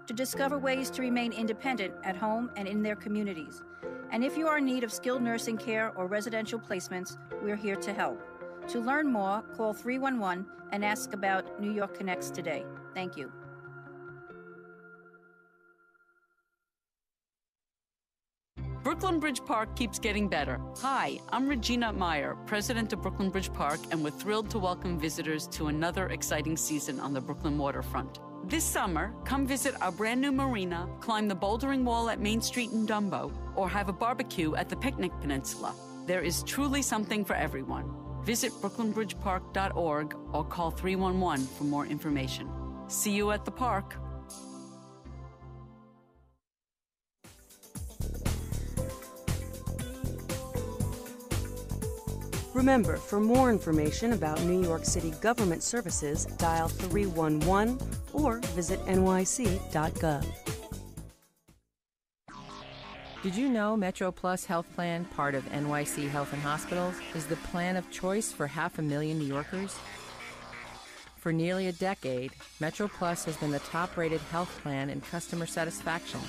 to discover ways to remain independent at home and in their communities. And if you are in need of skilled nursing care or residential placements, we're here to help. To learn more, call 311 and ask about New York Connects today. Thank you. Brooklyn Bridge Park keeps getting better. Hi, I'm Regina Meyer, president of Brooklyn Bridge Park, and we're thrilled to welcome visitors to another exciting season on the Brooklyn waterfront. This summer, come visit our brand new marina, climb the bouldering wall at Main Street in Dumbo, or have a barbecue at the Picnic Peninsula. There is truly something for everyone. Visit brooklynbridgepark.org or call 311 for more information. See you at the park. Remember, for more information about New York City government services, dial 311 or visit nyc.gov. Did you know Metro Plus Health Plan, part of NYC Health and Hospitals, is the plan of choice for 500,000 New Yorkers? For nearly a decade, Metro Plus has been the top-rated health plan in customer satisfaction.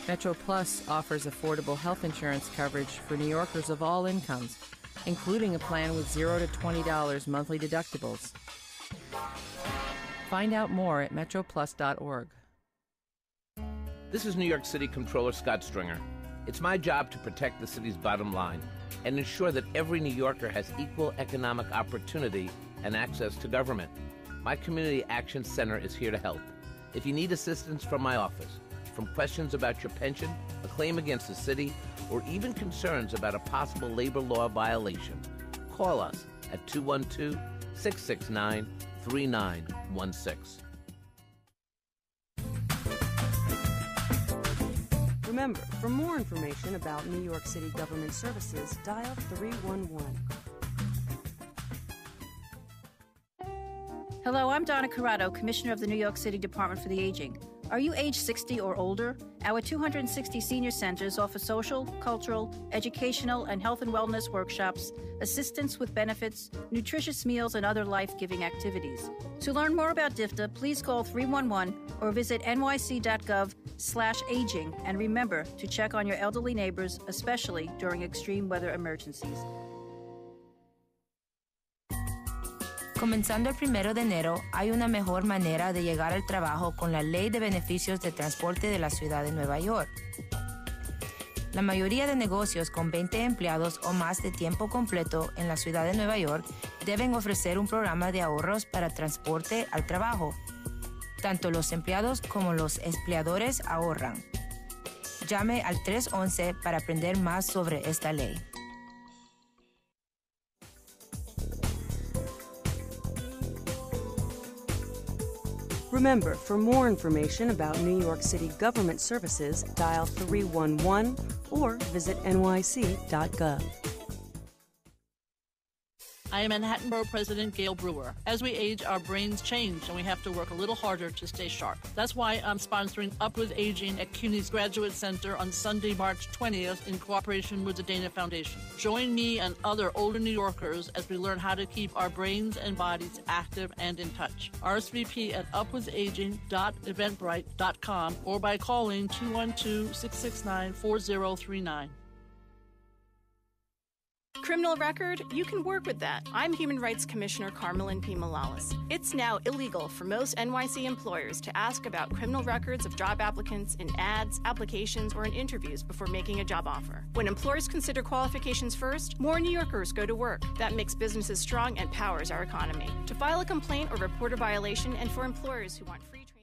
Metro Plus offers affordable health insurance coverage for New Yorkers of all incomes, including a plan with $0 to $20 monthly deductibles. Find out more at metroplus.org. This is New York City Comptroller Scott Stringer. It's my job to protect the city's bottom line and ensure that every New Yorker has equal economic opportunity and access to government. My Community Action Center is here to help. If you need assistance from my office, from questions about your pension, a claim against the city, or even concerns about a possible labor law violation, call us at 212-669-3916. Remember, for more information about New York City government services, dial 311. Hello, I'm Donna Corrado, Commissioner of the New York City Department for the Aging. Are you age 60 or older? Our 260 senior centers offer social, cultural, educational, and health and wellness workshops, assistance with benefits, nutritious meals, and other life-giving activities. To learn more about DIFTA, please call 311 or visit nyc.gov/aging, and remember to check on your elderly neighbors, especially during extreme weather emergencies. Comenzando el 1 de enero, hay una mejor manera de llegar al trabajo con la Ley de Beneficios de Transporte de la Ciudad de Nueva York. La mayoría de negocios con 20 empleados o más de tiempo completo en la Ciudad de Nueva York deben ofrecer un programa de ahorros para transporte al trabajo. Tanto los empleados como los empleadores ahorran. Llame al 311 para aprender más sobre esta ley. Remember, for more information about New York City government services, dial 311 or visit nyc.gov. I am Manhattan Borough President Gail Brewer. As we age, our brains change, and we have to work a little harder to stay sharp. That's why I'm sponsoring Up With Aging at CUNY's Graduate Center on Sunday, March 20th, in cooperation with the Dana Foundation. Join me and other older New Yorkers as we learn how to keep our brains and bodies active and in touch. RSVP at upwithaging.eventbrite.com or by calling 212-669-4039. Criminal record? You can work with that. I'm Human Rights Commissioner Carmelyn P. Malalas. It's now illegal for most NYC employers to ask about criminal records of job applicants in ads, applications, or in interviews before making a job offer. When employers consider qualifications first, more New Yorkers go to work. That makes businesses strong and powers our economy. To file a complaint or report a violation, and for employers who want free training.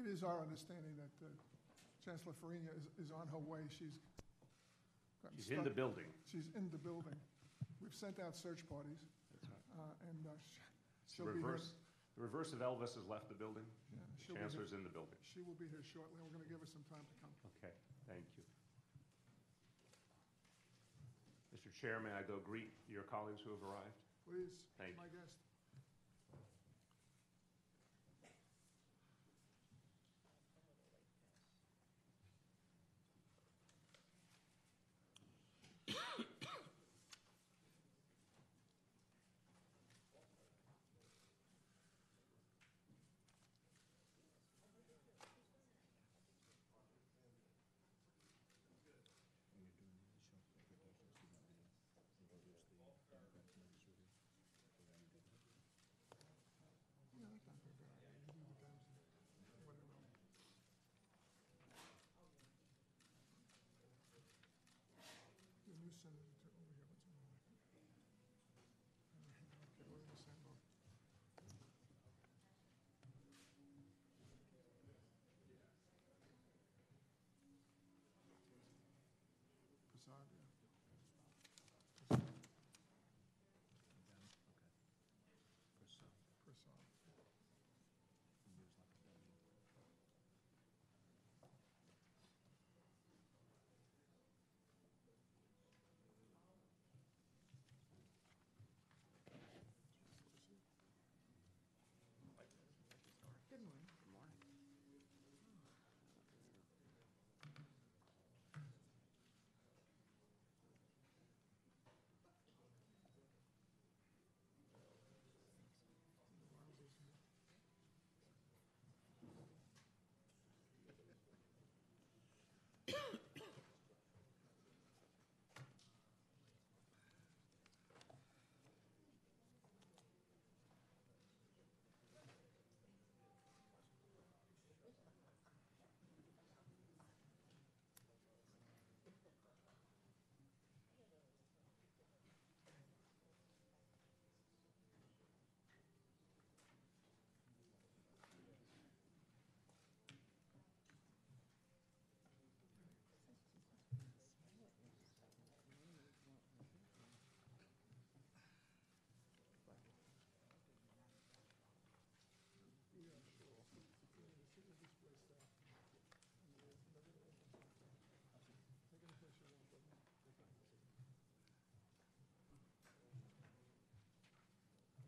It is our understanding that Chancellor Farina is on her way. She's in the building. She's in the building. We've sent out search parties. That's right. And she'll be here. The reverse of Elvis has left the building. Yeah, the Chancellor's in the building. She will be here shortly. We're going to give her some time to come. Okay, thank you. Mr. Chair, may I go greet your colleagues who have arrived? Please, Thank my you. guest.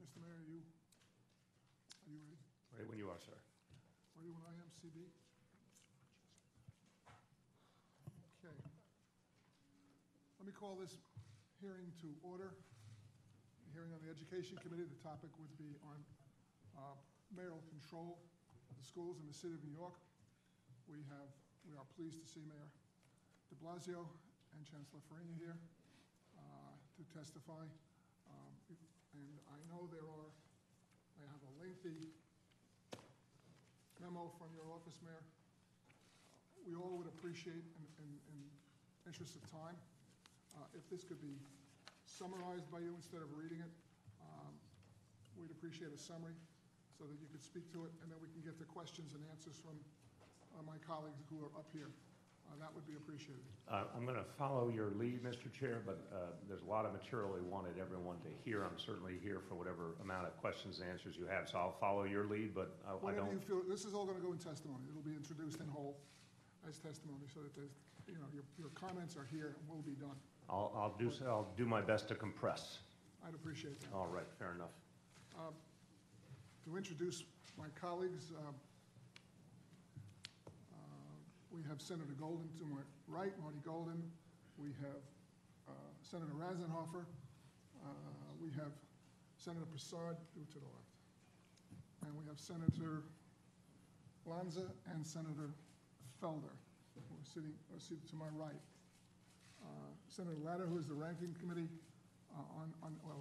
Mr. Mayor, are you ready? Ready when you are, sir. Ready when I am, CB? Okay. Let me call this hearing to order. The hearing on the Education Committee. The topic would be on mayoral control of the schools in the city of New York. We are pleased to see Mayor de Blasio and Chancellor Farina here to testify. And I know I have a lengthy memo from your office, Mayor. We all would appreciate, in interest of time, if this could be summarized by you instead of reading it. We'd appreciate a summary so that you could speak to it, and then we can get to questions and answers from my colleagues who are up here. That would be appreciated. I'm going to follow your lead, Mr. Chair, but there's a lot of material we wanted everyone to hear. I'm certainly here for whatever amount of questions and answers you have, so I'll follow your lead, but I don't... you feel, this is all going to go in testimony. It'll be introduced in whole as testimony, so that there's, your comments are here and will be done. I'll do my best to compress. I'd appreciate that. All right, fair enough. To introduce my colleagues, we have Senator Golden to my right, Marty Golden. We have Senator Rasenhofer. We have Senator Prasad to the left. And we have Senator Lanza and Senator Felder, who are seated to my right. Senator Latta, who is the ranking committee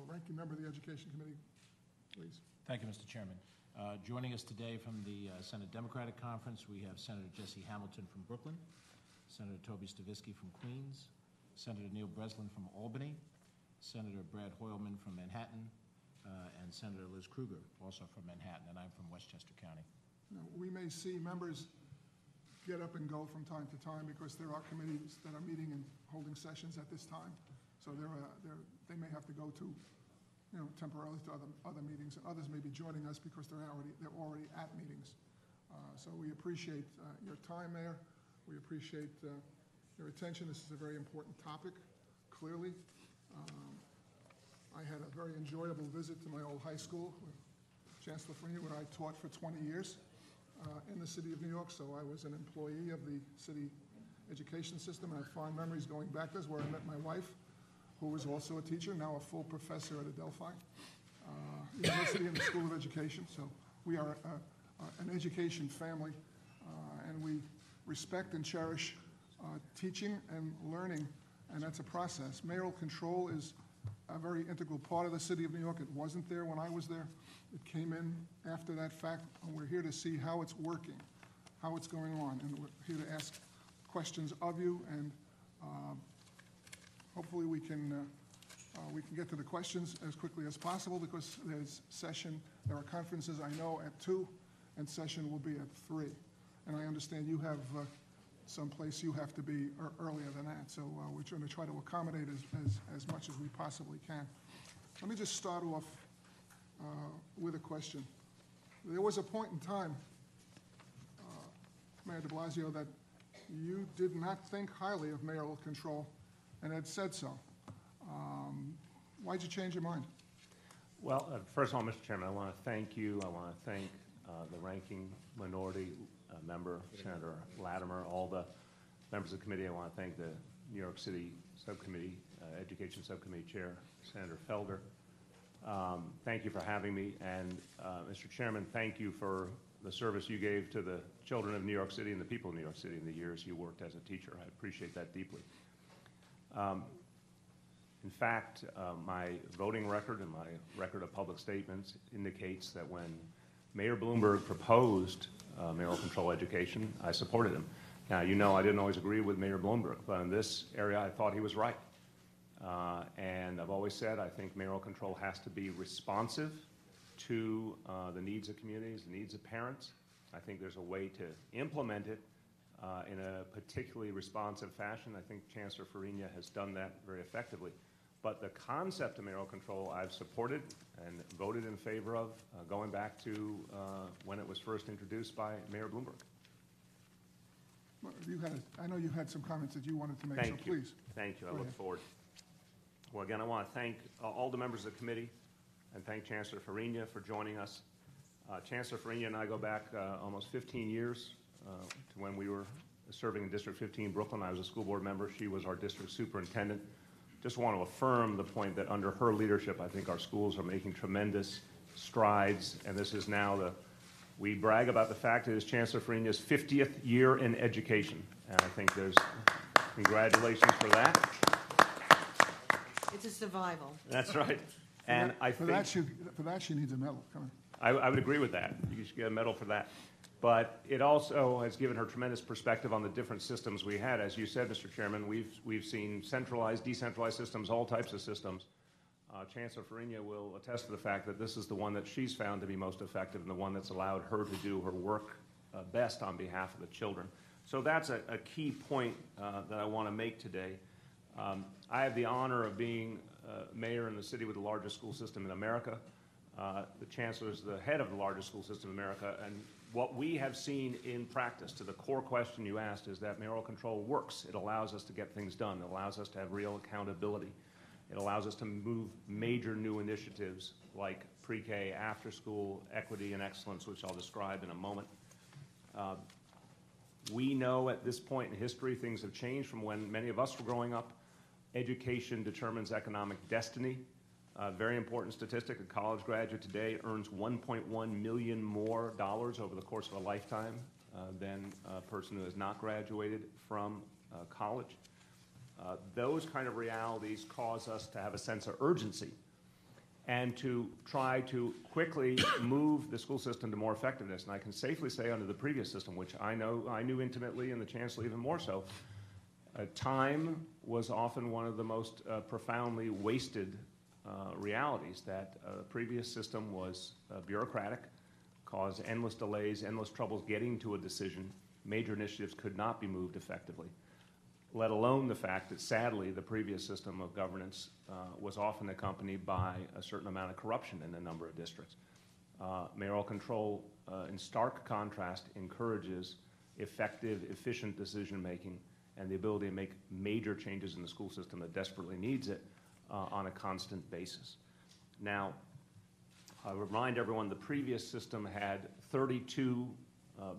ranking member of the Education Committee, please. Thank you, Mr. Chairman. Joining us today from the Senate Democratic Conference, we have Senator Jesse Hamilton from Brooklyn, Senator Toby Stavisky from Queens, Senator Neil Breslin from Albany, Senator Brad Hoylman from Manhattan, and Senator Liz Kruger, also from Manhattan, and I'm from Westchester County. we may see members get up and go from time to time because there are committees that are meeting and holding sessions at this time. So they may have to go to, temporarily to other meetings, and others may be joining us because they're already at meetings. So we appreciate your time, Mayor. We appreciate your attention. This is a very important topic, clearly. I had a very enjoyable visit to my old high school, Chancellor Frenier, where I taught for 20 years in the city of New York. So I was an employee of the city education system, and I have fond memories going back. That's where I met my wife, who was also a teacher, now a full professor at Adelphi University in the School of Education. So we are an education family, and we respect and cherish teaching and learning, and that's a process. Mayoral control is a very integral part of the city of New York. It wasn't there when I was there. It came in after that fact, and we're here to see how it's working, how it's going on, and we're here to ask questions of you, and hopefully we can get to the questions as quickly as possible because there are conferences I know at 2, and session will be at 3. And I understand you have someplace you have to be earlier than that. So we're going to try to accommodate as much as we possibly can. Let me just start off with a question. There was a point in time, Mayor de Blasio, that you did not think highly of mayoral control and had said so. Why'd you change your mind? Well, first of all, Mr. Chairman, I want to thank you. I want to thank the ranking minority member, Senator Latimer, all the members of the committee. I want to thank the New York City Subcommittee, Education Subcommittee Chair, Senator Felder. Thank you for having me. And Mr. Chairman, thank you for the service you gave to the children of New York City and the people of New York City in the years you worked as a teacher. I appreciate that deeply. In fact, my voting record and my record of public statements indicates that when Mayor Bloomberg proposed mayoral control education, I supported him. Now, you know I didn't always agree with Mayor Bloomberg, but in this area I thought he was right. And I've always said I think mayoral control has to be responsive to the needs of communities, the needs of parents. I think there's a way to implement it in a particularly responsive fashion. I think Chancellor Farina has done that very effectively. But the concept of mayoral control I've supported and voted in favor of going back to when it was first introduced by Mayor Bloomberg. Well, I know you had some comments that you wanted to make, so please. Thank you. I look forward. Well, again, I want to thank all the members of the committee and thank Chancellor Farina for joining us. Chancellor Farina and I go back almost 15 years to when we were serving in District 15, Brooklyn. I was a school board member. She was our district superintendent. Just want to affirm the point that under her leadership, I think our schools are making tremendous strides, and this is now we brag about the fact it is Chancellor Farina's 50th year in education, and I think there's congratulations for that. It's a survival. That's right. And I think for that she needs a medal. Come on. I would agree with that. You should get a medal for that. But it also has given her tremendous perspective on the different systems we had. As you said, Mr. Chairman, we've seen centralized, decentralized systems, all types of systems. Chancellor Farina will attest to the fact that this is the one that she's found to be most effective and the one that's allowed her to do her work best on behalf of the children. So that's a key point that I want to make today. I have the honor of being mayor in the city with the largest school system in America. The chancellor is the head of the largest school system in America, and what we have seen in practice, to the core question you asked, is that mayoral control works. It allows us to get things done. It allows us to have real accountability. It allows us to move major new initiatives like pre-K, after-school, equity and excellence, which I'll describe in a moment. We know at this point in history things have changed from when many of us were growing up. Education determines economic destiny. Very important statistic, a college graduate today earns $1.1 million more over the course of a lifetime than a person who has not graduated from college. Those kind of realities cause us to have a sense of urgency and to try to quickly move the school system to more effectiveness. And I can safely say under the previous system, which I knew intimately and the chancellor even more so, time was often one of the most profoundly wasted realities. That the previous system was bureaucratic, caused endless delays, endless troubles getting to a decision. Major initiatives could not be moved effectively, let alone the fact that, sadly, the previous system of governance was often accompanied by a certain amount of corruption in a number of districts. Mayoral control, in stark contrast, encourages effective, efficient decision-making and the ability to make major changes in the school system that desperately needs it on a constant basis. Now, I remind everyone the previous system had 32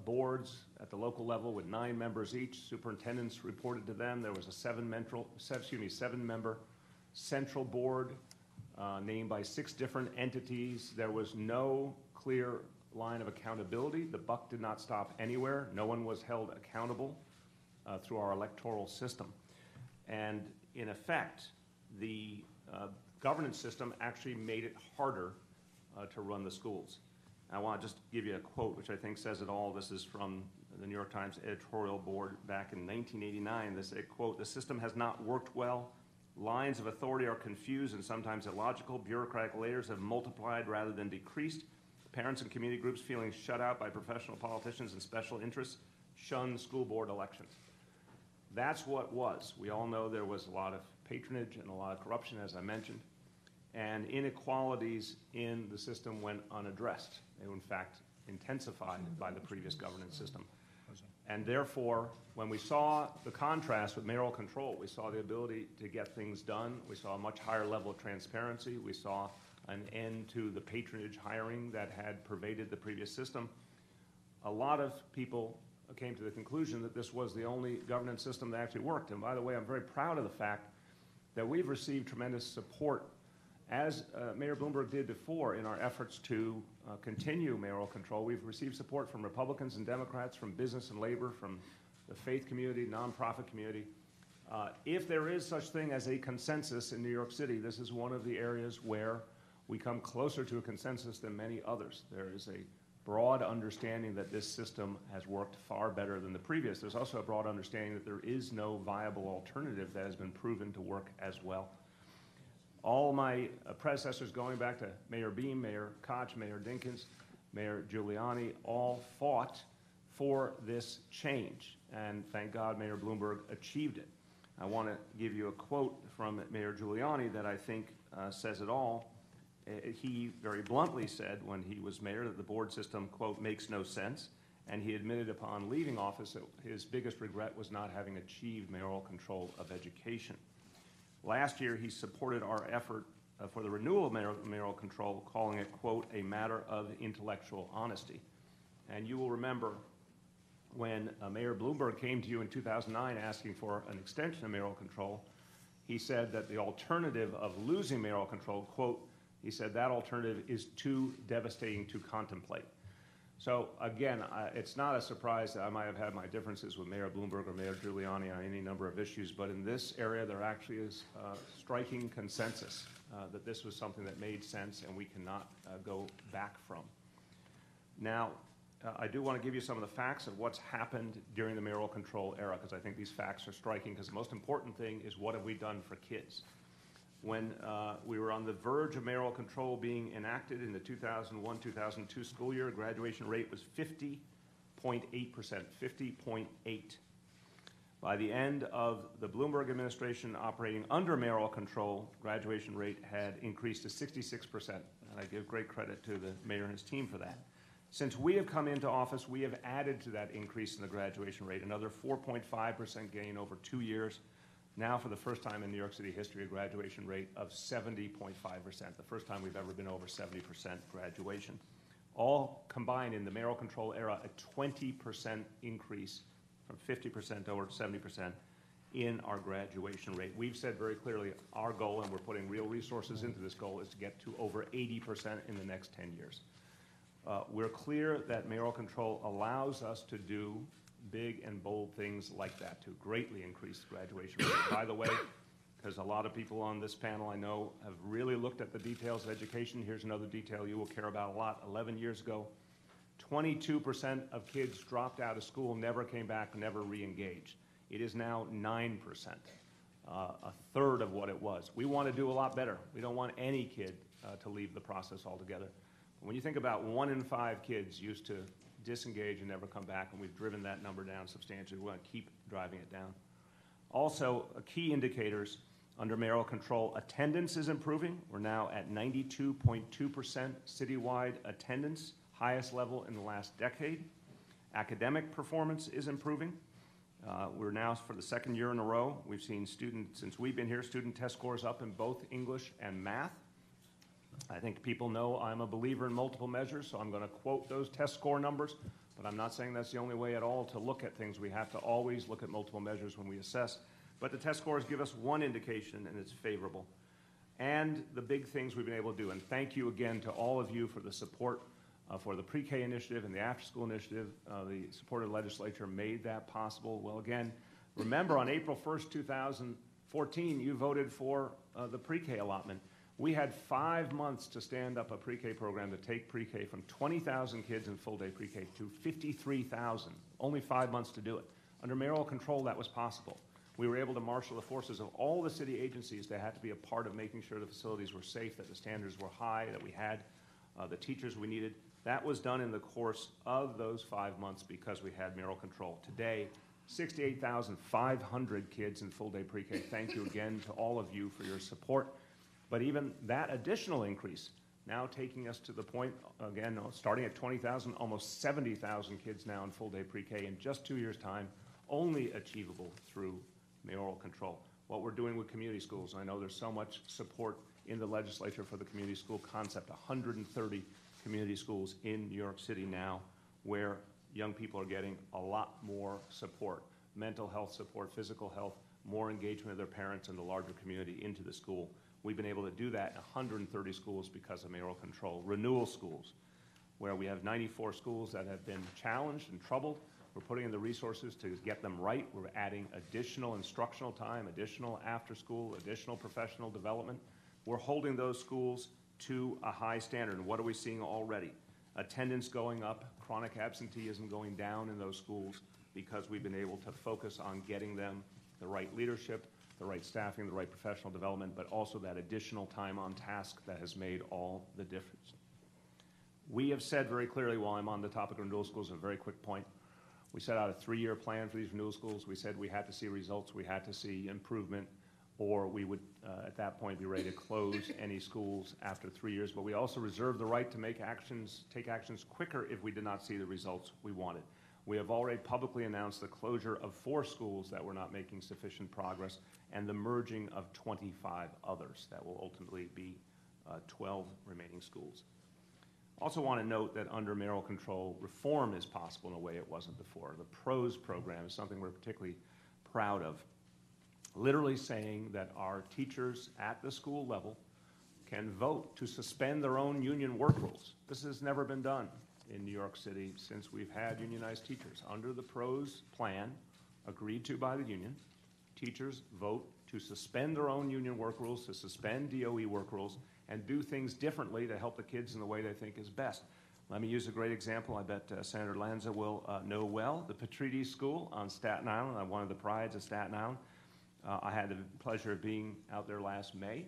boards at the local level with 9 members each. Superintendents reported to them. There was a seven-member central board named by 6 different entities. There was no clear line of accountability. The buck did not stop anywhere. No one was held accountable through our electoral system. And in effect, the governance system actually made it harder to run the schools. I want to just give you a quote which I think says it all. This is from the New York Times editorial board back in 1989. They say, quote, "The system has not worked well. Lines of authority are confused and sometimes illogical. Bureaucratic layers have multiplied rather than decreased. Parents and community groups feeling shut out by professional politicians and special interests shun school board elections." That's what was. We all know there was a lot of patronage and a lot of corruption, as I mentioned, and inequalities in the system went unaddressed. They were, in fact, intensified by the previous governance system. And therefore, when we saw the contrast with mayoral control, we saw the ability to get things done. We saw a much higher level of transparency. We saw an end to the patronage hiring that had pervaded the previous system. A lot of people came to the conclusion that this was the only governance system that actually worked. And by the way, I'm very proud of the fact that we've received tremendous support, as Mayor Bloomberg did before, in our efforts to continue mayoral control. We've received support from Republicans and Democrats, from business and labor, from the faith community, nonprofit community. If there is such thing as a consensus in New York City, this is one of the areas where we come closer to a consensus than many others. There is a broad understanding that this system has worked far better than the previous. There's also a broad understanding that there is no viable alternative that has been proven to work as well. All my predecessors, going back to Mayor Beam, Mayor Koch, Mayor Dinkins, Mayor Giuliani, all fought for this change. And thank God Mayor Bloomberg achieved it. I want to give you a quote from Mayor Giuliani that I think says it all. He very bluntly said when he was mayor that the board system, quote, makes no sense. And he admitted upon leaving office that his biggest regret was not having achieved mayoral control of education. Last year, he supported our effort for the renewal of mayoral control, calling it, quote, a matter of intellectual honesty. And you will remember when Mayor Bloomberg came to you in 2009 asking for an extension of mayoral control, he said that the alternative of losing mayoral control, quote, he said that alternative is too devastating to contemplate. So again, it's not a surprise that I might have had my differences with Mayor Bloomberg or Mayor Giuliani on any number of issues, but in this area there actually is striking consensus that this was something that made sense and we cannot go back from. Now, I do want to give you some of the facts of what's happened during the mayoral control era, because I think these facts are striking, because the most important thing is what have we done for kids. When we were on the verge of mayoral control being enacted in the 2001-2002 school year, graduation rate was 50.8%, 50.8. By the end of the Bloomberg administration operating under mayoral control, graduation rate had increased to 66%, and I give great credit to the mayor and his team for that. Since we have come into office, we have added to that increase in the graduation rate, another 4.5% gain over 2 years. Now, for the first time in New York City history, a graduation rate of 70.5%, the first time we've ever been over 70% graduation. All combined in the mayoral control era, a 20% increase from 50% over 70% in our graduation rate. We've said very clearly our goal, and we're putting real resources into this goal, is to get to over 80% in the next 10 years. We're clear that mayoral control allows us to do big and bold things like that to greatly increase the graduation rate. By the way, because a lot of people on this panel I know have really looked at the details of education, here's another detail you will care about a lot. 11 years ago, 22% of kids dropped out of school, never came back, never re-engaged. It is now 9%, a third of what it was. We want to do a lot better. We don't want any kid to leave the process altogether. When you think about 1 in 5 kids used to disengage and never come back, and we've driven that number down substantially, we want to keep driving it down. Also, key indicators under mayoral control, attendance is improving. We're now at 92.2% citywide attendance, highest level in the last decade. Academic performance is improving. We're now, for the second year in a row, we've seen since we've been here, student test scores up in both English and math. I think people know I'm a believer in multiple measures, so I'm going to quote those test score numbers, but I'm not saying that's the only way at all to look at things. We have to always look at multiple measures when we assess. But the test scores give us one indication, and it's favorable. And the big things we've been able to do, and thank you again to all of you for the support for the pre-K initiative and the after-school initiative. The support of the legislature made that possible. Well, again, remember on April 1st, 2014, you voted for the pre-K allotment. We had 5 months to stand up a pre-K program to take pre-K from 20,000 kids in full-day pre-K to 53,000. Only 5 months to do it. Under mayoral control, that was possible. We were able to marshal the forces of all the city agencies that had to be a part of making sure the facilities were safe, that the standards were high, that we had the teachers we needed. That was done in the course of those 5 months because we had mayoral control. Today, 68,500 kids in full-day pre-K. Thank you again to all of you for your support. But even that additional increase, now taking us to the point, again, starting at 20,000, almost 70,000 kids now in full-day pre-K in just 2 years' time, only achievable through mayoral control. What we're doing with community schools, I know there's so much support in the legislature for the community school concept, 130 community schools in New York City now where young people are getting a lot more support, mental health support, physical health, more engagement of their parents and the larger community into the school. We've been able to do that in 130 schools because of mayoral control. Renewal schools, where we have 94 schools that have been challenged and troubled. We're putting in the resources to get them right. We're adding additional instructional time, additional after school, additional professional development. We're holding those schools to a high standard. And what are we seeing already? Attendance going up, chronic absenteeism going down in those schools because we've been able to focus on getting them the right leadership, the right staffing, the right professional development, but also that additional time on task that has made all the difference. We have said very clearly, while I'm on the topic of renewal schools, a very quick point, we set out a 3-year plan for these renewal schools. We said we had to see results, we had to see improvement, or we would, at that point, be ready to close any schools after 3 years. But we also reserved the right to take actions quicker if we did not see the results we wanted. We have already publicly announced the closure of 4 schools that were not making sufficient progress and the merging of 25 others that will ultimately be 12 remaining schools. Also want to note that under mayoral control, reform is possible in a way it wasn't before. The PROS program is something we're particularly proud of, literally saying that our teachers at the school level can vote to suspend their own union work rules. This has never been done in New York City since we've had unionized teachers. Under the PROS plan, agreed to by the union, teachers vote to suspend their own union work rules, to suspend DOE work rules, and do things differently to help the kids in the way they think is best. Let me use a great example I bet Senator Lanza will know well. The Petrides School on Staten Island, one of the prides of Staten Island. I had the pleasure of being out there last May.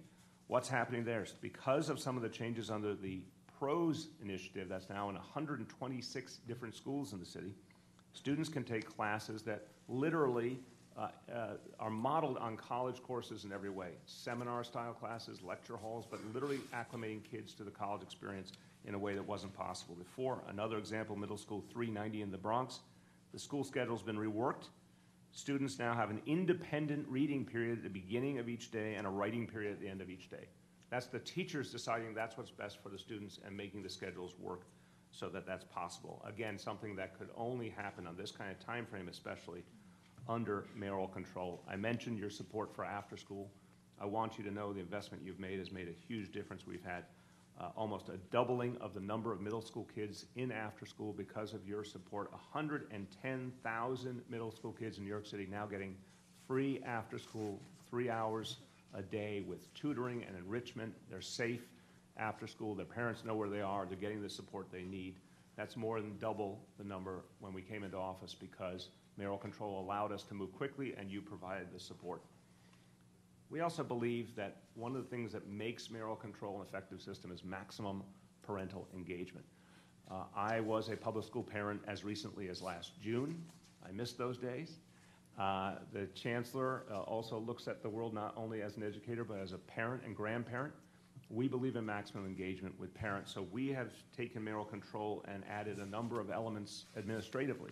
What's happening there? Because of some of the changes under the PROS initiative that's now in 126 different schools in the city, students can take classes that literally are modeled on college courses in every way. Seminar-style classes, lecture halls, but literally acclimating kids to the college experience in a way that wasn't possible before. Another example, Middle School 390 in the Bronx. The school schedule's been reworked. Students now have an independent reading period at the beginning of each day and a writing period at the end of each day. That's the teachers deciding that's what's best for the students and making the schedules work so that that's possible. Again, something that could only happen on this kind of time frame, especially under mayoral control. I mentioned your support for after school. I want you to know the investment you've made has made a huge difference. We've had almost a doubling of the number of middle school kids in after school because of your support. 110,000 middle school kids in New York City now getting free after school, 3 hours a day with tutoring and enrichment. They're safe after school. Their parents know where they are. They're getting the support they need. That's more than double the number when we came into office because mayoral control allowed us to move quickly and you provided the support. We also believe that one of the things that makes mayoral control an effective system is maximum parental engagement. I was a public school parent as recently as last June. I missed those days. The chancellor also looks at the world not only as an educator, but as a parent and grandparent. We believe in maximum engagement with parents, so we have taken mayoral control and added a number of elements administratively.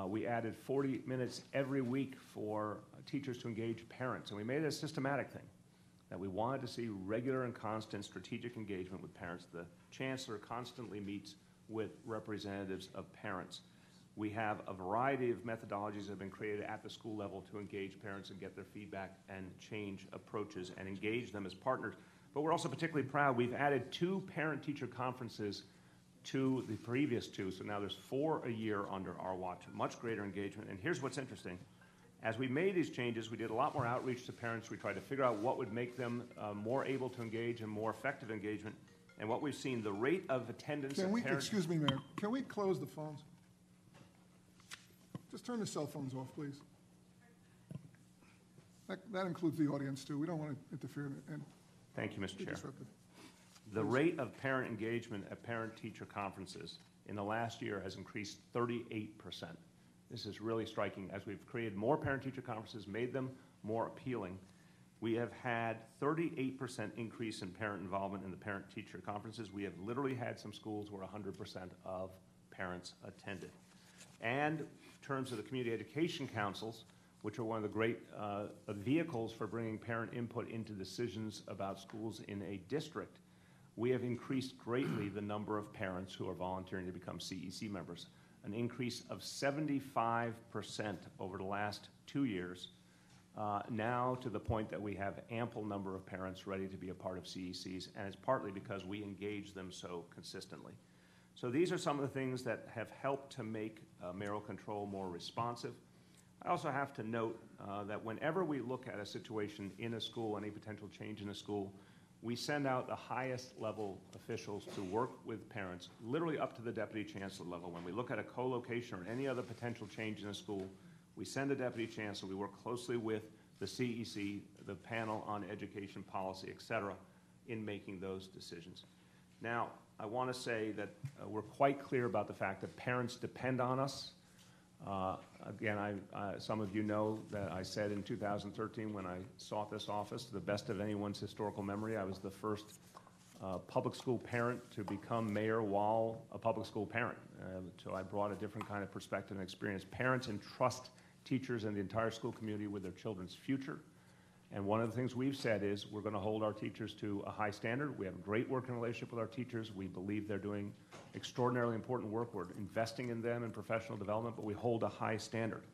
We added 40 minutes every week for teachers to engage parents, and we made it a systematic thing, that we wanted to see regular and constant strategic engagement with parents. The chancellor constantly meets with representatives of parents. We have a variety of methodologies that have been created at the school level to engage parents and get their feedback and change approaches and engage them as partners. But we're also particularly proud, we've added 2 parent-teacher conferences to the previous 2, so now there's 4 a year under our watch, much greater engagement. And here's what's interesting. As we made these changes, we did a lot more outreach to parents. We tried to figure out what would make them more able to engage and more effective engagement. And what we've seen, the rate of attendance of parents... Excuse me, Mayor, can we close the phones? Just turn the cell phones off, please. That includes the audience, too. We don't want to interfere and Thank you, Mr. Chair. disruptive. The rate of parent engagement at parent-teacher conferences in the last year has increased 38%. This is really striking. As we've created more parent-teacher conferences, made them more appealing, we have had 38% increase in parent involvement in the parent-teacher conferences. We have literally had some schools where 100% of parents attended. And in terms of the community education councils, which are one of the great vehicles for bringing parent input into decisions about schools in a district, we have increased greatly the number of parents who are volunteering to become CEC members, an increase of 75% over the last 2 years, now to the point that we have ample number of parents ready to be a part of CECs, and it's partly because we engage them so consistently. So these are some of the things that have helped to make mayoral control more responsive. I also have to note that whenever we look at a situation in a school, any potential change in a school, we send out the highest level officials to work with parents, literally up to the deputy chancellor level. When we look at a co-location or any other potential change in a school, we send a deputy chancellor, we work closely with the CEC, the panel on education policy, et cetera, in making those decisions. Now, I want to say that we're quite clear about the fact that parents depend on us. Again, some of you know that I said in 2013 when I sought this office, to the best of anyone's historical memory, I was the first public school parent to become mayor while a public school parent. So I brought a different kind of perspective and experience. Parents entrust teachers and the entire school community with their children's future. And one of the things we've said is we're going to hold our teachers to a high standard. We have a great working relationship with our teachers. We believe they're doing extraordinarily important work. We're investing in them in professional development, but we hold a high standard.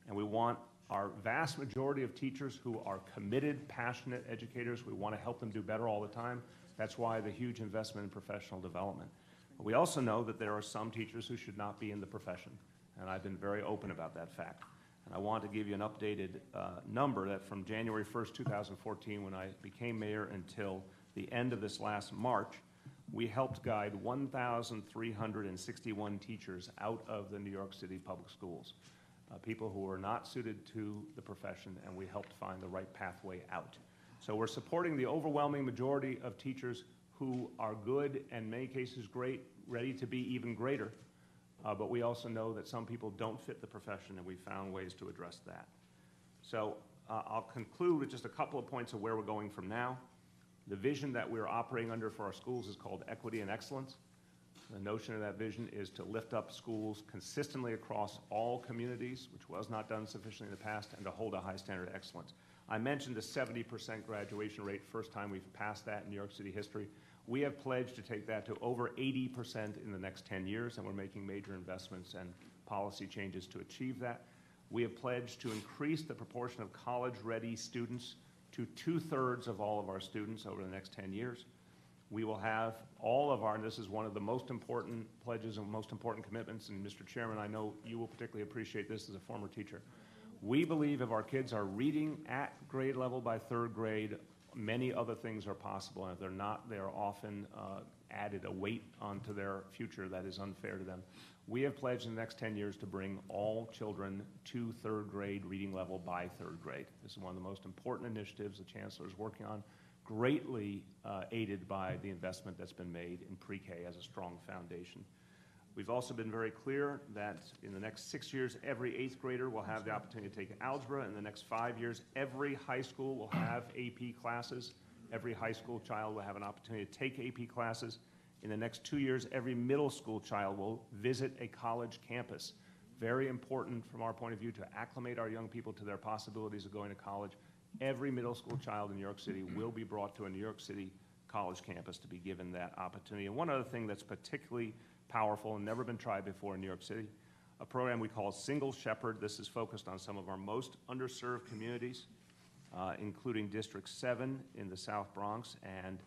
And we want our vast majority of teachers who are committed, passionate educators. We want to help them do better all the time. That's why the huge investment in professional development. But we also know that there are some teachers who should not be in the profession, and I've been very open about that fact. And I want to give you an updated number that from January 1st, 2014, when I became mayor, until the end of this last March, we helped guide 1,361 teachers out of the New York City public schools, people who were not suited to the profession, and we helped find the right pathway out. So we're supporting the overwhelming majority of teachers who are good and in many cases great, ready to be even greater. But we also know that some people don't fit the profession, and we found ways to address that. So I'll conclude with just a couple of points of where we're going from now. The vision that we're operating under for our schools is called equity and excellence. The notion of that vision is to lift up schools consistently across all communities, which was not done sufficiently in the past, and to hold a high standard of excellence. I mentioned the 70% graduation rate, first time we've passed that in New York City history. We have pledged to take that to over 80% in the next 10 years, and we're making major investments and policy changes to achieve that. We have pledged to increase the proportion of college-ready students to 2/3 of all of our students over the next 10 years. We will have all of our, and this is one of the most important pledges and most important commitments, and Mr. Chairman, I know you will particularly appreciate this as a former teacher. We believe if our kids are reading at grade level by 3rd grade, many other things are possible, and if they're not, they are often added a weight onto their future that is unfair to them. We have pledged in the next 10 years to bring all children to 3rd grade reading level by 3rd grade. This is one of the most important initiatives the Chancellor is working on. greatly aided by the investment that's been made in pre-K as a strong foundation. We've also been very clear that in the next 6 years, every 8th grader will have the opportunity to take algebra. In the next 5 years, every high school will have AP classes. Every high school child will have an opportunity to take AP classes. In the next 2 years, every middle school child will visit a college campus. Very important from our point of view to acclimate our young people to their possibilities of going to college. Every middle school child in New York City will be brought to a New York City college campus to be given that opportunity. And one other thing that's particularly powerful and never been tried before in New York City, a program we call Single Shepherd. This is focused on some of our most underserved communities, including District 7 in the South Bronx and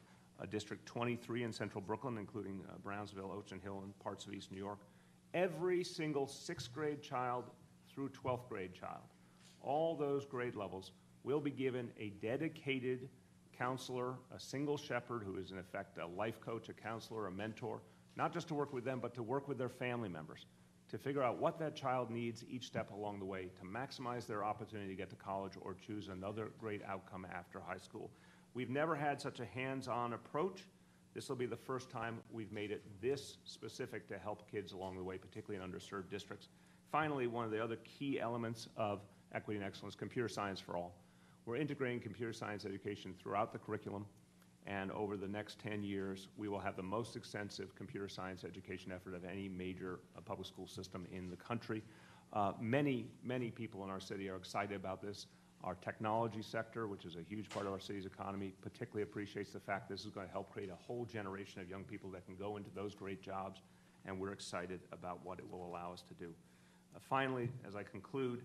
District 23 in Central Brooklyn, including Brownsville, Ocean Hill, and parts of East New York. Every single 6th grade child through 12th grade child, all those grade levels, will be given a dedicated counselor, a single shepherd who is in effect a life coach, a counselor, a mentor, not just to work with them, but to work with their family members, to figure out what that child needs each step along the way to maximize their opportunity to get to college or choose another great outcome after high school. We've never had such a hands-on approach. This will be the first time we've made it this specific to help kids along the way, particularly in underserved districts. Finally, one of the other key elements of equity and excellence, computer science for all. We're integrating computer science education throughout the curriculum, and over the next 10 years, we will have the most extensive computer science education effort of any major public school system in the country. Many people in our city are excited about this. Our technology sector, which is a huge part of our city's economy, particularly appreciates the fact this is going to help create a whole generation of young people that can go into those great jobs, and we're excited about what it will allow us to do. Finally, as I conclude,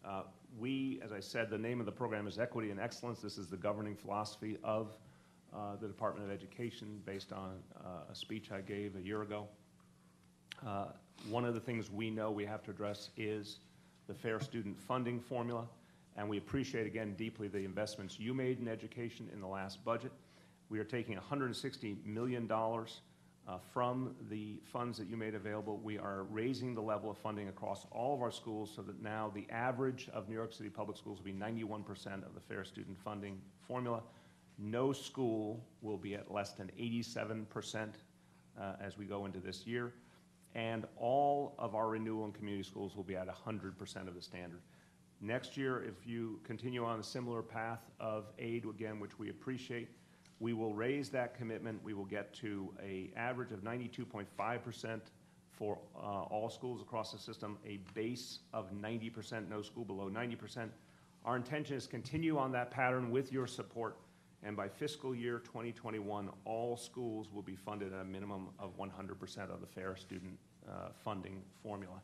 as I said, the name of the program is Equity and Excellence. This is the governing philosophy of the Department of Education based on a speech I gave a year ago. One of the things we know we have to address is the fair student funding formula, and we appreciate again deeply the investments you made in education in the last budget. We are taking $160 million from the funds that you made available. We are raising the level of funding across all of our schools so that now the average of New York City public schools will be 91% of the fair student funding formula. No school will be at less than 87% as we go into this year. And all of our renewal and community schools will be at 100% of the standard. Next year, if you continue on a similar path of aid, again, which we appreciate, we will raise that commitment. We will get to an average of 92.5% for all schools across the system, a base of 90%, no school below 90%. Our intention is to continue on that pattern with your support, and by fiscal year 2021, all schools will be funded at a minimum of 100% of the fair student funding formula.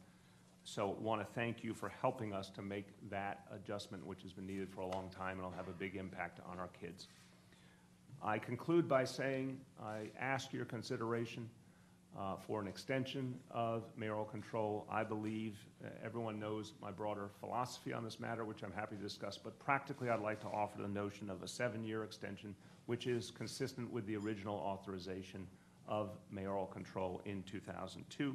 So I want to thank you for helping us to make that adjustment, which has been needed for a long time, and will have a big impact on our kids. I conclude by saying I ask your consideration for an extension of mayoral control. I believe everyone knows my broader philosophy on this matter, which I'm happy to discuss, but practically I'd like to offer the notion of a 7-year extension, which is consistent with the original authorization of mayoral control in 2002.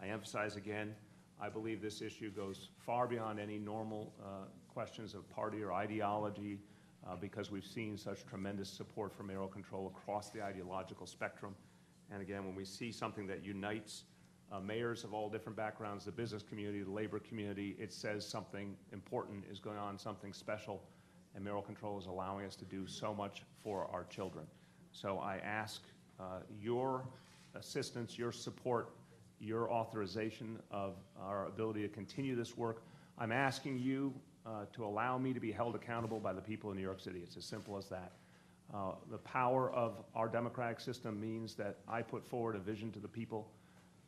I emphasize again, I believe this issue goes far beyond any normal questions of party or ideology, because we've seen such tremendous support for mayoral control across the ideological spectrum. And again, when we see something that unites mayors of all different backgrounds, the business community, the labor community, it says something important is going on, something special, and mayoral control is allowing us to do so much for our children. So I ask your assistance, your support, your authorization of our ability to continue this work. I'm asking you to allow me to be held accountable by the people in New York City. It's as simple as that. The power of our democratic system means that I put forward a vision to the people.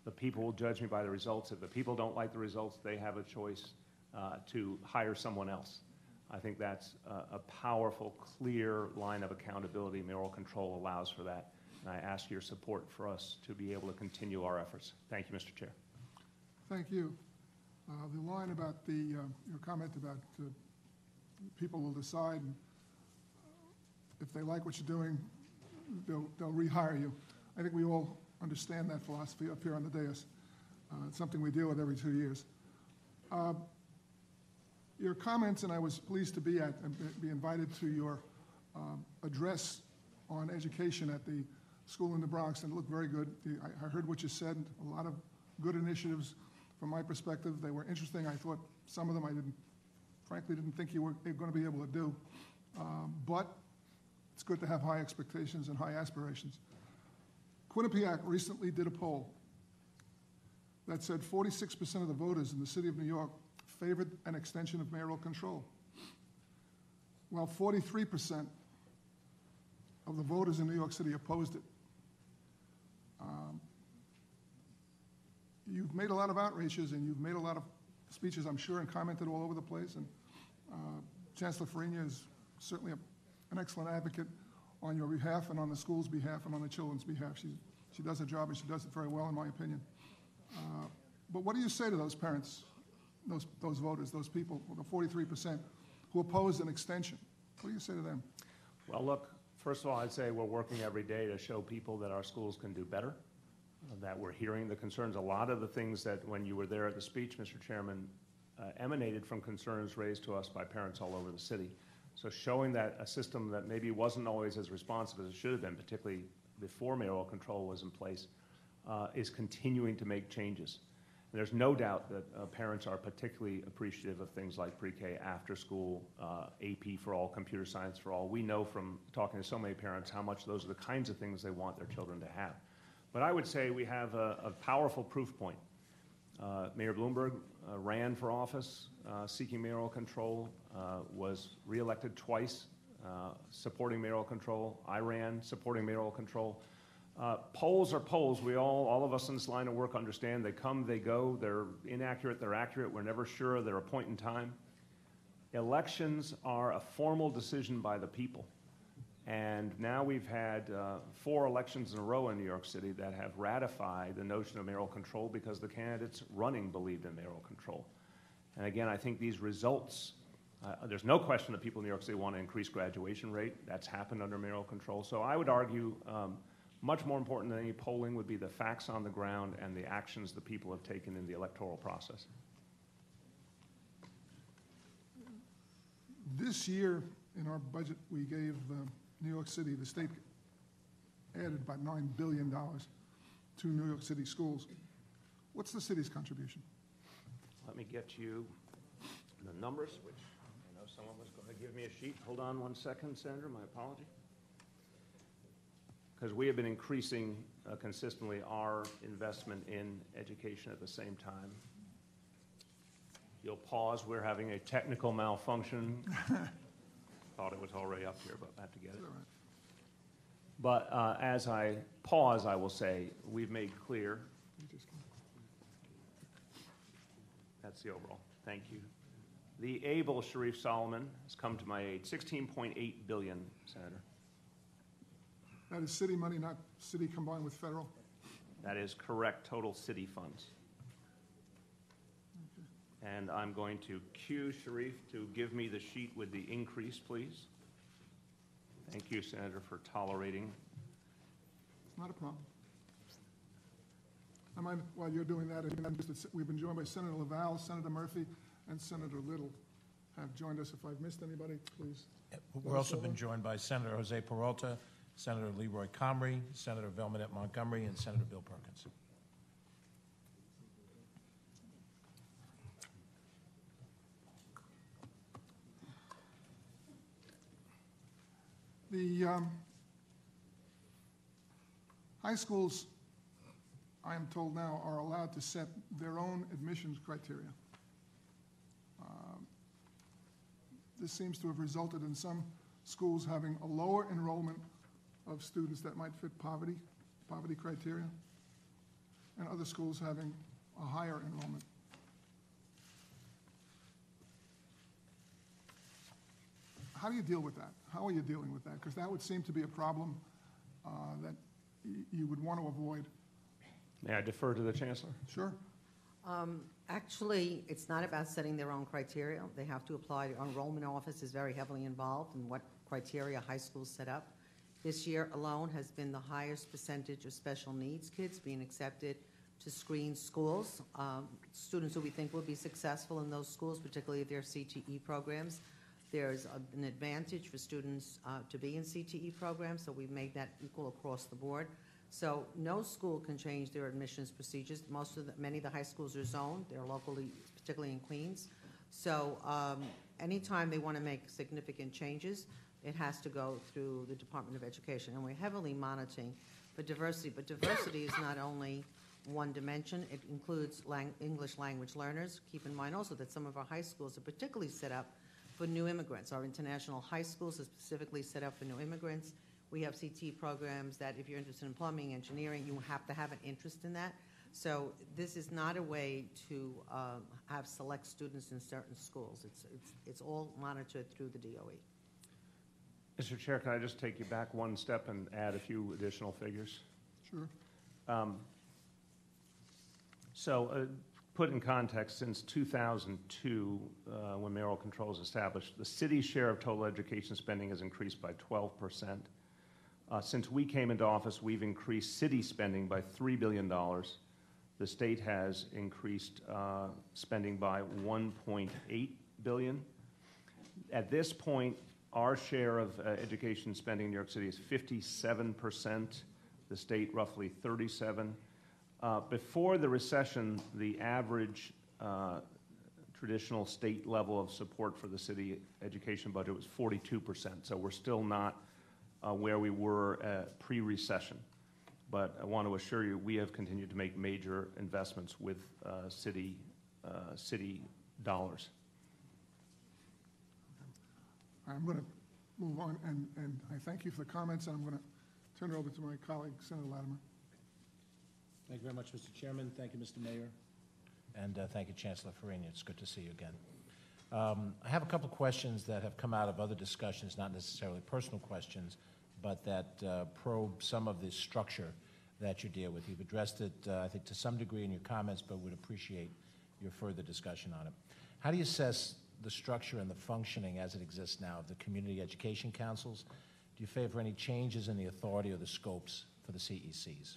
The people will judge me by the results. If the people don't like the results, they have a choice to hire someone else. I think that's a powerful, clear line of accountability. Mayoral control allows for that. And I ask your support for us to be able to continue our efforts. Thank you, Mr. Chair. Thank you. The line about your comment about people will decide if they like what you're doing, they'll rehire you. I think we all understand that philosophy up here on the dais. It's something we deal with every 2 years. Your comments, and I was pleased to be invited to your address on education at the school in the Bronx, and it looked very good. I heard what you said, a lot of good initiatives from my perspective. They were interesting. I thought some of them I frankly didn't think you were going to be able to do. But it's good to have high expectations and high aspirations. Quinnipiac recently did a poll that said 46% of the voters in the city of New York favored an extension of mayoral control, while 43% of the voters in New York City opposed it. You've made a lot of outreaches and you've made a lot of speeches, I'm sure, and commented all over the place. And Chancellor Farina is certainly an excellent advocate on your behalf and on the school's behalf and on the children's behalf. She does her job, and she does it very well, in my opinion. But what do you say to those parents, those voters, those people, the 43% who oppose an extension? What do you say to them? Well, look, first of all, I'd say we're working every day to show people that our schools can do better, that we're hearing the concerns. A lot of the things that, when you were there at the speech, Mr. Chairman, emanated from concerns raised to us by parents all over the city. So showing that a system that maybe wasn't always as responsive as it should have been, particularly before mayoral control was in place, is continuing to make changes. And there's no doubt that parents are particularly appreciative of things like pre-K, after school, AP for all, computer science for all. We know from talking to so many parents how much those are the kinds of things they want their children to have. But I would say we have a powerful proof point. Mayor Bloomberg ran for office seeking mayoral control, was reelected twice supporting mayoral control. I ran supporting mayoral control. Polls are polls. All of us in this line of work understand they come, they go, they're inaccurate, they're accurate, we're never sure, they're a point in time. Elections are a formal decision by the people. And now we've had 4 elections in a row in New York City that have ratified the notion of mayoral control because the candidates running believed in mayoral control. And again, I think these results, there's no question that people in New York City want to increase graduation rate. That's happened under mayoral control. So I would argue much more important than any polling would be the facts on the ground and the actions the people have taken in the electoral process. This year, in our budget, we gave New York City, the state added about $9 billion to New York City schools. What's the city's contribution? Let me get you the numbers, which I know someone was going to give me a sheet. Hold on one second, Senator, my apology. Because we have been increasing consistently our investment in education at the same time. You'll pause, we're having a technical malfunction. Thought it was already up here, but I have to get it. But as I pause, I will say we've made clear. That's the overall. Thank you. The able Sharif Solomon has come to my aid. $16.8 billion, Senator. That is city money, not city combined with federal? That is correct, total city funds. Okay. And I'm going to cue Sharif to give me the sheet with the increase, please. Thank you, Senator, for tolerating. Not a problem. I mind, while you're doing that, we've been joined by Senator LaValle, Senator Murphy, and Senator Little have joined us. If I've missed anybody, please. We've also been joined by Senator Jose Peralta, Senator Leroy Comrie, Senator Velmanette Montgomery, and Senator Bill Perkins. The high schools, I am told now, are allowed to set their own admissions criteria. This seems to have resulted in some schools having a lower enrollment of students that might fit poverty criteria, and other schools having a higher enrollment. How do you deal with that? How are you dealing with that? Because that would seem to be a problem that you would want to avoid. May I defer to the Chancellor? Sure. Actually, it's not about setting their own criteria. They have to apply. The enrollment office is very heavily involved in what criteria high schools set up. This year alone has been the highest percentage of special needs kids being accepted to screen schools. Students who we think will be successful in those schools, particularly if they're CTE programs. There's an advantage for students to be in CTE programs, so we've made that equal across the board. So no school can change their admissions procedures. Many of the high schools are zoned. They're locally, particularly in Queens. So anytime they want to make significant changes, it has to go through the Department of Education. And we're heavily monitoring for diversity. But diversity is not only one dimension. It includes English language learners. Keep in mind also that some of our high schools are particularly set up for new immigrants. Our international high schools are specifically set up for new immigrants. We have CT programs that if you're interested in plumbing, engineering, you have to have an interest in that. So this is not a way to have select students in certain schools. It's all monitored through the DOE. Mr. Chair, can I just take you back one step and add a few additional figures? Sure. Put in context, since 2002, when mayoral control was established, the city's share of total education spending has increased by 12%. Since we came into office, we've increased city spending by $3 billion. The state has increased spending by $1.8 billion. At this point, our share of education spending in New York City is 57%, the state roughly 37%. Before the recession, the average traditional state level of support for the city education budget was 42%. So we're still not where we were pre-recession. But I want to assure you, we have continued to make major investments with city dollars. I'm going to move on, and I thank you for the comments, and I'm going to turn it over to my colleague, Senator Latimer. Thank you very much, Mr. Chairman. Thank you, Mr. Mayor. And thank you, Chancellor Farini. It's good to see you again. I have a couple of questions that have come out of other discussions, not necessarily personal questions, but that probe some of the structure that you deal with. You've addressed it, I think, to some degree in your comments, but would appreciate your further discussion on it. How do you assess the structure and the functioning as it exists now of the community education councils? Do you favor any changes in the authority or the scopes for the CECs?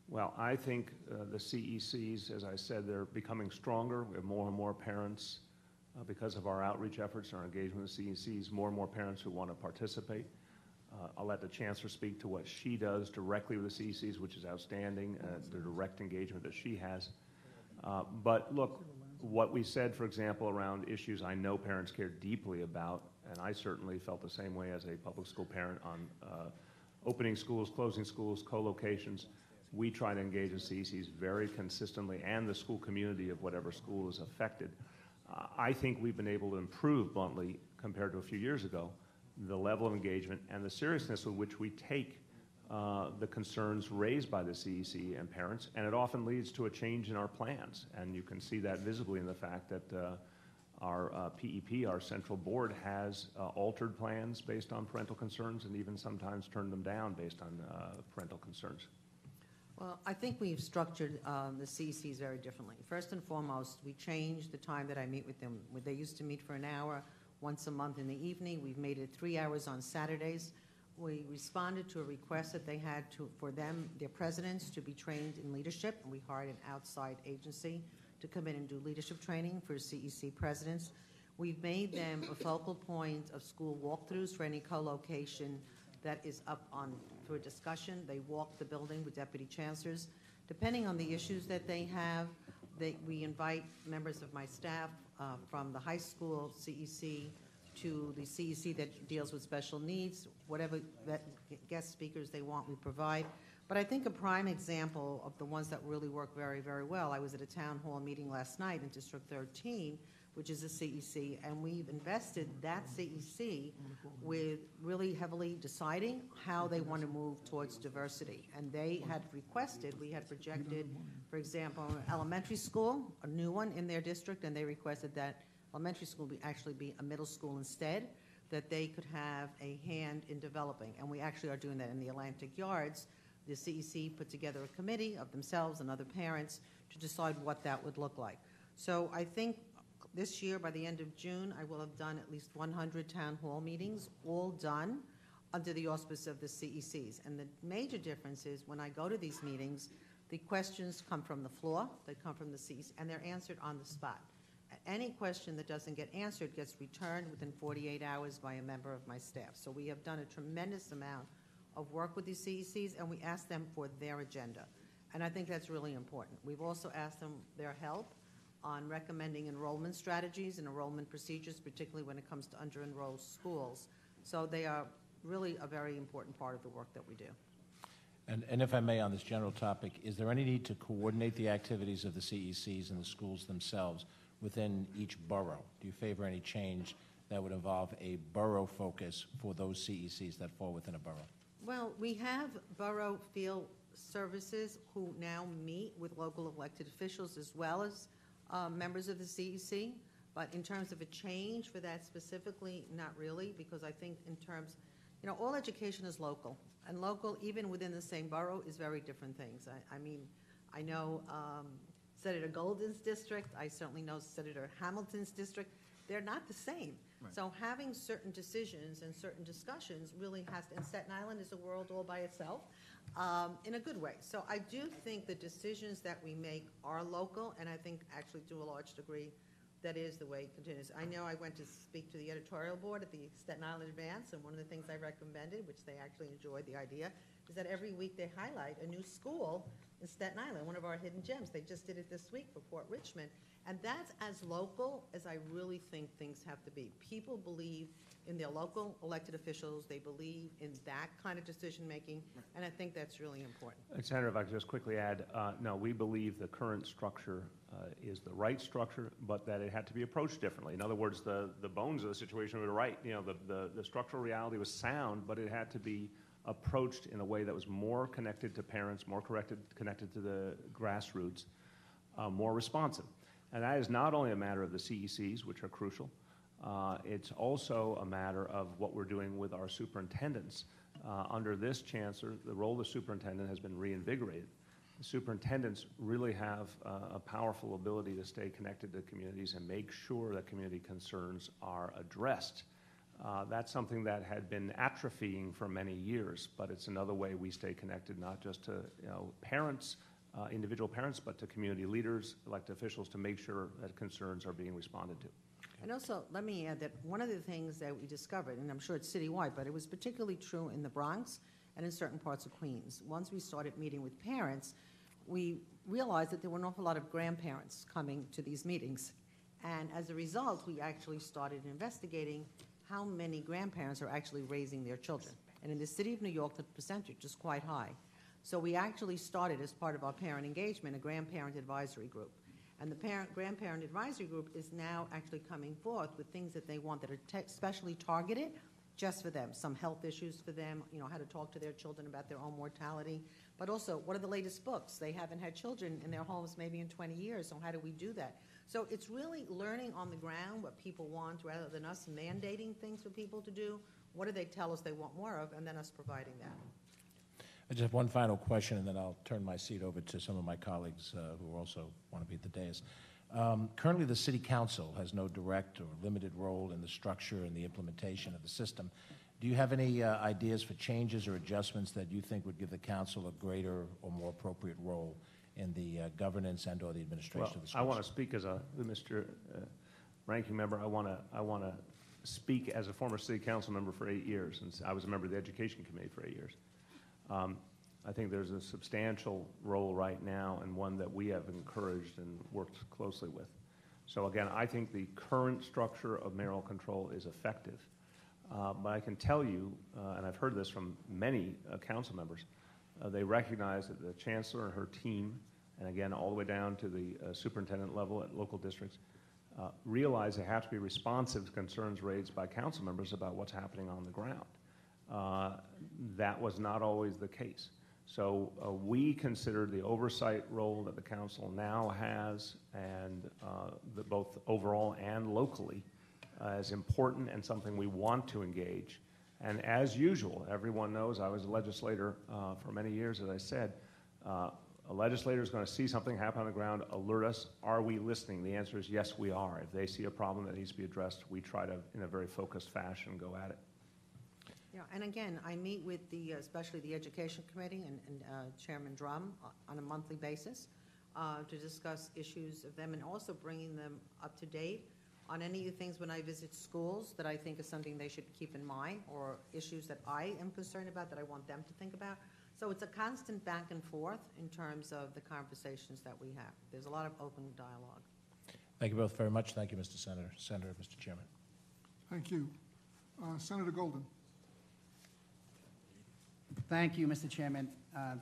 Well, I think the CECs, as I said, they're becoming stronger. We have more and more parents, because of our outreach efforts and our engagement with CECs, more and more parents who want to participate. I'll let the Chancellor speak to what she does directly with the CECs, which is outstanding, the direct engagement that she has. But look, what we said, for example, around issues I know parents care deeply about, and I certainly felt the same way as a public school parent on opening schools, closing schools, co-locations. We try to engage with CECs very consistently and the school community of whatever school is affected. I think we've been able to improve, bluntly, compared to a few years ago, the level of engagement and the seriousness with which we take the concerns raised by the CEC and parents, and it often leads to a change in our plans. And you can see that visibly in the fact that our PEP, our central board, has altered plans based on parental concerns and even sometimes turned them down based on parental concerns. Well, I think we've structured the CECs very differently. First and foremost, we changed the time that I meet with them. They used to meet for an hour once a month in the evening. We've made it 3 hours on Saturdays. We responded to a request that they had for them, their presidents, to be trained in leadership, and we hired an outside agency to come in and do leadership training for CEC presidents. We've made them a focal point of school walkthroughs for any co-location that is up for a discussion. They walk the building with deputy chancellors. Depending on the issues that they have, we invite members of my staff from the high school CEC to the CEC that deals with special needs. Whatever guest speakers they want, we provide. But I think a prime example of the ones that really work very, very well, I was at a town hall meeting last night in District 13, which is a CEC, and we've invested that CEC with really heavily deciding how they want to move towards diversity. And they had requested, we had projected, for example, an elementary school, a new one in their district, and they requested that elementary school actually be a middle school instead, that they could have a hand in developing. And we actually are doing that in the Atlantic Yards. The CEC put together a committee of themselves and other parents to decide what that would look like. So I think this year, by the end of June, I will have done at least 100 town hall meetings, all done under the auspice of the CECs. And the major difference is when I go to these meetings, the questions come from the floor, they come from the CECs, and they're answered on the spot. Any question that doesn't get answered gets returned within 48 hours by a member of my staff. So we have done a tremendous amount of work with these CECs, and we ask them for their agenda. And I think that's really important. We've also asked them their help on recommending enrollment strategies and enrollment procedures, particularly when it comes to under-enrolled schools. So they are really a very important part of the work that we do. And if I may, on this general topic, is there any need to coordinate the activities of the CECs and the schools themselves within each borough? Do you favor any change that would involve a borough focus for those CECs that fall within a borough? Well, we have borough field services who now meet with local elected officials as well as members of the CEC. But in terms of a change for that specifically, not really, because I think in terms, all education is local. And local, even within the same borough, is very different things. I mean, I know Senator Golden's district. I certainly know Senator Hamilton's district. They're not the same. Right. So having certain decisions and certain discussions really has to, and Staten Island is a world all by itself in a good way. So I do think the decisions that we make are local, and I think actually to a large degree that is the way it continues. I know I went to speak to the editorial board at the Staten Island Advance, and one of the things I recommended, which they actually enjoyed the idea, is that every week they highlight a new school in Staten Island, one of our hidden gems. They just did it this week for Port Richmond. And that's as local as I really think things have to be. People believe in their local elected officials. They believe in that kind of decision-making, and I think that's really important. Senator, if I could just quickly add, no, we believe the current structure is the right structure, but that it had to be approached differently. In other words, the bones of the situation were right. The structural reality was sound, but it had to be approached in a way that was more connected to parents, more connected to the grassroots, more responsive. And that is not only a matter of the CECs, which are crucial, it's also a matter of what we're doing with our superintendents. Under this chancellor, the role of the superintendent has been reinvigorated. The superintendents really have a powerful ability to stay connected to communities and make sure that community concerns are addressed. That's something that had been atrophying for many years, but it's another way we stay connected, not just to parents, individual parents, but to community leaders, elected officials, to make sure that concerns are being responded to. And also, let me add that one of the things that we discovered, and I'm sure it's citywide, but it was particularly true in the Bronx and in certain parts of Queens. Once we started meeting with parents, we realized that there were an awful lot of grandparents coming to these meetings. And as a result, we actually started investigating how many grandparents are actually raising their children. And in the city of New York, the percentage is quite high. So we actually started, as part of our parent engagement, a grandparent advisory group. And the grandparent advisory group is now actually coming forth with things that they want that are specially targeted just for them. Some health issues for them, how to talk to their children about their own mortality. But also, what are the latest books? They haven't had children in their homes maybe in 20 years, so how do we do that? So it's really learning on the ground what people want rather than us mandating things for people to do. What do they tell us they want more of, and then us providing that. I just have one final question, and then I'll turn my seat over to some of my colleagues who also want to be at the dais. Currently, the City Council has no direct or limited role in the structure and the implementation of the system. Do you have any ideas for changes or adjustments that you think would give the Council a greater or more appropriate role in the governance and or the administration of the schools? I want to speak as Mr. Ranking Member. I want to speak as a former City Council member for 8 years, and I was a member of the Education Committee for 8 years. I think there's a substantial role right now, and one that we have encouraged and worked closely with. So again, I think the current structure of mayoral control is effective. But I can tell you, and I've heard this from many council members, they recognize that the chancellor and her team, and again, all the way down to the superintendent level at local districts, realize they have to be responsive to concerns raised by council members about what's happening on the ground. That was not always the case. So we consider the oversight role that the council now has, and both overall and locally, as important and something we want to engage. And as usual, everyone knows I was a legislator for many years, as I said. A legislator is going to see something happen on the ground, alert us. Are we listening? The answer is yes, we are. If they see a problem that needs to be addressed, we try to, in a very focused fashion, go at it. Yeah, and again, I meet with especially the Education Committee and Chairman Drum on a monthly basis. to discuss issues of them and also bringing them up to date on any of the things when I visit schools that I think is something they should keep in mind or issues that I am concerned about that I want them to think about. So it's a constant back and forth in terms of the conversations that we have. There's a lot of open dialogue. Thank you both very much. Thank you, Mr. Senator. Senator, Mr. Chairman. Thank you. Senator Golden. Thank you, Mr. Chairman.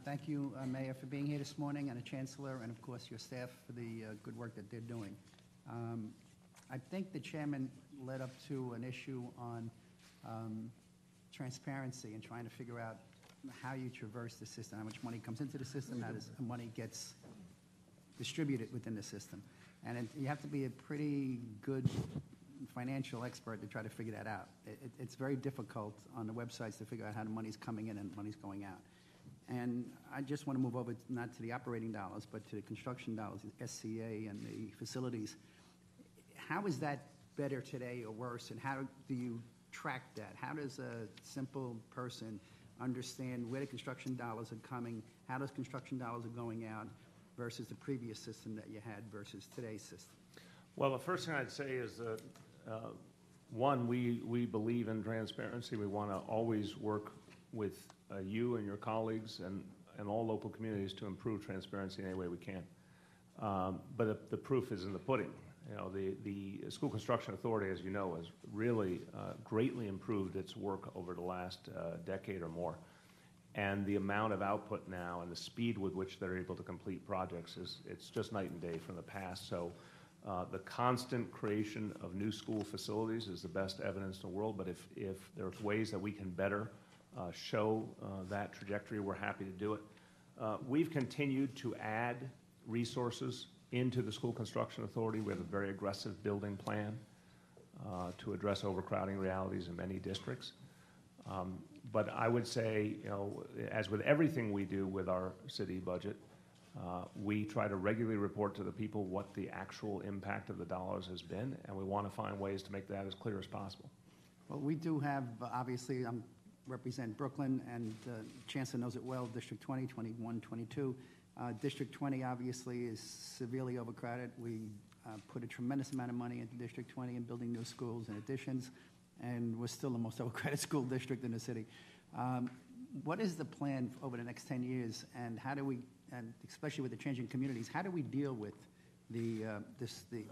Thank you, Mayor, for being here this morning, and the Chancellor, and of course your staff for the good work that they're doing. I think the Chairman led up to an issue on transparency and trying to figure out how you traverse the system, how much money comes into the system, how does money gets distributed within the system. And you have to be a pretty good financial expert to try to figure that out. It's very difficult on the websites to figure out how the money's coming in and money's going out. And I just want to move over not to the operating dollars, but to the construction dollars, the SCA and the facilities. How is that better today or worse, and how do you track that? How does a simple person understand where the construction dollars are coming, how those construction dollars are going out versus the previous system that you had versus today's system? Well, the first thing I'd say is that, one, we believe in transparency. We want to always work with you and your colleagues and all local communities to improve transparency in any way we can. But the proof is in the pudding. You know, the School Construction Authority, as you know, has really greatly improved its work over the last decade or more. And the amount of output now and the speed with which they're able to complete projects it's just night and day from the past. So the constant creation of new school facilities is the best evidence in the world. But if there's ways that we can better show that trajectory, we're happy to do it. We've continued to add resources into the School Construction Authority. We have a very aggressive building plan to address overcrowding realities in many districts. But I would say, you know, as with everything we do with our city budget, we try to regularly report to the people what the actual impact of the dollars has been, and we want to find ways to make that as clear as possible. Well, we do have, obviously, I represent Brooklyn, and Chancellor knows it well, District 20, 21, 22. District 20 obviously is severely overcrowded. We put a tremendous amount of money into District 20 in building new schools and additions, and we're still the most overcrowded school district in the city. What is the plan over the next 10 years, and how do we, and especially with the changing communities, how do we deal with the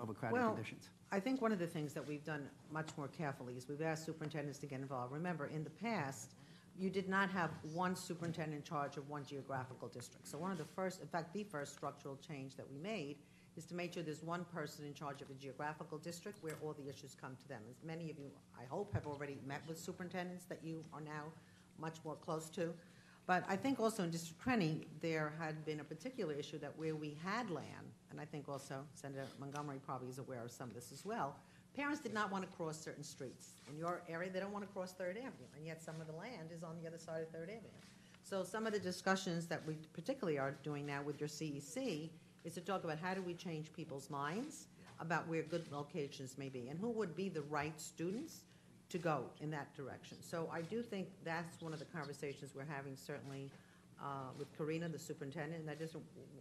overcrowded conditions? I think one of the things that we've done much more carefully is we've asked superintendents to get involved. Remember, in the past, you did not have one superintendent in charge of one geographical district. So one of the first, in fact, the first structural change that we made is to make sure there's one person in charge of a geographical district where all the issues come to them. As many of you, I hope, have already met with superintendents that you are now much more close to. But I think also in District 20, there had been a particular issue that where we had land, and I think also Senator Montgomery probably is aware of some of this as well, parents did not want to cross certain streets. In your area, they don't want to cross 3rd Avenue, and yet some of the land is on the other side of 3rd Avenue. So some of the discussions that we particularly are doing now with your CEC is to talk about how do we change people's minds about where good locations may be and who would be the right students to go in that direction. So I do think that's one of the conversations we're having certainly with Karina, the superintendent, and that is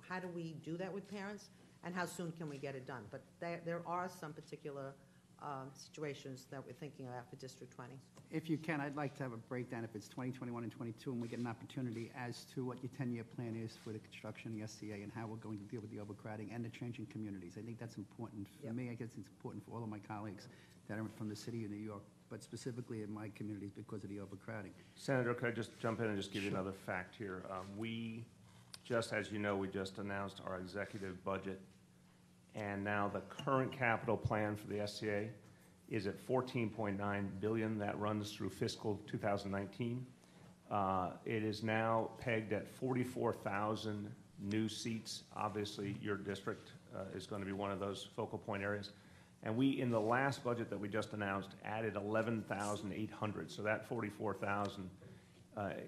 how do we do that with parents and how soon can we get it done? But there are some particular situations that we're thinking about for District 20. If you can, I'd like to have a breakdown if it's 20, 21, and 22, and we get an opportunity as to what your 10-year plan is for the construction, the SCA, and how we're going to deal with the overcrowding and the changing communities. I think that's important for me. I guess it's important for all of my colleagues that are from the city of New York, but specifically in my communities because of the overcrowding. Senator, could I just jump in and just give you another fact here? We just, as you know, we just announced our executive budget, and now the current capital plan for the SCA is at $14.9 billion. That runs through fiscal 2019. It is now pegged at 44,000 new seats. Obviously, your district is going to be one of those focal point areas. And we, in the last budget that we just announced, added 11,800. So that 44,000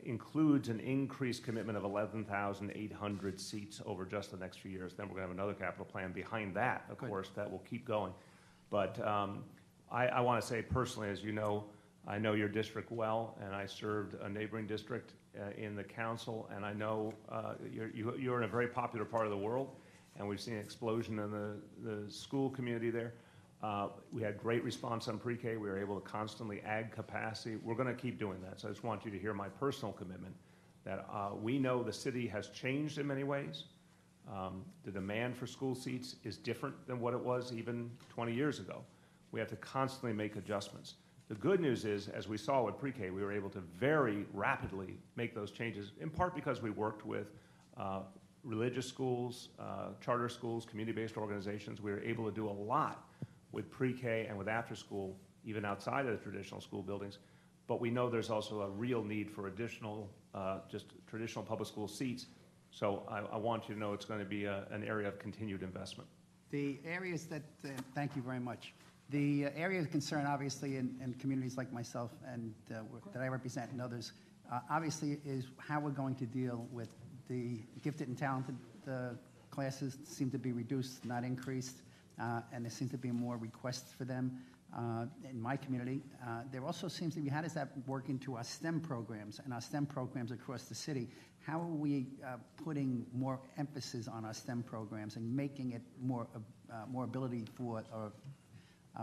includes an increased commitment of 11,800 seats over just the next few years. Then we're going to have another capital plan behind that, of course, that will keep going. But I want to say personally, as you know, I know your district well, and I served a neighboring district in the council, and I know you're in a very popular part of the world. and we've seen an explosion in the school community there. We had great response on pre-K. We were able to constantly add capacity. We're going to keep doing that. So I just want you to hear my personal commitment that we know the city has changed in many ways. The demand for school seats is different than what it was even 20 years ago. We have to constantly make adjustments. The good news is, as we saw with pre-K, we were able to very rapidly make those changes, in part because we worked with religious schools, charter schools, community-based organizations. We were able to do a lot with pre-K and with after school, even outside of the traditional school buildings. But we know there's also a real need for additional, just traditional public school seats. So I want you to know it's going to be an area of continued investment. The areas that, thank you very much. The area of concern, obviously, in communities like myself and that I represent and others, obviously, is how we're going to deal with the gifted and talented classes seem to be reduced, not increased, and there seems to be more requests for them in my community. There also seems to be, how does that work into our STEM programs and our STEM programs across the city? How are we putting more emphasis on our STEM programs and making it more ability for, or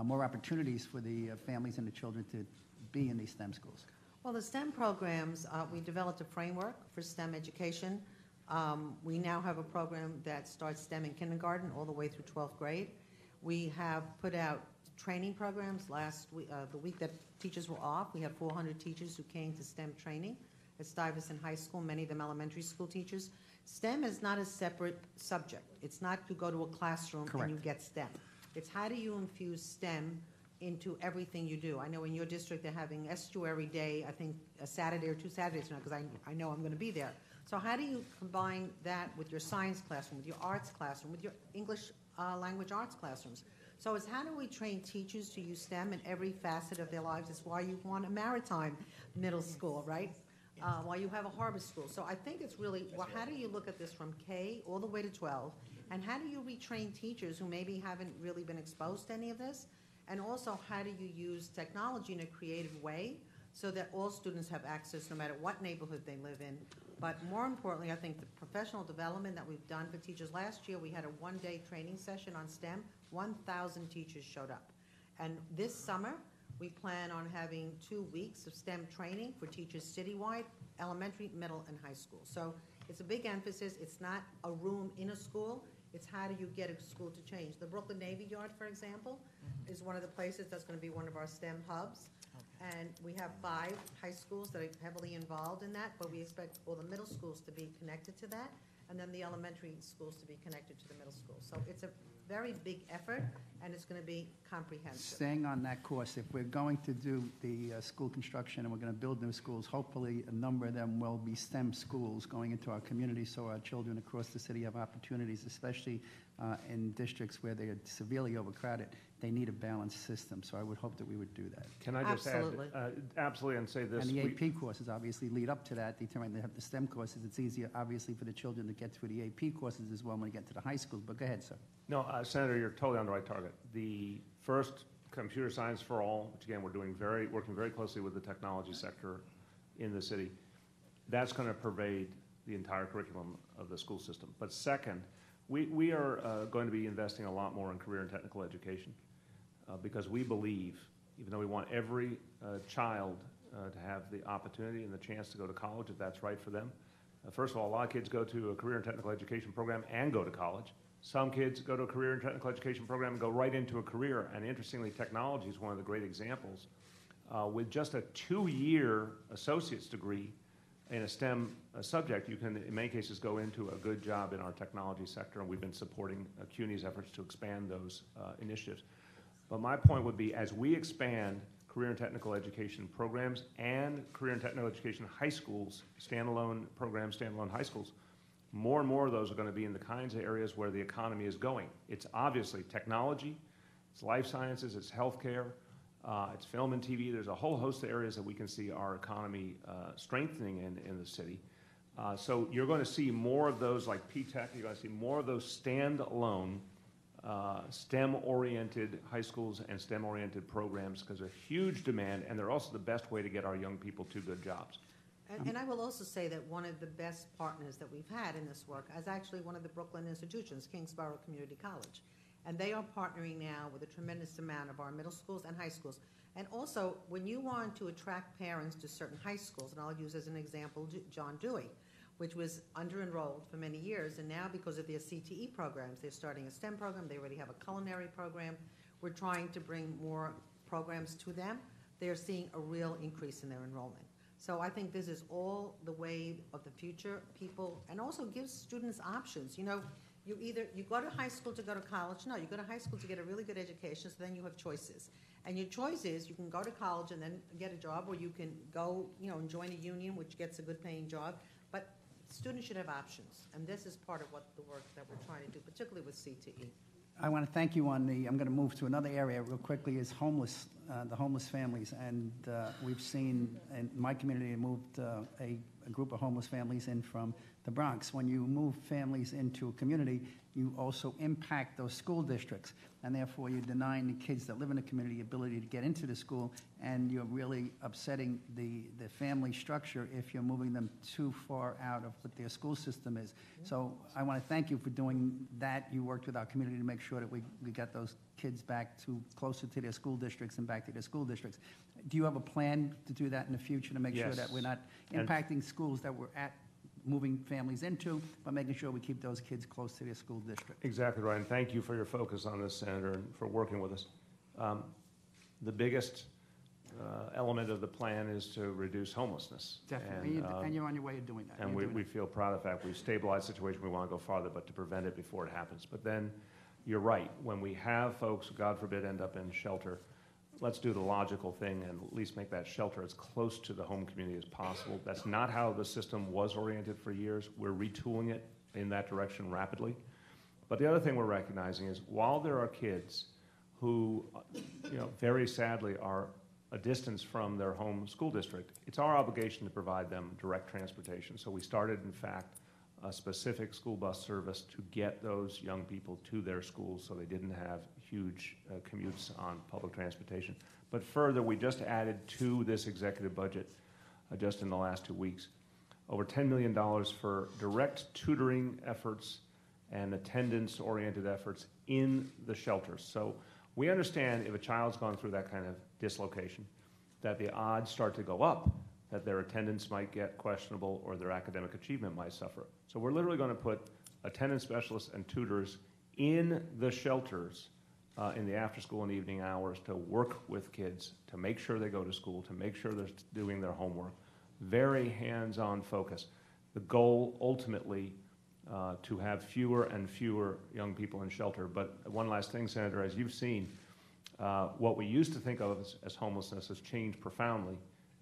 more opportunities for the families and the children to be in these STEM schools? Well, the STEM programs, we developed a framework for STEM education. We now have a program that starts STEM in kindergarten all the way through 12th grade. We have put out training programs last week, the week that teachers were off. We had 400 teachers who came to STEM training at Stuyvesant High School, many of them elementary school teachers. STEM is not a separate subject. It's not you go to a classroom Correct. and you get STEM. It's how do you infuse STEM into everything you do. I know in your district they're having Estuary Day, I think a Saturday or 2 Saturdays now, because I know I'm going to be there. So how do you combine that with your science classroom, with your arts classroom, with your English language arts classrooms? So it's how do we train teachers to use STEM in every facet of their lives? It's why you want a maritime middle school, right? Why you have a harbor school. So I think it's really, well, how do you look at this from K all the way to 12? And how do you retrain teachers who maybe haven't really been exposed to any of this? And also, how do you use technology in a creative way so that all students have access no matter what neighborhood they live in? But more importantly, I think the professional development that we've done for teachers. Last year, we had a one-day training session on STEM. 1,000 teachers showed up. And this summer, we plan on having 2 weeks of STEM training for teachers citywide, elementary, middle, and high school. So it's a big emphasis. It's not a room in a school. It's how do you get a school to change. The Brooklyn Navy Yard, for example, is one of the places that's going to be one of our STEM hubs. And we have 5 high schools that are heavily involved in that, but we expect all the middle schools to be connected to that, and then the elementary schools to be connected to the middle school. So it's a very big effort, and it's going to be comprehensive. Staying on that course, if we're going to do the school construction and we're going to build new schools, hopefully a number of them will be STEM schools going into our community so our children across the city have opportunities, especially in districts where they are severely overcrowded. They need a balanced system, so I would hope that we would do that. Can I just add, absolutely, and say this? And the AP courses obviously lead up to that. They have the STEM courses. It's easier, obviously, for the children to get through the AP courses as well when they get to the high schools. But go ahead, sir. No, Senator, you're totally on the right target. The first Computer Science for All, which again we're doing working very closely with the technology sector in the city, that's going to pervade the entire curriculum of the school system. But second, we are going to be investing a lot more in career and technical education because we believe, even though we want every child to have the opportunity and the chance to go to college if that's right for them. First of all, a lot of kids go to a career and technical education program and go to college. Some kids go to a career and technical education program and go right into a career. And interestingly, technology is one of the great examples. With just a 2-year associate's degree in a STEM subject, you can, in many cases, go into a good job in our technology sector, and we've been supporting CUNY's efforts to expand those initiatives. But my point would be, as we expand career and technical education programs and career and technical education high schools, standalone programs, standalone high schools, more and more of those are going to be in the kinds of areas where the economy is going. It's obviously technology, it's life sciences, it's healthcare, it's film and TV. There's a whole host of areas that we can see our economy strengthening in the city. So you're going to see more of those like P-Tech. You're going to see more of those standalone STEM-oriented high schools and STEM-oriented programs because there's huge demand, and they're also the best way to get our young people to good jobs. And I will also say that one of the best partners that we've had in this work is actually one of the Brooklyn institutions, Kingsborough Community College. And they are partnering now with a tremendous amount of our middle schools and high schools. And also, when you want to attract parents to certain high schools, and I'll use as an example John Dewey, which was under-enrolled for many years, and now because of their CTE programs, they're starting a STEM program, they already have a culinary program. We're trying to bring more programs to them. They're seeing a real increase in their enrollment. So I think this is all the way of the future, people, and also gives students options. You know, you go to high school to go to college. No, you go to high school to get a really good education, so then you have choices. And your choice is you can go to college and then get a job, or you can go, and join a union, which gets a good paying job. But students should have options, and this is part of what the work that we're trying to do, particularly with CTE. I want to thank you I'm going to move to another area real quickly, is the homeless families. And we've seen in my community, moved a group of homeless families in from the Bronx. When you move families into a community, you also impact those school districts, and therefore you're denying the kids that live in the community the ability to get into the school, and you're really upsetting the family structure if you're moving them too far out of what their school system is. So I want to thank you for doing that. You worked with our community to make sure that we got those kids back to closer to their school districts and back to their school districts. Do you have a plan to do that in the future to make sure that we're not impacting schools that we're moving families into, but making sure we keep those kids close to their school district? Exactly right, and thank you for your focus on this, Senator, and for working with us. The biggest element of the plan is to reduce homelessness. Definitely, and you're on your way of doing that. And we feel proud of the fact we've stabilized the situation. We want to go farther, but to prevent it before it happens. But then you're right. When we have folks, God forbid, end up in shelter, let's do the logical thing and at least make that shelter as close to the home community as possible. That's not how the system was oriented for years. We're retooling it in that direction rapidly. But the other thing we're recognizing is while there are kids who, very sadly are a distance from their home school district, it's our obligation to provide them direct transportation. So we started, in fact, a specific school bus service to get those young people to their schools so they didn't have huge commutes on public transportation. But further, we just added to this executive budget just in the last 2 weeks over $10 million for direct tutoring efforts and attendance-oriented efforts in the shelters. So we understand if a child's gone through that kind of dislocation, that the odds start to go up that their attendance might get questionable or their academic achievement might suffer. So we're literally going to put attendance specialists and tutors in the shelters in the after-school and evening hours to work with kids, to make sure they go to school, to make sure they're doing their homework. Very hands-on focus. The goal, ultimately, to have fewer and fewer young people in shelter. But one last thing, Senator, as you've seen, what we used to think of as homelessness has changed profoundly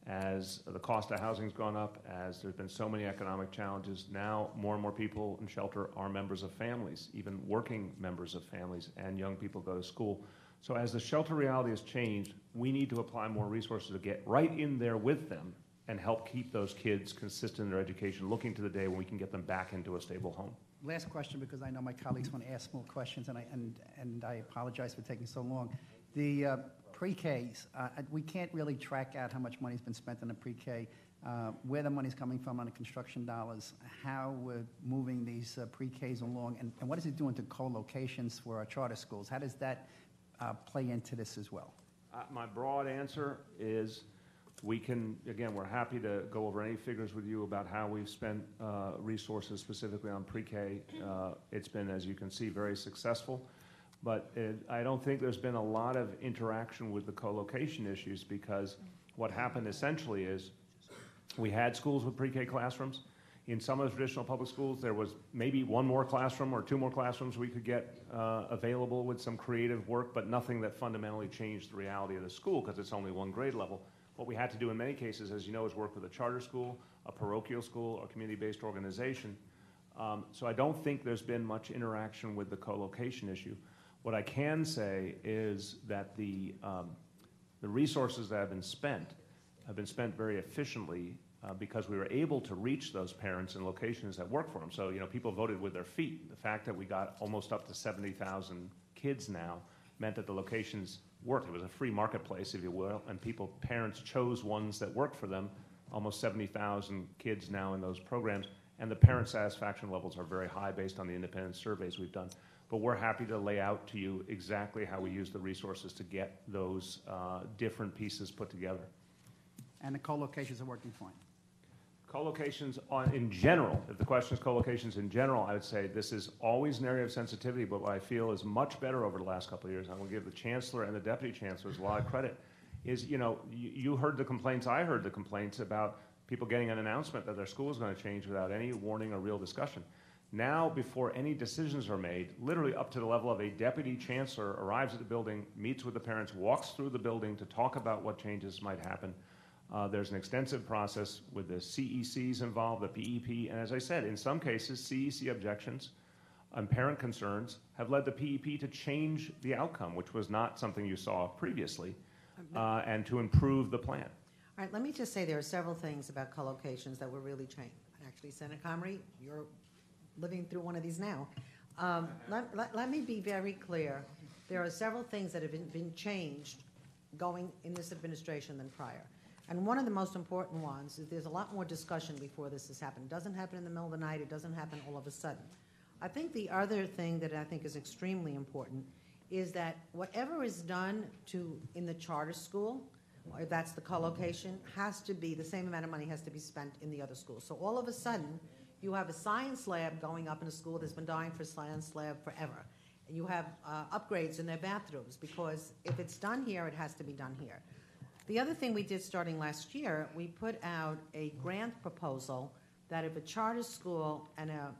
as the cost of housing has gone up, as there's been so many economic challenges. Now more and more people in shelter are members of families, even working members of families, and young people go to school. So as the shelter reality has changed, we need to apply more resources to get right in there with them and help keep those kids consistent in their education, looking to the day when we can get them back into a stable home. Last question, because I know my colleagues want to ask more questions, and I apologize for taking so long. The pre-Ks, we can't really track out how much money's been spent on the pre-K, where the money's coming from on the construction dollars, how we're moving these pre-Ks along, and what is it doing to co-locations for our charter schools? How does that play into this as well? My broad answer is we're happy to go over any figures with you about how we've spent resources specifically on pre-K. It's been, as you can see, very successful. But I don't think there's been a lot of interaction with the co-location issues, because what happened essentially is we had schools with pre-K classrooms. In some of the traditional public schools, there was maybe one more classroom or two more classrooms we could get available with some creative work, but nothing that fundamentally changed the reality of the school because it's only one grade level. What we had to do in many cases, as you know, is work with a charter school, a parochial school, or community-based organization. So I don't think there's been much interaction with the co-location issue. What I can say is that the resources that have been spent very efficiently because we were able to reach those parents in locations that work for them. So, people voted with their feet. The fact that we got almost up to 70,000 kids now meant that the locations worked. It was a free marketplace, if you will, and parents chose ones that worked for them almost 70,000 kids now in those programs, and the parent satisfaction levels are very high based on the independent surveys we've done. But we're happy to lay out to you exactly how we use the resources to get those different pieces put together. And the co-locations are working fine. Co-locations in general, if the question is co-locations in general, I would say this is always an area of sensitivity, but what I feel is much better over the last couple of years, I'm going to give the Chancellor and the Deputy Chancellors a lot of credit, is, you heard the complaints, I heard the complaints about people getting an announcement that their school is going to change without any warning or real discussion. Now, before any decisions are made, literally up to the level of a Deputy Chancellor arrives at the building, meets with the parents, walks through the building to talk about what changes might happen. There's an extensive process with the CECs involved, the PEP, and as I said, in some cases, CEC objections and parent concerns have led the PEP to change the outcome, which was not something you saw previously, and to improve the plan. All right, let me just say there are several things about co-locations that were really changed. Actually, Senator Comrie, you're living through one of these now. Let me be very clear. There are several things that have been changed going in this administration than prior. And one of the most important ones is there's a lot more discussion before this has happened. It doesn't happen in the middle of the night. It doesn't happen all of a sudden. I think the other thing that I think is extremely important is that whatever is done in the charter school, or that's the co-location, has to be, the same amount of money has to be spent in the other schools. So all of a sudden, you have a science lab going up in a school that's been dying for science lab forever. And you have upgrades in their bathrooms, because if it's done here, it has to be done here. The other thing we did starting last year, we put out a grant proposal that if a charter school and a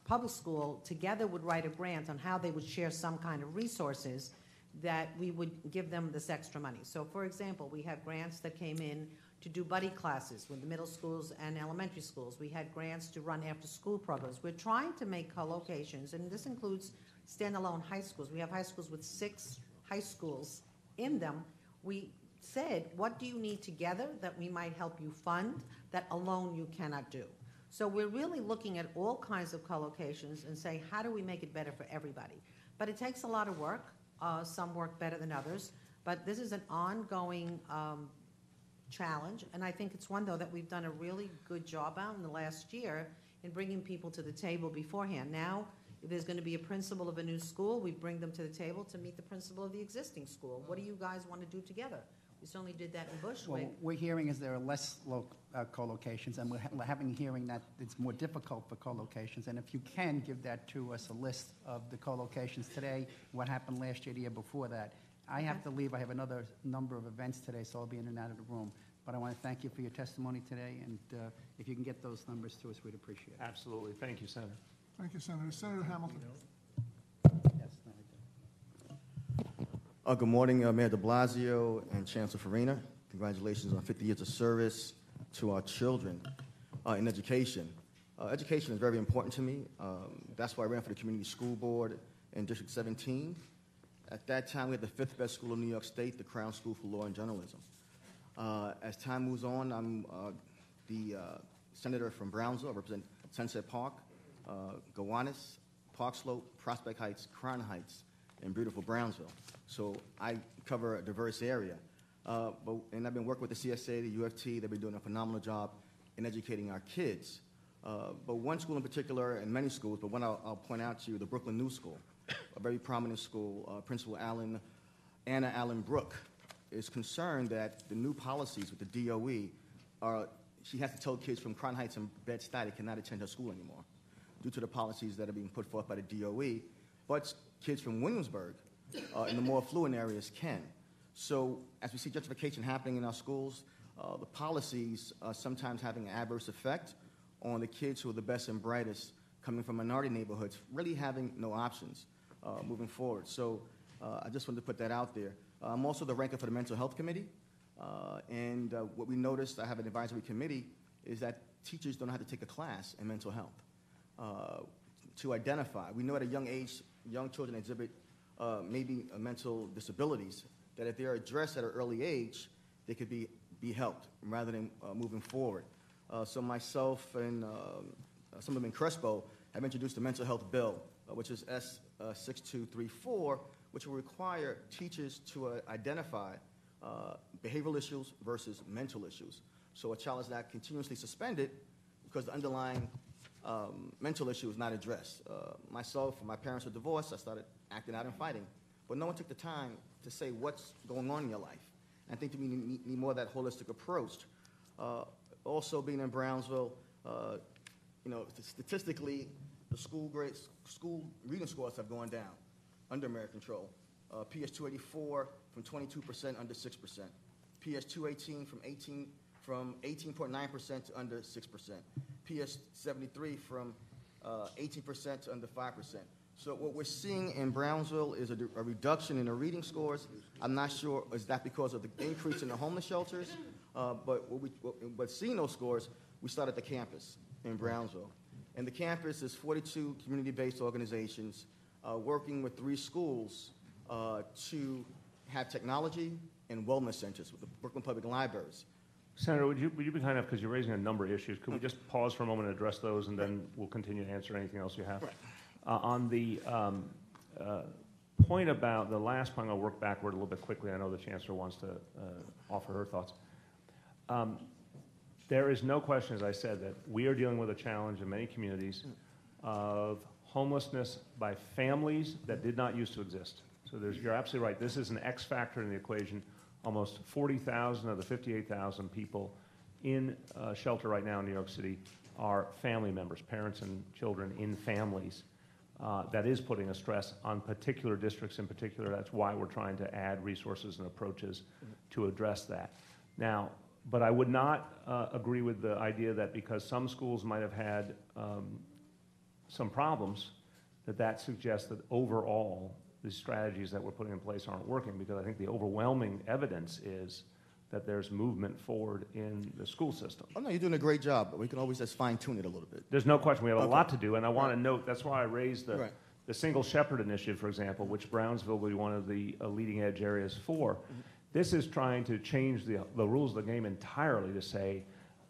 public school together would write a grant on how they would share some kind of resources, that we would give them this extra money. So, for example, we have grants that came in to do buddy classes with the middle schools and elementary schools. We had grants to run after-school programs. We're trying to make co-locations, and this includes standalone high schools. We have high schools with 6 high schools in them. We said, what do you need together that we might help you fund that alone you cannot do? So we're really looking at all kinds of co-locations and say, how do we make it better for everybody? But it takes a lot of work. Some work better than others. But this is an ongoing challenge, and I think it's one, though, that we've done a really good job out in the last year in bringing people to the table beforehand. Now, if there's going to be a principal of a new school, we bring them to the table to meet the principal of the existing school. What do you guys want to do together? We certainly did that in Bushwick. Well, we're hearing is there are less co-locations, and we're having hearing that it's more difficult for co-locations. And if you can give that to us, a list of the co-locations today, what happened last year, the year before that. I have to leave. I have another number of events today, so I'll be in and out of the room. But I want to thank you for your testimony today, and if you can get those numbers to us, we'd appreciate it. Absolutely. Thank you, Senator. Thank you, Senator. Senator Hamilton. Yes, good morning, Mayor de Blasio and Chancellor Farina. Congratulations on 50 years of service to our children in education. Education is very important to me. That's why I ran for the Community School Board in District 17. At that time, we had the 5th best school in New York State, the Crown School for Law and Journalism. As time moves on, I'm the senator from Brownsville. I represent Sunset Park, Gowanus, Park Slope, Prospect Heights, Crown Heights, and beautiful Brownsville. So I cover a diverse area. And I've been working with the CSA, the UFT. They've been doing a phenomenal job in educating our kids. But one school in particular, and many schools, but one I'll point out to you, the Brooklyn New School, a very prominent school. Principal Anna Allen Brooke is concerned that the new policies with the DOE are, she has to tell kids from Crown Heights and Bed-Stuy they cannot attend her school anymore due to the policies that are being put forth by the DOE. But kids from Williamsburg in the more affluent areas can. So as we see gentrification happening in our schools, the policies are sometimes having an adverse effect on the kids who are the best and brightest coming from minority neighborhoods, really having no options moving forward. So I just wanted to put that out there. I'm also the ranker for the Mental Health Committee. And what we noticed, I have an advisory committee, is that teachers don't know how to take a class in mental health to identify. We know at a young age, young children exhibit maybe mental disabilities, that if they're addressed at an early age, they could be helped rather than moving forward. So myself and Assemblyman Crespo have introduced the mental health bill, which is S6234, which will require teachers to identify behavioral issues versus mental issues. So a child is not continuously suspended because the underlying mental issue is not addressed. Myself, my parents were divorced. I started acting out and fighting. But no one took the time to say what's going on in your life. And I think that we need more of that holistic approach. Also, being in Brownsville, statistically, the school reading scores have gone down under American control. PS 284 from 22% under 6%. PS 218 from 18.9% to under 6%. PS 73 from 18% to under 5%. So what we're seeing in Brownsville is a reduction in the reading scores. I'm not sure, is that because of the increase in the homeless shelters? But seeing those scores, we start at the campus in Brownsville. And the campus is 42 community-based organizations working with 3 schools to have technology and wellness centers with the Brooklyn Public Libraries. Senator, would you be kind enough, because you're raising a number of issues, could we just pause for a moment and address those, and then we'll continue to answer anything else you have? Right. On the point about the last point, I'll work backward a little bit quickly. I know the Chancellor wants to offer her thoughts. There is no question, as I said, that we are dealing with a challenge in many communities of homelessness by families that did not used to exist. So you're absolutely right. This is an X factor in the equation. Almost 40,000 of the 58,000 people in shelter right now in New York City are family members, parents and children in families. That is putting a stress on particular districts in particular. That's why we're trying to add resources and approaches to address that. Now, but I would not agree with the idea that because some schools might have had some problems, that suggests that overall the strategies that we're putting in place aren't working, because I think the overwhelming evidence is that there's movement forward in the school system. Oh, no, you're doing a great job, but we can always just fine-tune it a little bit. There's no question. We have a lot to do, and I want to note, that's why I raised the Single Shepherd Initiative, for example, which Brownsville will be one of the leading-edge areas for. Mm-hmm. This is trying to change the rules of the game entirely to say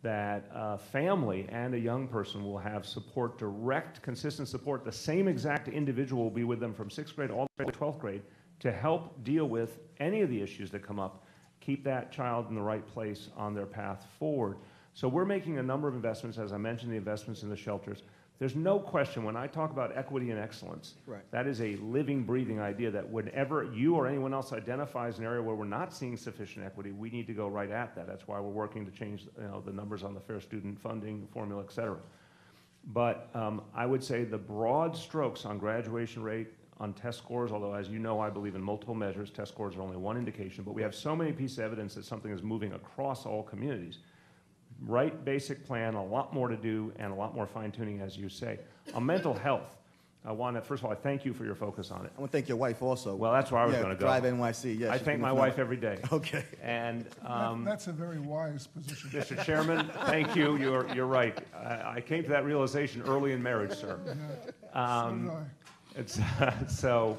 that a family and a young person will have support, direct, consistent support. The same exact individual will be with them from 6th grade all the way to 12th grade to help deal with any of the issues that come up, keep that child in the right place on their path forward. So we're making a number of investments, as I mentioned, the investments in the shelters. There's no question when I talk about equity and excellence, that is a living, breathing idea that whenever you or anyone else identifies an area where we're not seeing sufficient equity, we need to go right at that. That's why we're working to change the numbers on the Fair Student Funding formula, et cetera. But I would say the broad strokes on graduation rate, on test scores, although as you know, I believe in multiple measures, test scores are only one indication, but we have so many pieces of evidence that something is moving across all communities. Right basic plan, a lot more to do, and a lot more fine-tuning, as you say. On mental health, I want to, first of all, I thank you for your focus on it. I want to thank your wife also. Well, that's where I was going to go. Drive NYC, yes. I thank my wife every day. Okay. And that's a very wise position. Mr. Chairman, thank you. You're right. I came to that realization early in marriage, sir. So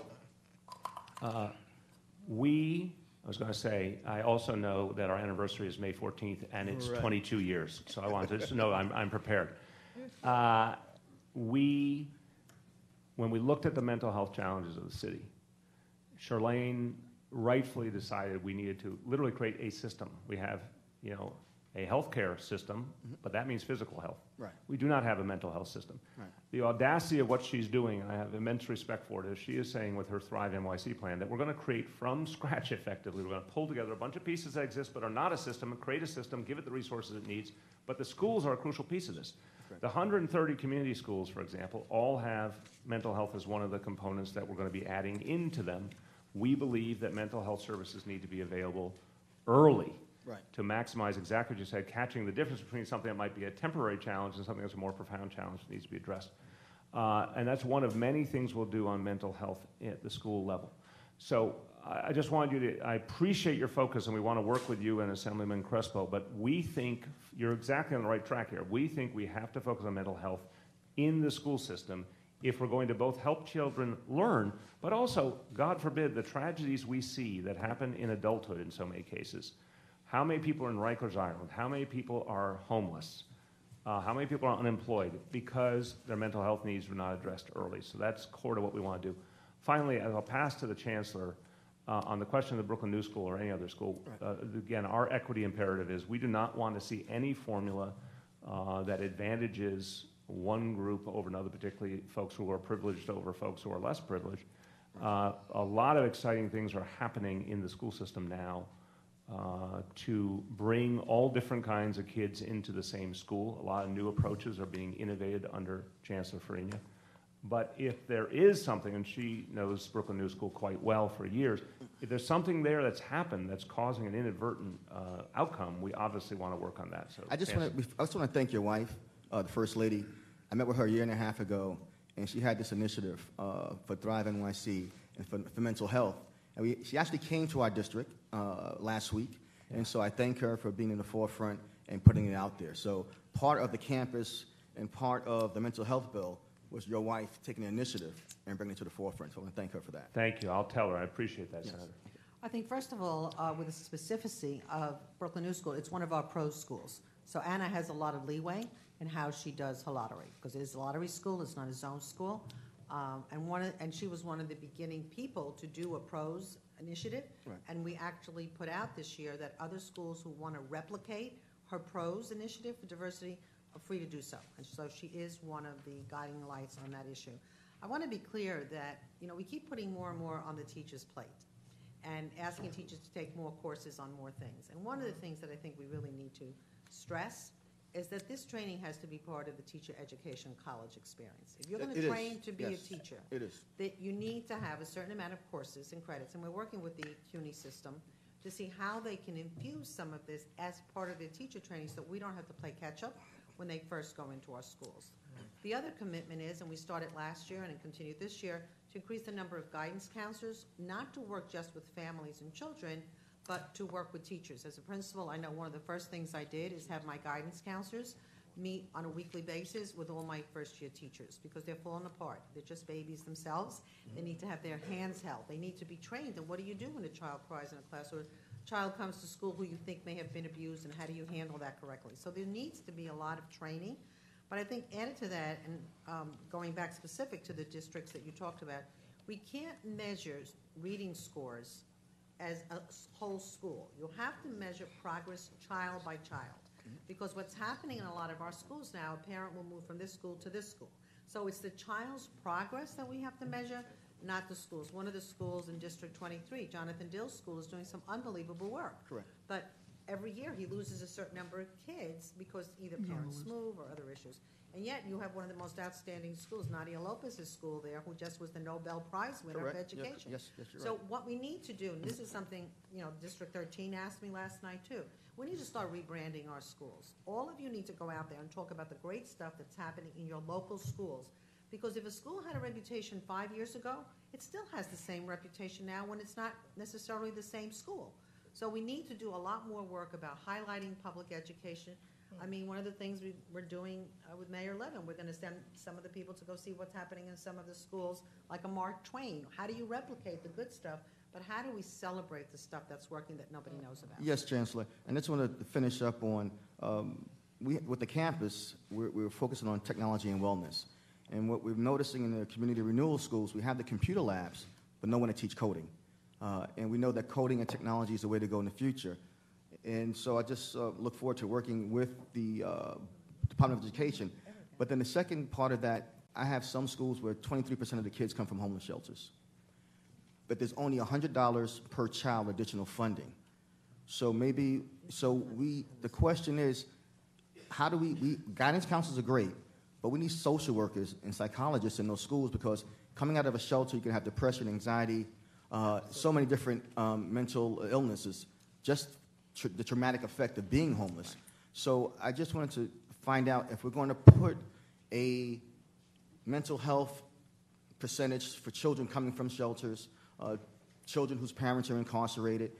I was going to say, I also know that our anniversary is May 14th, and it's 22 years. So I wanted to just know I'm prepared. When we looked at the mental health challenges of the city, Charlene rightfully decided we needed to literally create a system. We have, a healthcare system, but that means physical health. Right. We do not have a mental health system. Right. The audacity of what she's doing, and I have immense respect for it, is she is saying with her Thrive NYC plan that we're going to create from scratch effectively. We're going to pull together a bunch of pieces that exist but are not a system and create a system, give it the resources it needs, but the schools are a crucial piece of this. Right. The 130 community schools, for example, all have mental health as one of the components that we're going to be adding into them. We believe that mental health services need to be available early. Right. To maximize exactly what you said, catching the difference between something that might be a temporary challenge and something that's a more profound challenge that needs to be addressed. And that's one of many things we'll do on mental health at the school level. So I just wanted you to, I appreciate your focus, and we want to work with you and Assemblyman Crespo, but we think you're exactly on the right track here. We think we have to focus on mental health in the school system if we're going to both help children learn, but also, God forbid, the tragedies we see that happen in adulthood in so many cases. How many people are in Rikers Island? How many people are homeless? How many people are unemployed because their mental health needs were not addressed early? So that's core to what we want to do. Finally, as I'll pass to the Chancellor, On the question of the Brooklyn New School or any other school, again, our equity imperative is we do not want to see any formula that advantages one group over another, particularly folks who are privileged over folks who are less privileged. A lot of exciting things are happening in the school system now to bring all different kinds of kids into the same school. A lot of new approaches are being innovated under Chancellor Farina. But if there is something, and she knows Brooklyn New School quite well for years, if there's something there that's happened that's causing an inadvertent outcome, we obviously want to work on that. So I just want to thank your wife, the First Lady. I met with her a year and a half ago, and she had this initiative for Thrive NYC and for mental health. And she actually came to our district last week, and so I thank her for being in the forefront and putting it out there. So part of the campus and part of the mental health bill was your wife taking the initiative and bringing it to the forefront. So I want to thank her for that. Thank you. I'll tell her. I appreciate that, Senator. I think, first of all, with the specificity of Brooklyn New School, it's one of our pro schools. So Anna has a lot of leeway in how she does her lottery, because it is a lottery school, it's not a zone school. And she was one of the beginning people to do a pros initiative. Right. And we actually put out this year that other schools who want to replicate her pros initiative for diversity are free to do so. And so she is one of the guiding lights on that issue. I want to be clear that, we keep putting more and more on the teacher's plate and asking teachers to take more courses on more things. And one of the things that I think we really need to stress is that this training has to be part of the teacher education college experience. If you're going to train to be a teacher, that you need to have a certain amount of courses and credits. And we're working with the CUNY system to see how they can infuse some of this as part of their teacher training so we don't have to play catch up when they first go into our schools. The other commitment is, and we started last year and it continued this year, to increase the number of guidance counselors, not to work just with families and children, but to work with teachers. As a principal, I know one of the first things I did is have my guidance counselors meet on a weekly basis with all my first-year teachers because they're falling apart. They're just babies themselves. They need to have their hands held. They need to be trained. And what do you do when a child cries in a class or a child comes to school who you think may have been abused, and how do you handle that correctly? So there needs to be a lot of training. But I think added to that, and going back specific to the districts that you talked about, we can't measure reading scores as a whole school. You'll have to measure progress child by child. Because what's happening in a lot of our schools now, a parent will move from this school to this school. So it's the child's progress that we have to measure, not the schools. One of the schools in District 23, Jonathan Dill's school, is doing some unbelievable work. Correct. But every year he loses a certain number of kids because either parents move or other issues. And yet you have one of the most outstanding schools, Nadia Lopez's school there, who just was the Nobel Prize winner of education. Yes, you're right. So what we need to do, and this is something, District 13 asked me last night too, we need to start rebranding our schools. All of you need to go out there and talk about the great stuff that's happening in your local schools. Because if a school had a reputation 5 years ago, it still has the same reputation now when it's not necessarily the same school. So we need to do a lot more work about highlighting public education. I mean, one of the things we're doing with Mayor Levin, we're going to send some of the people to go see what's happening in some of the schools, like a Mark Twain. How do you replicate the good stuff, but how do we celebrate the stuff that's working that nobody knows about? Yes, Chancellor. And I just want to finish up on, with the campus, we're focusing on technology and wellness. And what we're noticing in the community renewal schools, we have the computer labs, but no one to teach coding. And we know that coding and technology is the way to go in the future. And so I just look forward to working with the Department of Education. But then the second part of that, I have some schools where 23% of the kids come from homeless shelters. But there's only $100 per child additional funding. So the question is, how do we guidance counselors are great, but we need social workers and psychologists in those schools because coming out of a shelter, you can have depression, anxiety, so many different mental illnesses, just the traumatic effect of being homeless. So I just wanted to find out if we're going to put a mental health percentage for children coming from shelters, children whose parents are incarcerated,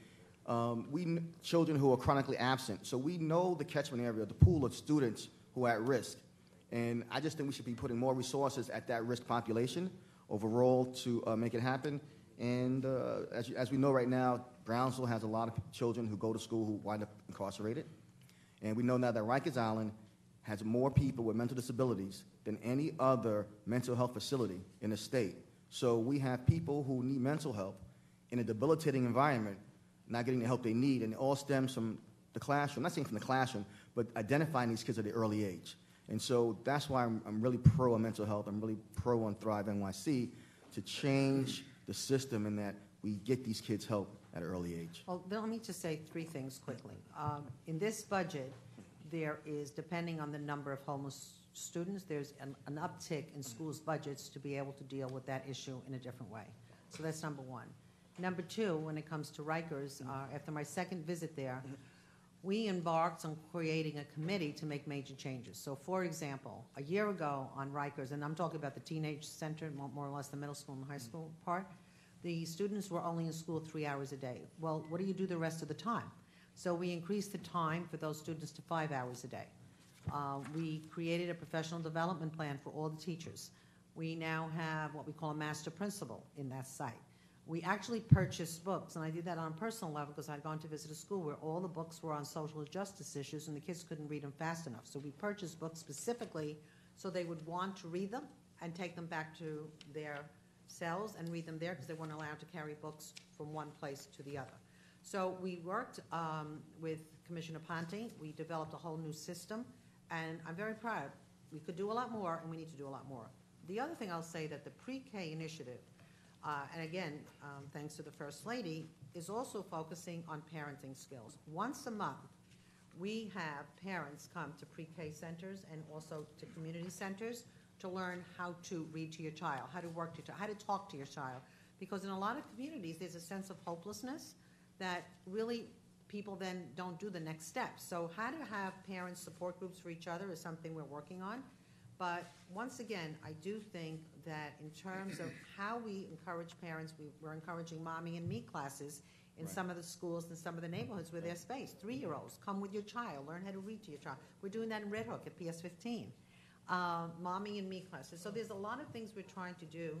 children who are chronically absent. So we know the catchment area, the pool of students who are at risk. And I just think we should be putting more resources at that risk population overall to make it happen. And as we know right now, Brownsville has a lot of children who go to school who wind up incarcerated. And we know now that Rikers Island has more people with mental disabilities than any other mental health facility in the state. So we have people who need mental help, in a debilitating environment, not getting the help they need, and it all stems from the classroom. I'm not saying from the classroom, but identifying these kids at an early age. And so that's why I'm really pro on mental health. I'm really pro on Thrive NYC to change the system in that we get these kids help at an early age. Well, Bill, let me just say three things quickly. In this budget, there is, depending on the number of homeless students, there's an uptick in schools' budgets to be able to deal with that issue in a different way. So that's number one. Number two, when it comes to Rikers, after my second visit there, we embarked on creating a committee to make major changes. So, for example, a year ago on Rikers, and I'm talking about the teenage center, more or less the middle school and high school part, the students were only in school 3 hours a day. Well, what do you do the rest of the time? So we increased the time for those students to 5 hours a day. We created a professional development plan for all the teachers. We now have what we call a master principal in that site. We actually purchased books, and I did that on a personal level because I'd gone to visit a school where all the books were on social justice issues and the kids couldn't read them fast enough. So we purchased books specifically so they would want to read them and take them back to their cells and read them there because they weren't allowed to carry books from one place to the other. So we worked with Commissioner Ponte. We developed a whole new system, and I'm very proud. We could do a lot more, and we need to do a lot more. The other thing I'll say that the pre-K initiative, and again, thanks to the First Lady, is also focusing on parenting skills. Once a month, we have parents come to pre-K centers and also to community centers to learn how to read to your child, how to work to your child, how to talk to your child. Because in a lot of communities, there's a sense of hopelessness that really people then don't do the next step. So how to have parents support groups for each other is something we're working on. But once again, I do think that in terms of how we encourage parents, we're encouraging Mommy and Me classes in some of the schools and some of the neighborhoods where there's space. 3-year-olds, come with your child, learn how to read to your child. We're doing that in Red Hook at PS 15. Mommy and Me classes. So there's a lot of things we're trying to do.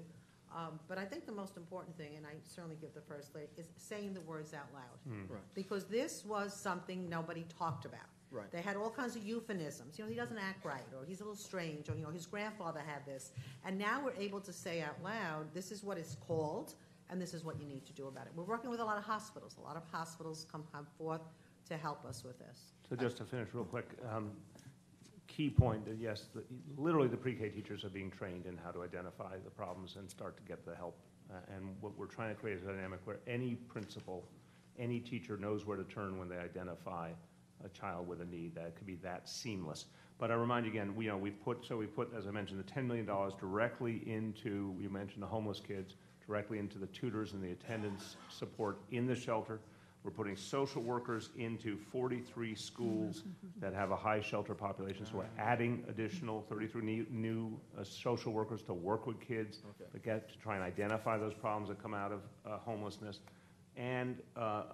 But I think the most important thing, and I certainly give the First Lady, is saying the words out loud. Right. Because this was something nobody talked about. Right. They had all kinds of euphemisms. You know, he doesn't act right, or he's a little strange, or, you know, his grandfather had this. And now we're able to say out loud, this is what it's called, and this is what you need to do about it. We're working with a lot of hospitals. A lot of hospitals come forth to help us with this. So just to finish real quick, key point that yes, literally the pre-K teachers are being trained in how to identify the problems and start to get the help. And what we're trying to create is a dynamic where any principal, any teacher knows where to turn when they identify a child with a need. That could be that seamless. But I remind you again, we put, as I mentioned, the $10 million directly into, you mentioned the homeless kids, directly into the tutors and the attendance support in the shelter. We're putting social workers into 43 schools that have a high shelter population. So we're adding additional 33 new social workers to work with kids, to try and identify those problems that come out of homelessness. And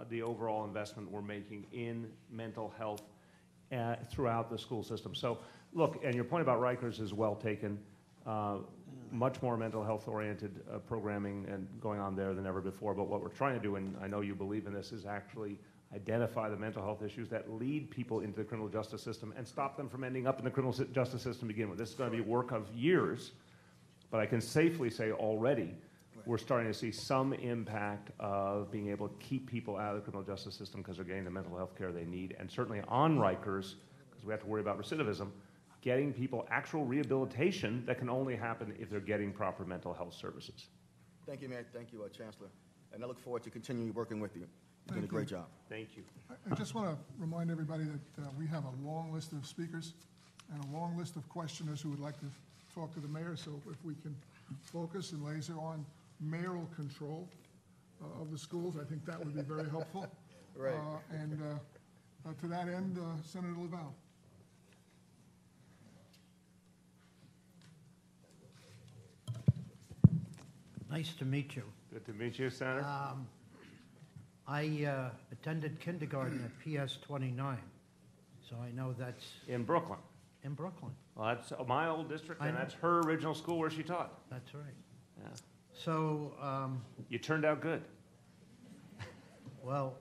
the overall investment we're making in mental health throughout the school system. So look, and your point about Rikers is well taken. Much more mental health oriented programming and going on there than ever before. But what we're trying to do, and I know you believe in this, is actually identify the mental health issues that lead people into the criminal justice system and stop them from ending up in the criminal justice system to begin with. This is going to be work of years, but I can safely say already we're starting to see some impact of being able to keep people out of the criminal justice system because they're getting the mental health care they need. And certainly on Rikers, because we have to worry about recidivism, getting people actual rehabilitation that can only happen if they're getting proper mental health services. Thank you, Mayor. Thank you, Chancellor. And I look forward to continuing working with you. You're doing a great job. Thank you. I just want to remind everybody that we have a long list of speakers and a long list of questioners who would like to talk to the mayor. So if we can focus and laser on mayoral control of the schools, I think that would be very helpful. Right. And to that end, Senator Laval. Nice to meet you. Good to meet you, Senator. I attended kindergarten at PS 29, so I know that's... In Brooklyn. In Brooklyn. Well, that's my old district, and that's her original school where she taught. That's right. Yeah. So... you turned out good. Well,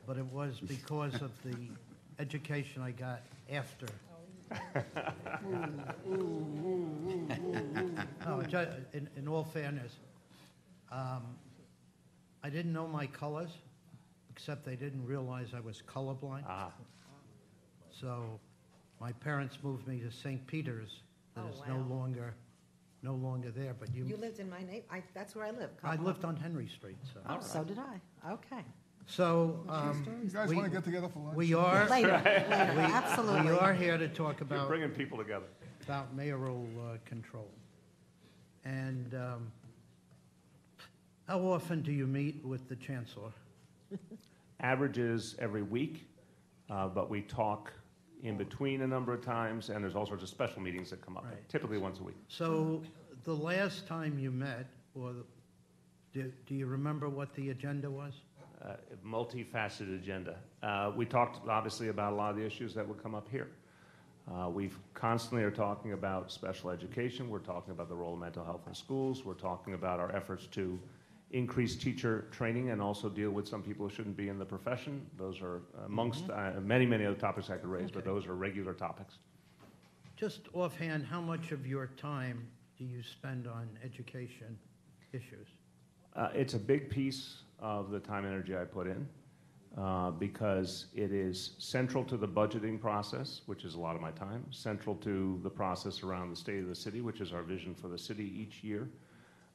but it was because of the education I got after. No, in all fairness, I didn't know my colors, except they didn't realize I was colorblind. Ah. So my parents moved me to St. Peter's, that Oh, is wow. no longer there, but You lived in my that's where I live. I lived on Henry Street, so. Oh, so did I. Okay. So, You guys want to get together for lunch? we are. Later, absolutely. We are here to talk You're about bringing people together. mayoral control. And how often do you meet with the chancellor? Average is every week, but we talk in between a number of times, and there's all sorts of special meetings that come up, Right. typically once a week. So the last time you met, or do you remember what the agenda was? Multifaceted agenda. We talked obviously about a lot of the issues that would come up here. We constantly are talking about special education. We're talking about the role of mental health in schools. We're talking about our efforts to increase teacher training and also deal with some people who shouldn't be in the profession. Those are amongst many, many other topics I could raise, but those are regular topics. Just offhand, how much of your time do you spend on education issues? It's a big piece of the time and energy I put in because it is central to the budgeting process, which is a lot of my time, central to the process around the state of the city, which is our vision for the city each year.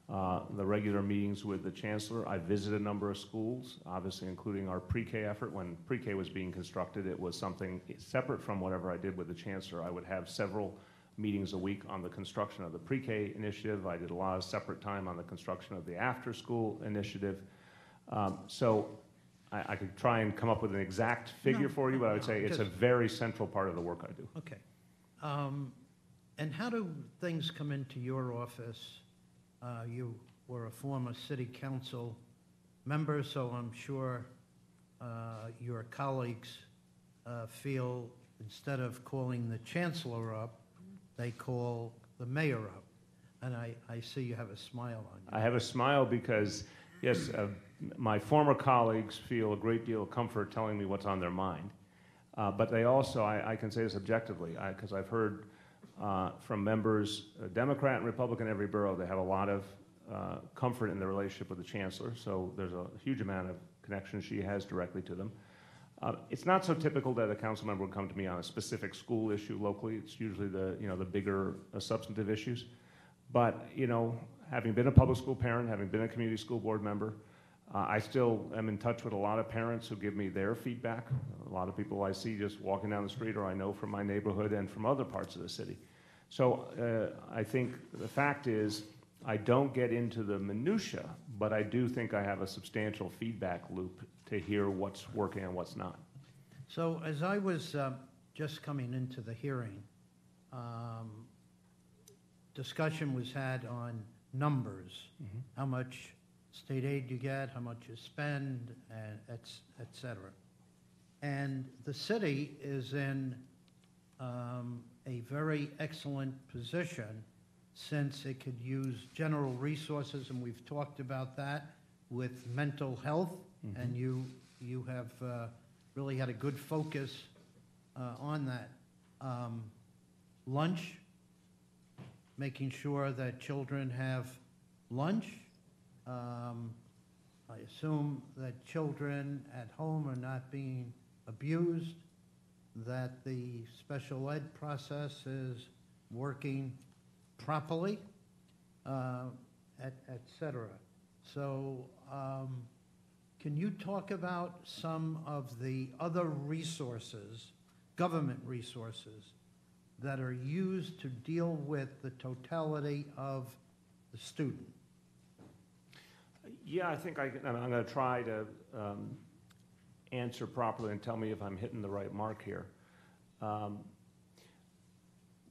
The regular meetings with the chancellor. I visit a number of schools, obviously including our pre-K effort. When pre-K was being constructed, it was something separate from whatever I did with the chancellor. I would have several meetings a week on the construction of the pre-K initiative. I did a lot of separate time on the construction of the after-school initiative. So I could try and come up with an exact figure for you, but I would say it's a very central part of the work I do. Okay. And how do things come into your office? You were a former city council member, so I'm sure your colleagues feel instead of calling the chancellor up, they call the mayor up. And I see you have a smile on you. I have a smile because, yes, my former colleagues feel a great deal of comfort telling me what's on their mind. But they also, I can say this objectively, because I've heard from members, Democrat and Republican, every borough, they have a lot of comfort in the relationship with the chancellor, so there's a huge amount of connection she has directly to them. It's not so typical that a council member would come to me on a specific school issue locally. It's usually the bigger substantive issues. But, having been a public school parent, having been a community school board member, I still am in touch with a lot of parents who give me their feedback. A lot of people I see just walking down the street or I know from my neighborhood and from other parts of the city. So I think the fact is I don't get into the minutia, but I do think I have a substantial feedback loop to hear what's working and what's not. So as I was just coming into the hearing, discussion was had on numbers, how much state aid you get, how much you spend, and et cetera. And the city is in a very excellent position since it could use general resources, and we've talked about that with mental health, and you have really had a good focus on that. Lunch, making sure that children have lunch. I assume that children at home are not being abused, that the special ed process is working properly, et cetera. So can you talk about some of the other resources, government resources, that are used to deal with the totality of the student? Yeah, I think I'm going to try to answer properly and tell me if I'm hitting the right mark here.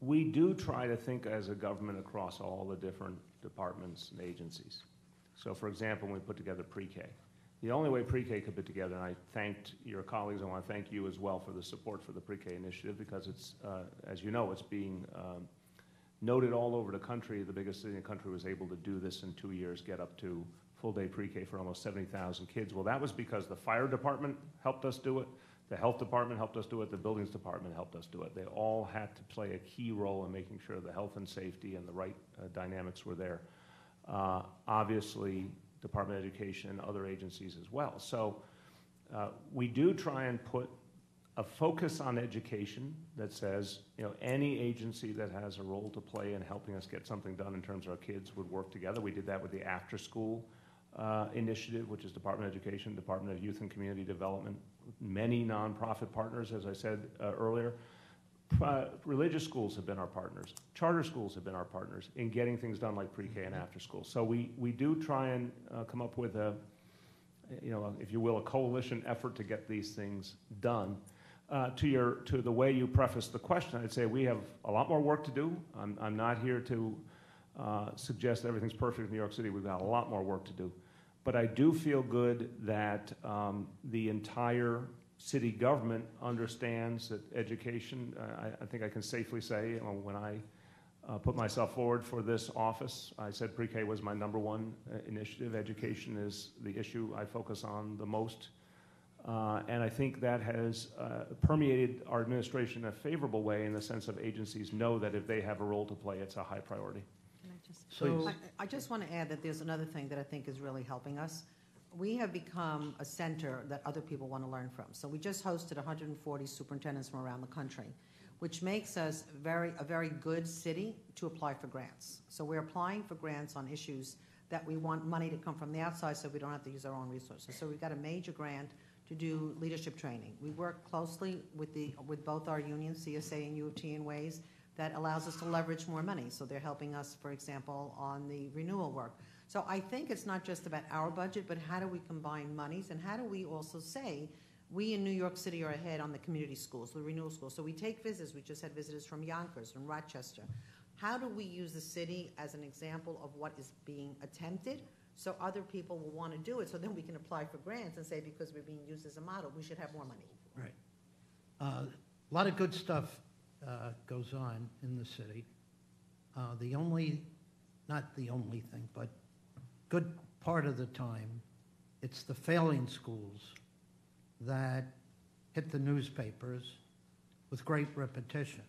We do try to think as a government across all the different departments and agencies. So, for example, when we put together pre-K, the only way pre-K could be together, and I thanked your colleagues, I want to thank you as well for the support for the pre-K initiative, because it's, as you know, it's being noted all over the country. The biggest city in the country was able to do this in 2 years, get up to full-day pre-K for almost 70,000 kids. Well, that was because the fire department helped us do it, the health department helped us do it, the buildings department helped us do it. They all had to play a key role in making sure the health and safety and the right dynamics were there. Obviously, Department of Education and other agencies as well. So we do try and put a focus on education that says, any agency that has a role to play in helping us get something done in terms of our kids would work together. We did that with the after-school initiative, which is Department of Education, Department of Youth and Community Development, many nonprofit partners, as I said earlier. Religious schools have been our partners. Charter schools have been our partners in getting things done like pre-K and after school. So we do try and come up with a, if you will, a coalition effort to get these things done. To the way you prefaced the question, I'd say we have a lot more work to do. I'm not here to suggest everything's perfect in New York City. We've got a lot more work to do. But I do feel good that the entire city government understands that education, I think I can safely say, when I put myself forward for this office, I said pre-K was my #1 initiative. Education is the issue I focus on the most. And I think that has permeated our administration in a favorable way in the sense of agencies know that if they have a role to play, it's a high priority. I just want to add that there's another thing that I think is really helping us. We have become a center that other people want to learn from. So we just hosted 140 superintendents from around the country, which makes us a very good city to apply for grants. So we're applying for grants on issues that we want money to come from the outside so we don't have to use our own resources. So we've got a major grant to do leadership training. We work closely with both our unions, CSA and U of T, in ways that allows us to leverage more money. So they're helping us, for example, on the renewal work. So I think it's not just about our budget, but how do we combine monies, and how do we also say we in New York City are ahead on the community schools, the renewal schools. So we take visitors. We just had visitors from Yonkers, from Rochester. How do we use the city as an example of what is being attempted so other people will want to do it, so then we can apply for grants and say, because we're being used as a model, we should have more money. Right. A lot of good stuff goes on in the city. Not the only thing, but good part of the time, it's the failing schools that hit the newspapers with great repetition.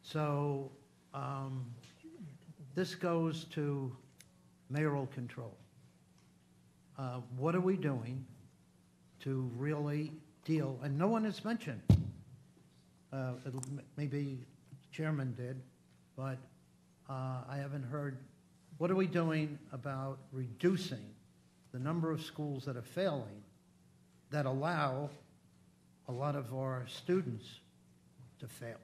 So this goes to mayoral control. What are we doing to really deal, and no one has mentioned, maybe the chairman did, but I haven't heard, what are we doing about reducing the number of schools that are failing that allow a lot of our students to fail?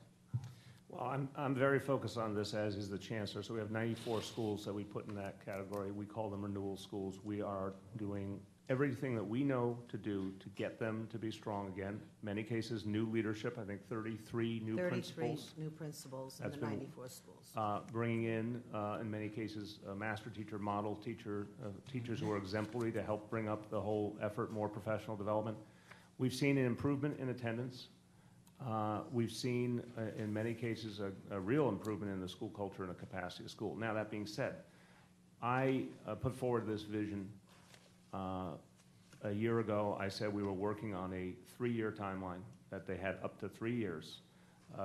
Well, I'm very focused on this, as is the chancellor. So we have 94 schools that we put in that category. We call them renewal schools. We are doing everything that we know to do to get them to be strong again. Many cases, new leadership. I think 33 new principals. 33 new principals in the 94 schools. Bringing in many cases, a master teacher, model teacher, teachers who are exemplary to help bring up the whole effort, more professional development. We've seen an improvement in attendance. We've seen, in many cases, a real improvement in the school culture and the capacity of school. Now, that being said, I put forward this vision a year ago. I said we were working on a 3-year timeline, that they had up to 3 years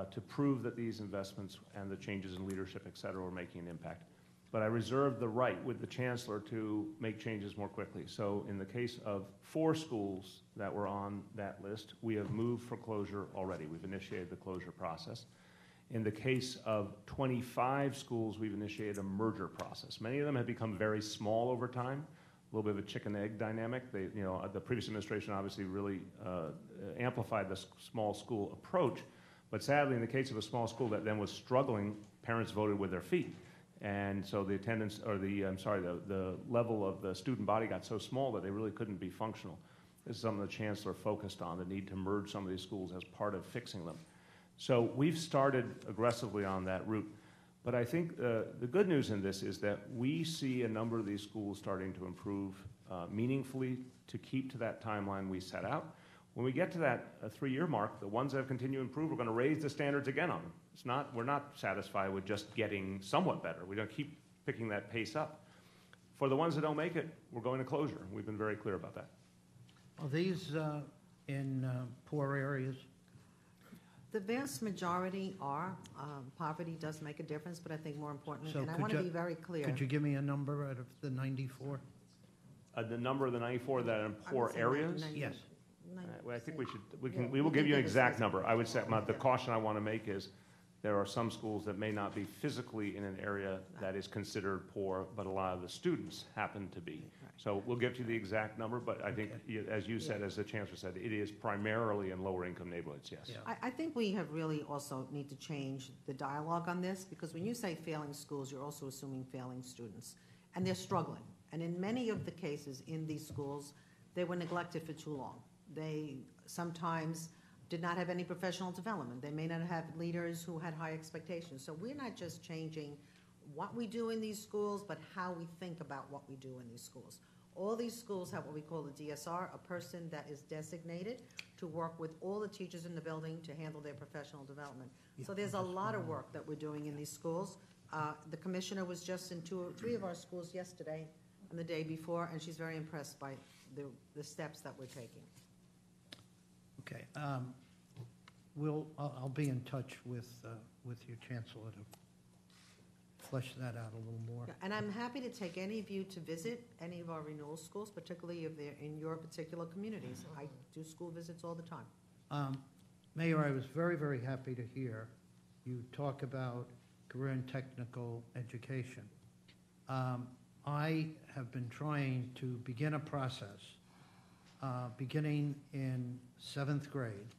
to prove that these investments and the changes in leadership, et cetera, were making an impact. But I reserved the right with the chancellor to make changes more quickly. So in the case of 4 schools that were on that list, we have moved for closure already. We've initiated the closure process. In the case of 25 schools, we've initiated a merger process. Many of them have become very small over time, a little bit of a chicken-egg dynamic. They, the previous administration obviously really amplified the small school approach, but sadly, in the case of a small school that then was struggling, parents voted with their feet. And so the attendance, or the level of the student body got so small that they really couldn't be functional. This is something the chancellor focused on, the need to merge some of these schools as part of fixing them. So we've started aggressively on that route. But I think the good news in this is that we see a number of these schools starting to improve meaningfully to keep to that timeline we set out. When we get to that 3-year mark, the ones that have continued to improve, we're going to raise the standards again on them. We're not satisfied with just getting somewhat better. We're going to keep picking that pace up. For the ones that don't make it, we're going to closure. We've been very clear about that. Are these in poor areas? The vast majority are. Poverty does make a difference, but I think more importantly, So and I want to be very clear. Could you give me a number out of the 94? the number of the 94 that are in poor areas? Yes. Well, I think we will give you an exact number. I would say, the caution I want to make is there are some schools that may not be physically in an area that is considered poor, but a lot of the students happen to be. So we'll get you the exact number, but I think, as you said, as the Chancellor said, it is primarily in lower income neighborhoods, yes. I think we have really also need to change the dialogue on this, because when you say failing schools, you're also assuming failing students. And they're struggling. And in many of the cases in these schools, they were neglected for too long. They sometimes did not have any professional development. They may not have leaders who had high expectations. So we're not just changing what we do in these schools, but how we think about what we do in these schools. All these schools have what we call a DSR, a person that is designated to work with all the teachers in the building to handle their professional development. So there's a lot of work that we're doing in these schools. The commissioner was just in 2 or 3 of our schools yesterday and the day before, and she's very impressed by the steps that we're taking. Okay. I'll be in touch with your Chancellor to flesh that out a little more. And I'm happy to take any of you to visit any of our renewal schools, particularly if they're in your particular communities. I do school visits all the time. Mayor, I was very, very happy to hear you talk about career and technical education. I have been trying to begin a process beginning in 7th grade.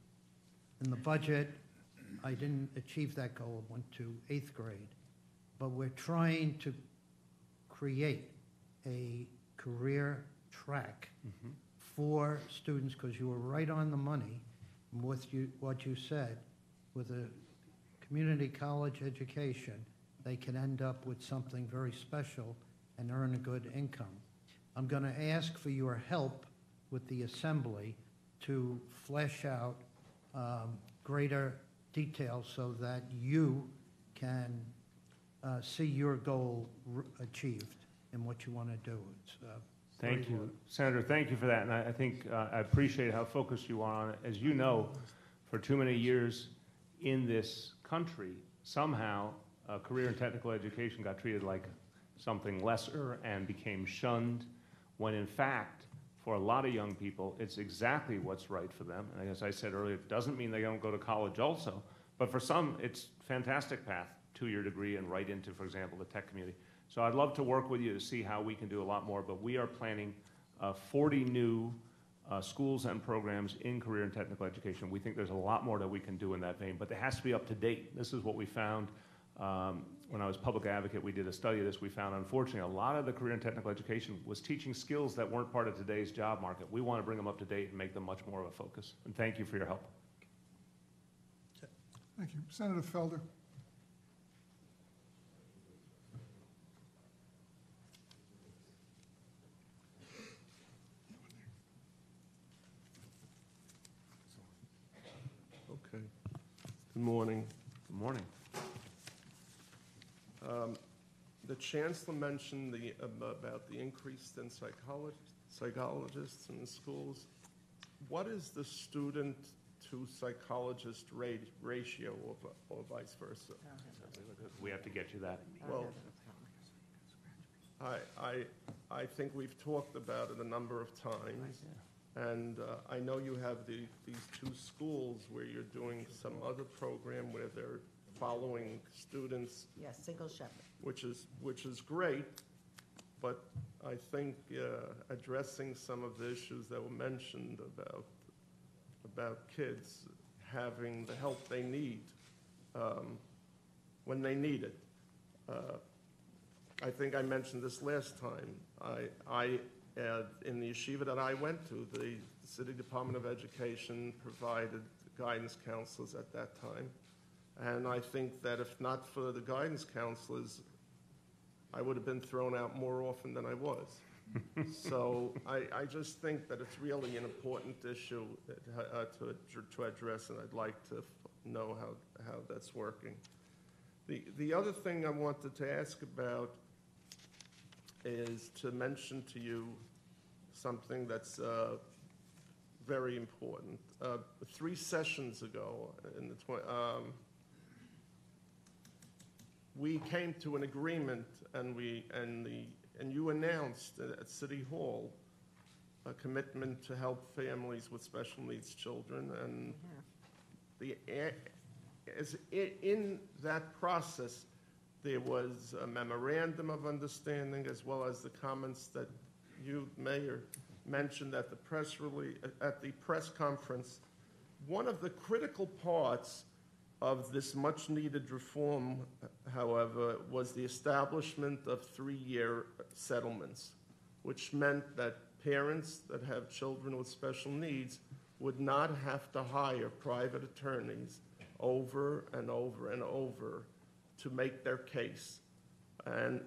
In the budget, I didn't achieve that goal, went to 8th grade. But we're trying to create a career track for students, because you were right on the money with what you said. With a community college education, they can end up with something very special and earn a good income. I'm going to ask for your help with the Assembly to flesh out greater details so that you can see your goal achieved in what you want to do. It's Thank you, Senator. Thank you for that. And I think I appreciate how focused you are on it. As you know, for too many years in this country, somehow career and technical education got treated like something lesser and became shunned, when in fact, for a lot of young people, it's exactly what's right for them. And as I said earlier, it doesn't mean they don't go to college also, but for some, it's a fantastic path, 2-year degree and right into, for example, the tech community. So I'd love to work with you to see how we can do a lot more, but we are planning 40 new schools and programs in career and technical education. We think there's a lot more that we can do in that vein, but it has to be up to date. This is what we found when I was public advocate. We did a study of this. We found, unfortunately, a lot of the career and technical education was teaching skills that weren't part of today's job market. We want to bring them up to date and make them much more of a focus. And thank you for your help. Thank you. Senator Felder. Okay. Good morning. Good morning. The Chancellor mentioned about the increase in psychologists in the schools. What is the student to psychologist ratio or vice versa? We have to get you that. Well, I think we've talked about it a number of times. And I know you have these 2 schools where you're doing some other program where they're following students. Yes, single shepherd. Which is great, but I think addressing some of the issues that were mentioned about kids having the help they need when they need it. I think I mentioned this last time. In the yeshiva that I went to, the City Department of Education provided guidance counselors at that time. And I think that if not for the guidance counselors, I would have been thrown out more often than I was. So I just think that it's really an important issue to address, and I'd like to know how that's working. The other thing I wanted to ask about is to mention to you something that's very important. 3 sessions ago, in we came to an agreement, and you announced at City Hall a commitment to help families with special needs children, and in that process, there was a memorandum of understanding as well as the comments that you, Mayor, mentioned at the press conference. One of the critical parts of this much-needed reform, however, was the establishment of 3-year settlements, which meant that parents that have children with special needs would not have to hire private attorneys over and over and over to make their case. And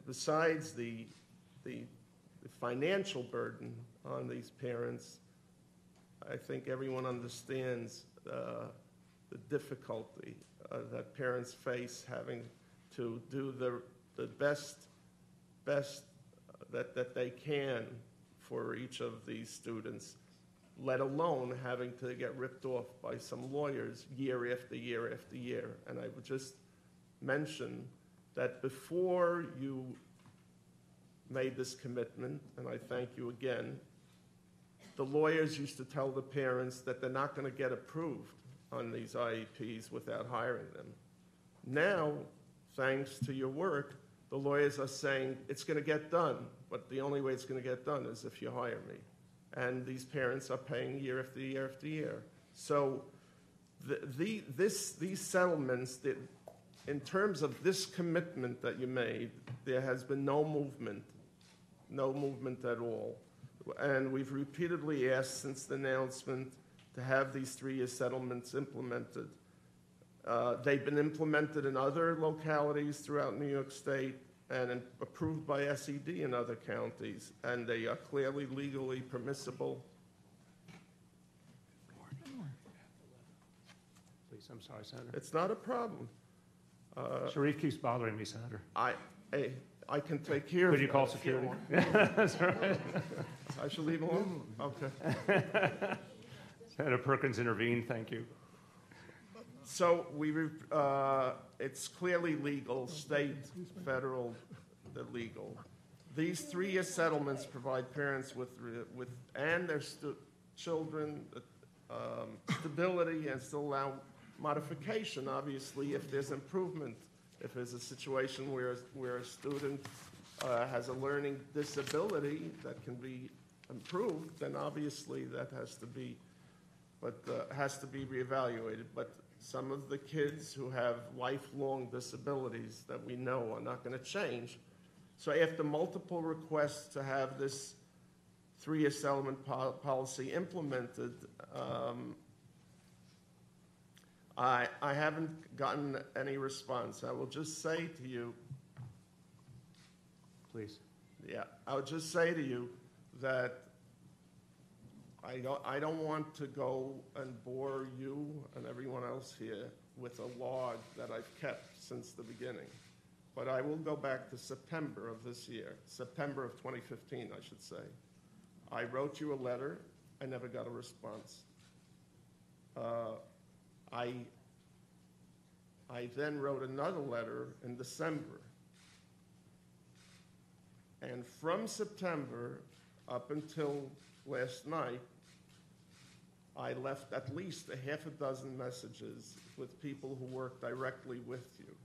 besides the financial burden on these parents, I think everyone understands the difficulty that parents face having to do the best that they can for each of these students, let alone having to get ripped off by some lawyers year after year after year. And I would just mention that before you made this commitment, and I thank you again, the lawyers used to tell the parents that they're not going to get approved on these IEPs without hiring them. Now, thanks to your work, the lawyers are saying it's going to get done, but the only way it's going to get done is if you hire me. And these parents are paying year after year after year. So these settlements, in terms of this commitment that you made, there has been no movement at all. And we've repeatedly asked since the announcement to have these 3-year settlements implemented. They've been implemented in other localities throughout New York State and approved by SED in other counties, and they are clearly legally permissible. Please, I'm sorry, Senator. It's not a problem. Sharif keeps bothering me, Senator. I can take care of it. Could you call security? That's right. I should leave alone? Okay. Senator Perkins intervened. Thank you. So it's clearly legal, state, federal, legal. These 3-year settlements provide parents and their children stability and still allow modification, obviously, if there's improvement. If there's a situation where a student has a learning disability that can be improved, then obviously that has to be reevaluated. But some of the kids who have lifelong disabilities that we know are not going to change. So after multiple requests to have this 3-year settlement policy implemented, I haven't gotten any response. I will just say to you, please. Yeah, I would just say to you that I don't want to go and bore you and everyone else here with a log that I've kept since the beginning. But I will go back to September of this year, September of 2015, I should say. I wrote you a letter. I never got a response. I then wrote another letter in December. And from September up until last night, I left at least a half a dozen messages with people who work directly with you.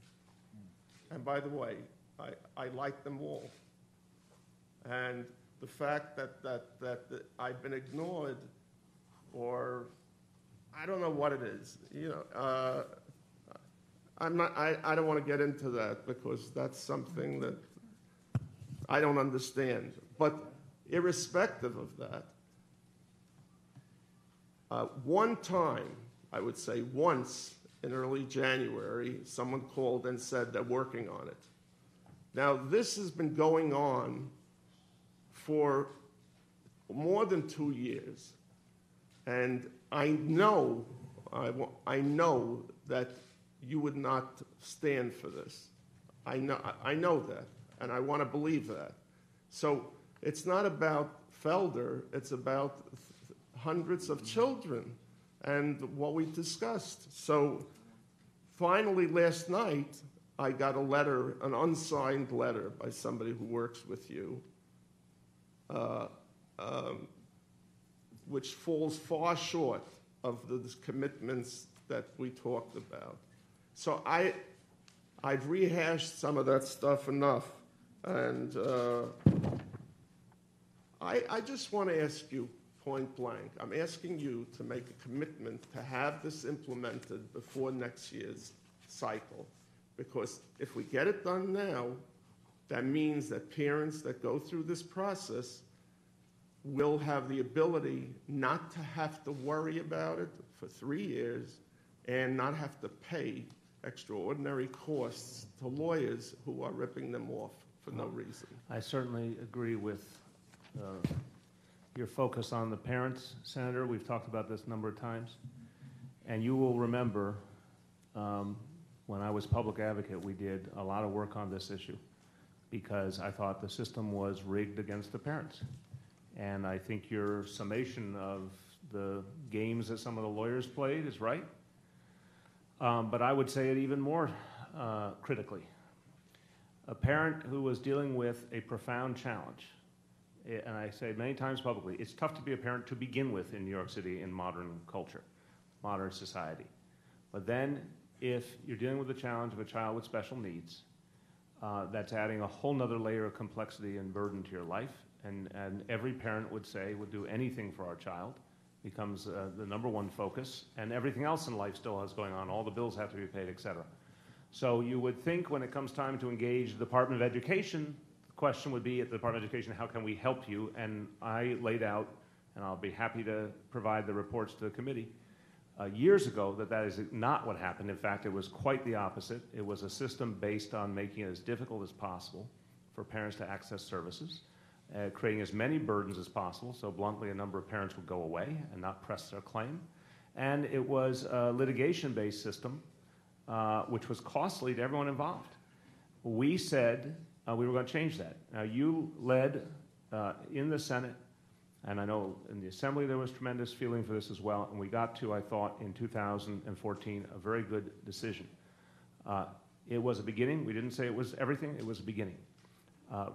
And by the way, I like them all. And the fact that I've been ignored, or I don't know what it is, I don't want to get into that because that's something that I don't understand. But irrespective of that, one time, I would say once in early January, someone called and said they're working on it. Now, this has been going on for more than 2 years. And I know that you would not stand for this. I know that, and I want to believe that. So it's not about Felder, it's about hundreds of children and what we discussed. So finally last night, I got a letter, an unsigned letter by somebody who works with you, which falls far short of the commitments that we talked about. So I've rehashed some of that stuff enough, and I just want to ask you point blank, I'm asking you to make a commitment to have this implemented before next year's cycle, because if we get it done now, that means that parents that go through this process will have the ability not to have to worry about it for 3 years and not have to pay extraordinary costs to lawyers who are ripping them off for no reason. I certainly agree with your focus on the parents, Senator. We've talked about this a number of times. And you will remember when I was public advocate, we did a lot of work on this issue because I thought the system was rigged against the parents. And I think your summation of the games that some of the lawyers played is right. But I would say it even more critically. A parent who was dealing with a profound challenge, and I say many times publicly, it's tough to be a parent to begin with in New York City in modern culture, modern society. But then if you're dealing with the challenge of a child with special needs, that's adding a whole nother layer of complexity and burden to your life. And every parent would say, would do anything for our child, becomes the number one focus, and everything else in life still has going on. All the bills have to be paid, et cetera. So you would think when it comes time to engage the Department of Education, the question would be at the Department of Education, how can we help you? And I laid out, and I'll be happy to provide the reports to the committee, years ago that is not what happened. In fact, it was quite the opposite. It was a system based on making it as difficult as possible for parents to access services, creating as many burdens as possible, so bluntly a number of parents would go away and not press their claim. And it was a litigation-based system, which was costly to everyone involved. We said we were going to change that. Now, you led in the Senate, and I know in the Assembly there was tremendous feeling for this as well, and we got to, I thought, in 2014, a very good decision. It was a beginning. We didn't say it was everything. It was a beginning.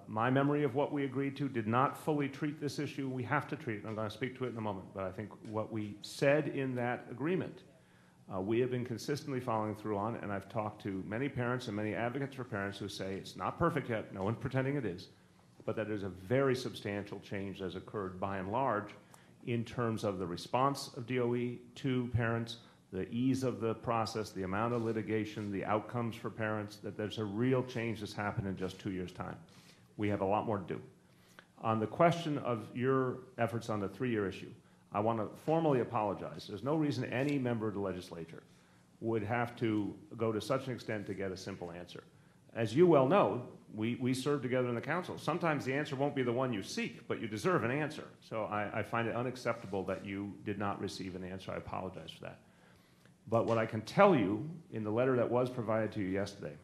My memory of what we agreed to did not fully treat this issue. We have to treat it. I'm going to speak to it in a moment. But I think what we said in that agreement, we have been consistently following through on, and I've talked to many parents and many advocates for parents who say it's not perfect yet, no one's pretending it is, but that there's a very substantial change that has occurred by and large in terms of the response of DOE to parents, the ease of the process, the amount of litigation, the outcomes for parents, that there's a real change that's happened in just 2 years' time. We have a lot more to do. On the question of your efforts on the 3-year issue, I want to formally apologize. There's no reason any member of the legislature would have to go to such an extent to get a simple answer. As you well know, we serve together in the council. Sometimes the answer won't be the one you seek, but you deserve an answer. So I find it unacceptable that you did not receive an answer. I apologize for that. But what I can tell you in the letter that was provided to you yesterday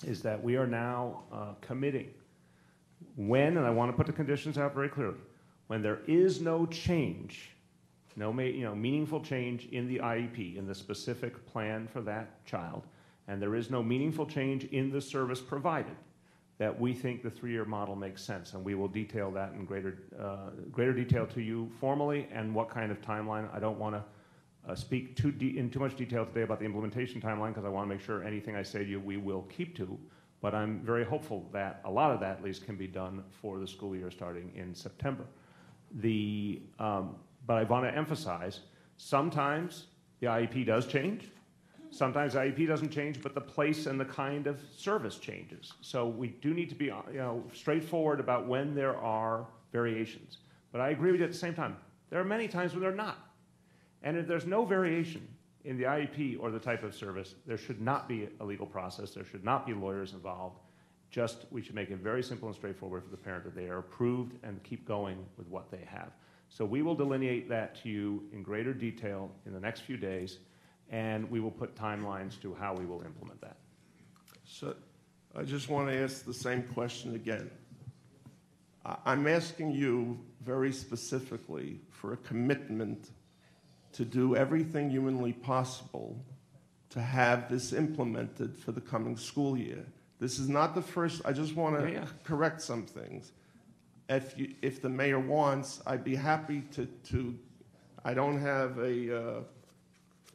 is that we are now committing when, and I want to put the conditions out very clearly, when there is no change, no meaningful change in the IEP, in the specific plan for that child, and there is no meaningful change in the service provided, that we think the 3-year model makes sense, and we will detail that in greater detail to you formally and what kind of timeline. I don't want to speak in too much detail today about the implementation timeline because I want to make sure anything I say to you we will keep to, but I'm very hopeful that a lot of that at least can be done for the school year starting in September. But I want to emphasize, sometimes the IEP does change. Sometimes the IEP doesn't change, but the place and the kind of service changes. So we do need to be straightforward about when there are variations. But I agree with you at the same time. There are many times when there are not. And if there's no variation in the IEP or the type of service, there should not be a legal process. There should not be lawyers involved. Just we should make it very simple and straightforward for the parent that they are approved and keep going with what they have. So we will delineate that to you in greater detail in the next few days, and we will put timelines to how we will implement that. So I just want to ask the same question again. I'm asking you very specifically for a commitment to do everything humanly possible to have this implemented for the coming school year. This is not the first. I just want to correct some things. if the mayor wants, I'd be happy to I don't have an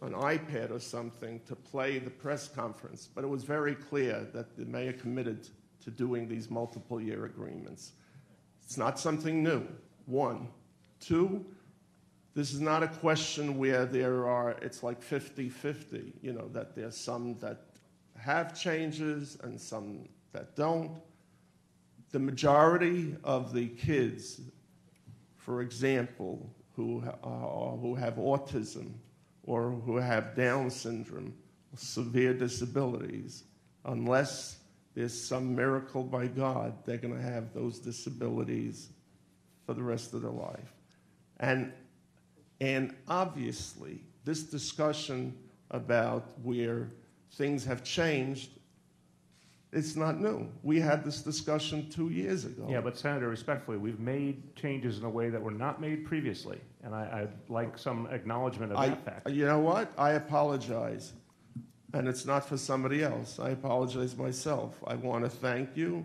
iPad or something to play the press conference, but it was very clear that the mayor committed to doing these multiple year agreements. It's not something new, one. Two, this is not a question where it's like 50-50, that there's some that have changes and some that don't. The majority of the kids, for example, who have autism or who have Down syndrome, severe disabilities, unless there's some miracle by God, they're going to have those disabilities for the rest of their life. And obviously, this discussion about where things have changed, it's not new. We had this discussion 2 years ago. Yeah, but Senator, respectfully, we've made changes in a way that were not made previously, and I'd like some acknowledgement of that fact. You know what? I apologize, and it's not for somebody else. I apologize myself. I want to thank you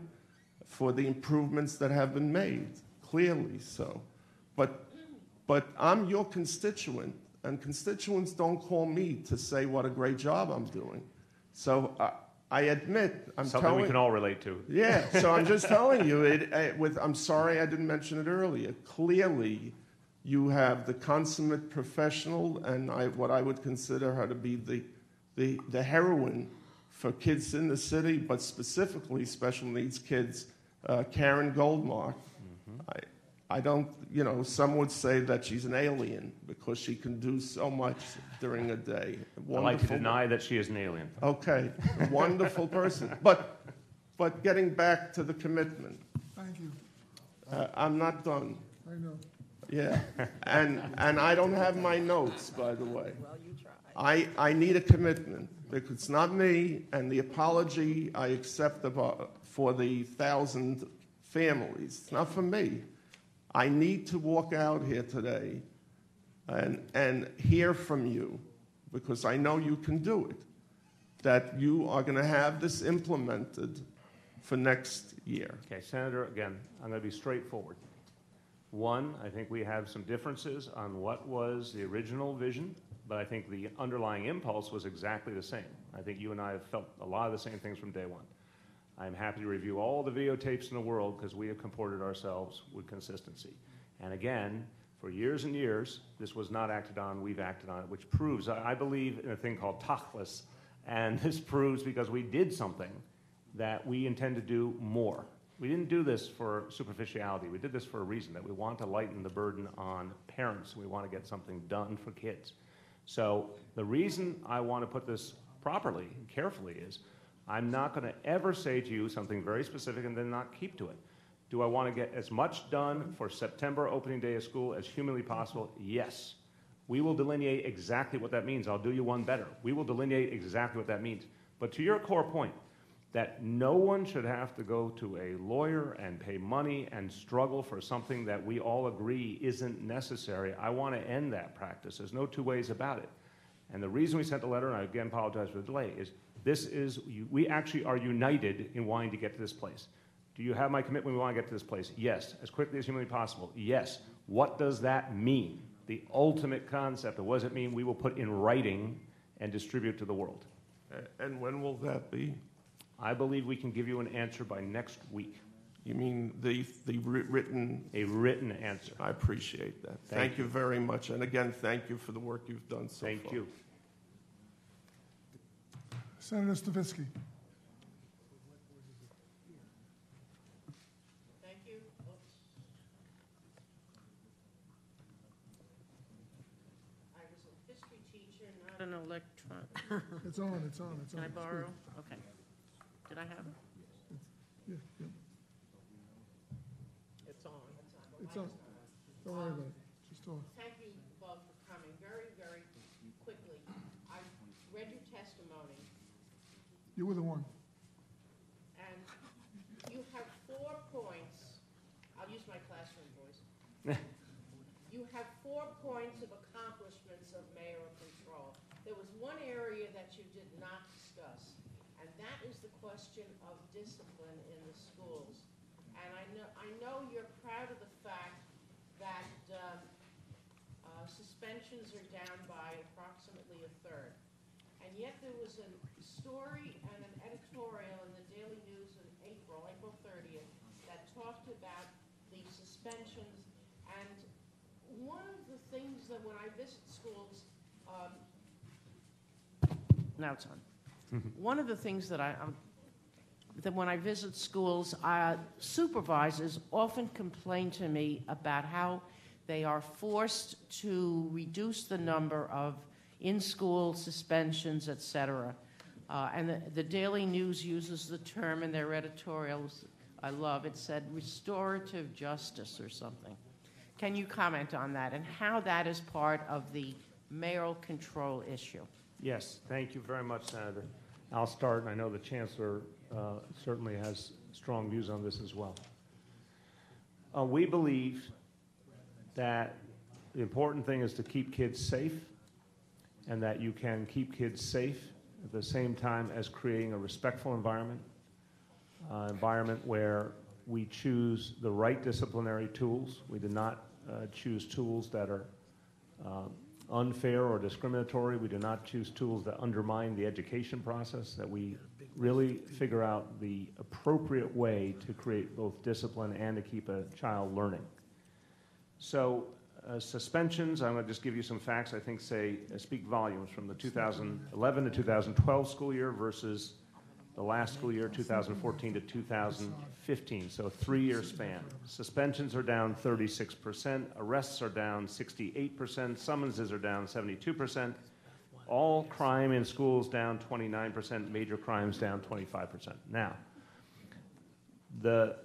for the improvements that have been made, clearly so. But I'm your constituent, and constituents don't call me to say what a great job I'm doing. So I admit, something we can all relate to. Yeah, so I'm just telling you, I'm sorry I didn't mention it earlier. Clearly, you have the consummate professional, and what I would consider her to be the heroine for kids in the city, but specifically special needs kids, Karen Goldmark. Mm-hmm. I don't, some would say that she's an alien because she can do so much during a day. I'd like to deny that she is an alien. Okay, wonderful person. But getting back to the commitment. Thank you. I'm not done. I know. Yeah, and I don't have my notes, by the way. Well, you try. I need a commitment because it's not me, and the apology I accept for the 1,000 families. It's not for me. I need to walk out here today and hear from you, because I know you can do it, that you are going to have this implemented for next year. Okay, Senator, again, I'm going to be straightforward. One, I think we have some differences on what was the original vision, but I think the underlying impulse was exactly the same. I think you and I have felt a lot of the same things from day one. I'm happy to review all the videotapes in the world because we have comported ourselves with consistency. And again, for years and years, this was not acted on, we've acted on it, which proves, I believe in a thing called tachlis, and this proves because we did something that we intend to do more. We didn't do this for superficiality. We did this for a reason, that we want to lighten the burden on parents. We want to get something done for kids. So the reason I want to put this properly and carefully is I'm not going to ever say to you something very specific and then not keep to it. Do I want to get as much done for September opening day of school as humanly possible? Yes. We will delineate exactly what that means. I'll do you one better. We will delineate exactly what that means. But to your core point, that no one should have to go to a lawyer and pay money and struggle for something that we all agree isn't necessary, I want to end that practice. There's no two ways about it. And the reason we sent the letter, and I again apologize for the delay, is we actually are united in wanting to get to this place. Do you have my commitment? We want to get to this place. Yes. As quickly as humanly possible. Yes. What does that mean? The ultimate concept of what does it mean we will put in writing and distribute to the world. And when will that be? I believe we can give you an answer by next week. You mean the written? A written answer. I appreciate that. Thank you very much. And again, thank you for the work you've done so far. Thank you. Senator Stavisky. Thank you. I was a history teacher, not an electron. It's on, it's on, it's on. Can I borrow? Okay. Did I have it? Yeah, yeah. It's on. It's on. Don't worry about it. Just talk. Thank you both for coming. Very, very quickly. I read your testimony. You were the one. And you have 4 points. I'll use my classroom voice. You have 4 points of accomplishments of mayoral control. There was one area that you did not discuss, and that is the question of discipline in the schools. And I I know you're proud of the fact that suspensions are down by approximately a third. And yet there was a story and an editorial in the Daily News in April 30th, that talked about the suspensions. And one of the things that when I visit schools, now it's on. One of the things that that when I visit schools, supervisors often complain to me about how they are forced to reduce the number of in-school suspensions, et cetera. And the Daily News uses the term in their editorials, I love, it said restorative justice or something. Can you comment on that and how that is part of the mayoral control issue? Yes, thank you very much, Senator. I'll start, and I know the Chancellor certainly has strong views on this as well. We believe that the important thing is to keep kids safe, and that you can keep kids safe at the same time as creating a respectful environment, environment where we choose the right disciplinary tools. We do not choose tools that are unfair or discriminatory. We do not choose tools that undermine the education process, that we really figure out the appropriate way to create both discipline and to keep a child learning. So suspensions, I'm going to just give you some facts I think speak volumes from the 2011 to 2012 school year versus the last school year, 2014 to 2015, so a 3-year span. Suspensions are down 36%, arrests are down 68%, summonses are down 72%, all crime in schools down 29%, major crimes down 25%. Now, the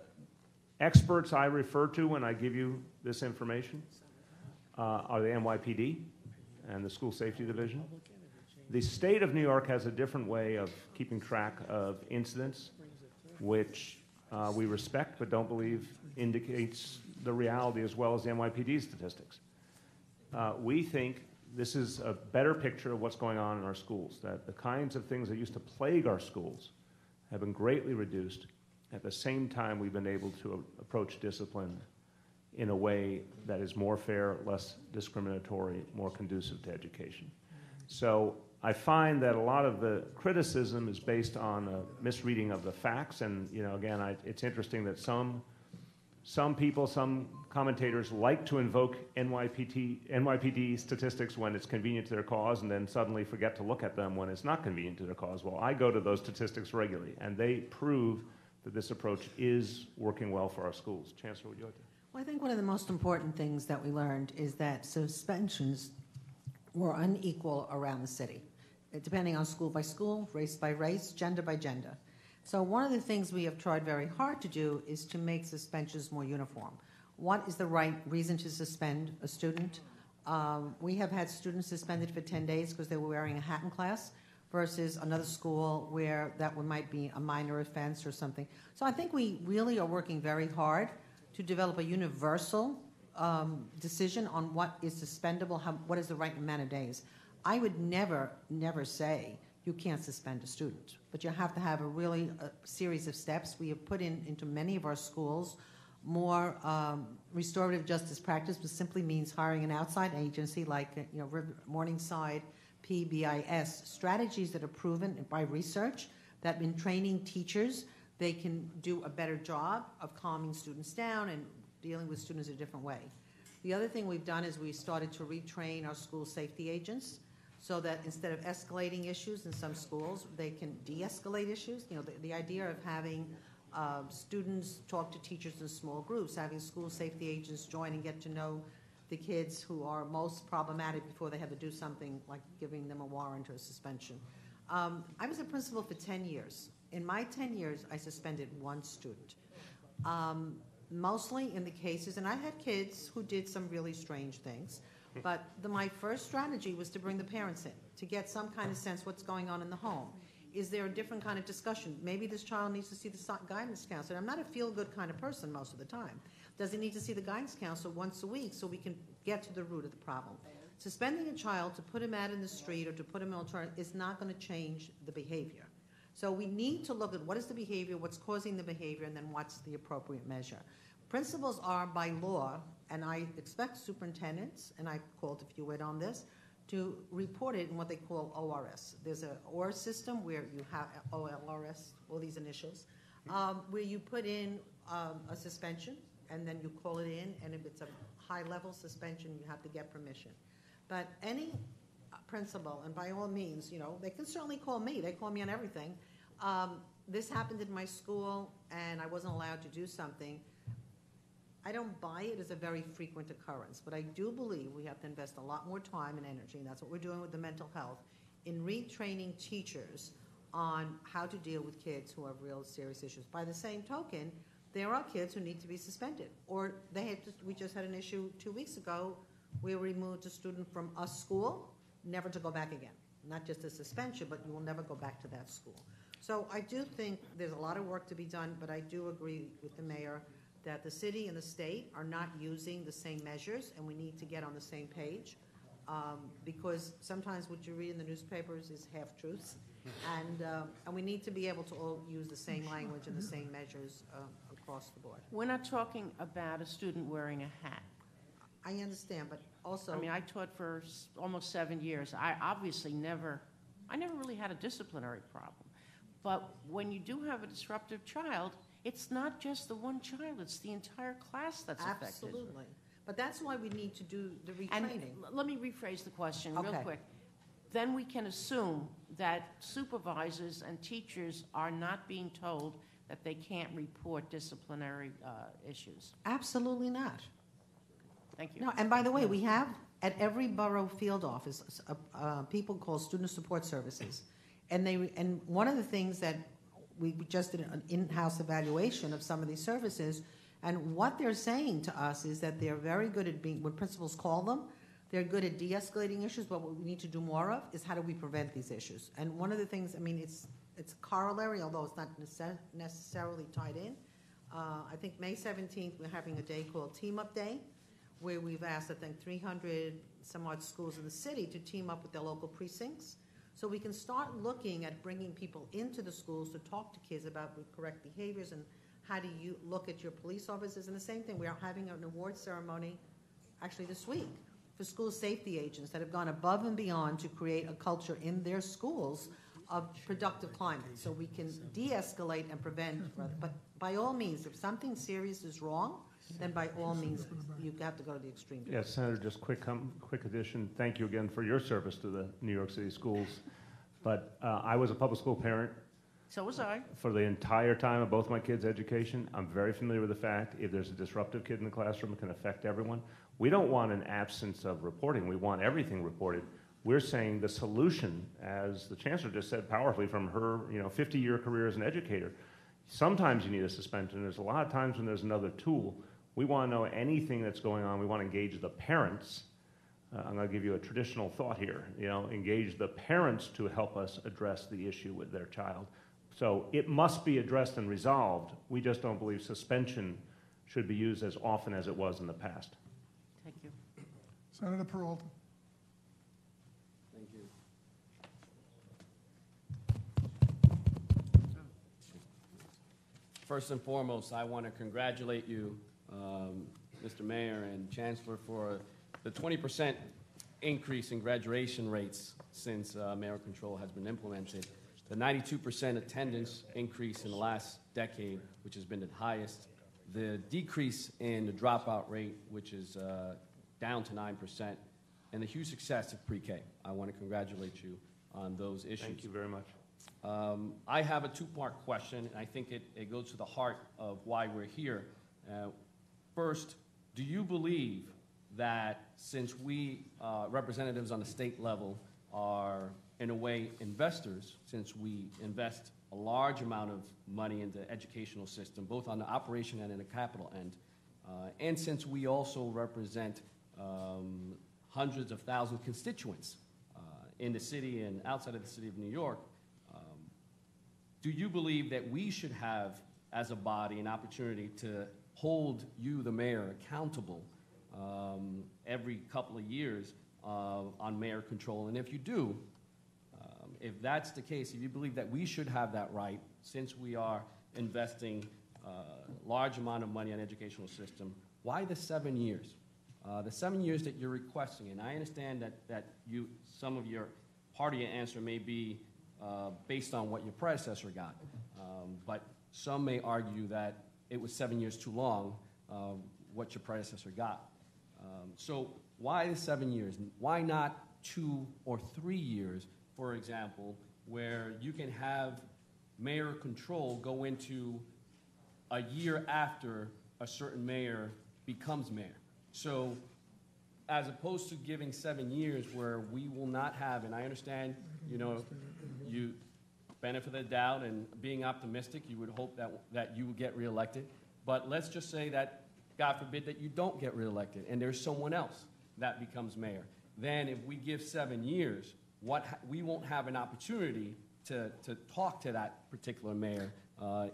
experts I refer to when I give you this information are the NYPD and the School Safety Division. The state of New York has a different way of keeping track of incidents, which we respect but don't believe indicates the reality as well as the NYPD statistics. We think this is a better picture of what's going on in our schools, that the kinds of things that used to plague our schools have been greatly reduced. At the same time, we've been able to approach discipline in a way that is more fair, less discriminatory, more conducive to education. So I find that a lot of the criticism is based on a misreading of the facts, and again, it's interesting that some people, some commentators like to invoke NYPD statistics when it's convenient to their cause and then suddenly forget to look at them when it's not convenient to their cause. Well, I go to those statistics regularly, and they prove that this approach is working well for our schools. Chancellor, would you like to? Well, I think one of the most important things that we learned is that suspensions were unequal around the city, depending on school by school, race by race, gender by gender. So one of the things we have tried very hard to do is to make suspensions more uniform. What is the right reason to suspend a student? We have had students suspended for 10 days because they were wearing a hat in class versus another school where that might be a minor offense or something. So I think we really are working very hard to develop a universal decision on what is suspendable, what is the right amount of days. I would never say you can't suspend a student, but you have to have a series of steps. We have put into many of our schools more restorative justice practice, which simply means hiring an outside agency like Morningside, PBIS, strategies that are proven by research that in training teachers, they can do a better job of calming students down and dealing with students in a different way. The other thing we've done is we started to retrain our school safety agents so that instead of escalating issues in some schools, they can de-escalate issues. The idea of having students talk to teachers in small groups, having school safety agents join and get to know the kids who are most problematic before they have to do something like giving them a warrant or a suspension. I was a principal for 10 years. In my 10 years, I suspended one student. Mostly in the cases, and I had kids who did some really strange things, but my first strategy was to bring the parents in, to get some kind of sense what's going on in the home. Is there a different kind of discussion? Maybe this child needs to see the guidance counselor. I'm not a feel-good kind of person most of the time. Does he need to see the guidance counselor once a week so we can get to the root of the problem? Suspending a child to put him out in the street or to put him in alternative is not going to change the behavior. So we need to look at what is the behavior, what's causing the behavior, and then what's the appropriate measure. Principals are by law, and I expect superintendents, and I called a few in on this, to report it in what they call ORS. There's a OR system where you have OLRS, all these initials, where you put in a suspension, and then you call it in, and if it's a high-level suspension, you have to get permission. But any principal, and by all means, they can certainly call me. They call me on everything. This happened in my school, and I wasn't allowed to do something. I don't buy it as a very frequent occurrence, but I do believe we have to invest a lot more time and energy, and that's what we're doing with the mental health, in retraining teachers on how to deal with kids who have real serious issues. By the same token, there are kids who need to be suspended, or we just had an issue 2 weeks ago. We removed a student from a school, never to go back again. Not just a suspension, but you will never go back to that school. So I do think there's a lot of work to be done, but I do agree with the mayor that the city and the state are not using the same measures, and we need to get on the same page, because sometimes what you read in the newspapers is half-truths, and we need to be able to all use the same language and the same measures across the board. We're not talking about a student wearing a hat. I understand, but also... I mean, I taught for almost 7 years. I never really had a disciplinary problem. But when you do have a disruptive child, it's not just the one child, it's the entire class that's affected. Absolutely. But that's why we need to do the retraining. And let me rephrase the question real Okay. quick. Then we can assume that supervisors and teachers are not being told that they can't report disciplinary issues. Absolutely not. Thank you. No, and by the way, we have at every borough field office people called Student Support Services. And one of the things that we just did an in-house evaluation of some of these services, and what they're saying to us is that they're very good at being, when principals call them, they're good at de-escalating issues, but what we need to do more of is how do we prevent these issues. And one of the things, I mean, it's corollary, although it's not necessarily tied in. I think May 17th, we're having a day called Team Up Day, where we've asked, I think, 300 some odd schools in the city to team up with their local precincts. So we can start looking at bringing people into the schools to talk to kids about correct behaviors and how do you look at your police officers. And the same thing, we are having an award ceremony actually this week for school safety agents that have gone above and beyond to create a culture in their schools of productive climate. So we can de-escalate and prevent. But by all means, if something serious is wrong, then by all means, you have to go to the extreme. Yes, Senator, just quick addition. Thank you again for your service to the New York City schools. But I was a public school parent. So was I. For the entire time of both my kids' education. I'm very familiar with the fact if there's a disruptive kid in the classroom, it can affect everyone. We don't want an absence of reporting. We want everything reported. We're saying the solution, as the Chancellor just said powerfully from her 50-year career as an educator, sometimes you need a suspension. There's a lot of times when there's another tool. We want to know anything that's going on. We want to engage the parents. I'm going to give you a traditional thought here. Engage the parents to help us address the issue with their child. So it must be addressed and resolved. We just don't believe suspension should be used as often as it was in the past. Thank you. Senator Peralta. Thank you. First and foremost, I want to congratulate you, Mr. Mayor and Chancellor, for the 20% increase in graduation rates since mayor control has been implemented. The 92% attendance increase in the last decade, which has been the highest. The decrease in the dropout rate, which is down to 9%, and the huge success of pre-K. I want to congratulate you on those issues. Thank you very much. I have a two-part question, and I think it goes to the heart of why we're here. First, do you believe that since we representatives on the state level are, in a way, investors, since we invest a large amount of money in the educational system, both on the operation and in the capital end, and since we also represent hundreds of thousands of constituents in the city and outside of the city of New York, do you believe that we should have, as a body, an opportunity to hold you, the mayor, accountable every couple of years on mayor control? And if you do, if that's the case, if you believe that we should have that right, since we are investing a large amount of money on educational system, why the 7 years? The 7 years that you're requesting, and I understand that some of your part of your answer may be based on what your predecessor got, but some may argue that it was 7 years too long, what your predecessor got. So why the 7 years? Why not 2 or 3 years, for example, where you can have mayor control go into a year after a certain mayor becomes mayor? So as opposed to giving 7 years where we will not have, and I understand, you benefit of the doubt and being optimistic, you would hope that you would get reelected. But let's just say that, God forbid, that you don't get reelected and there's someone else that becomes mayor. Then if we give 7 years, we won't have an opportunity to talk to that particular mayor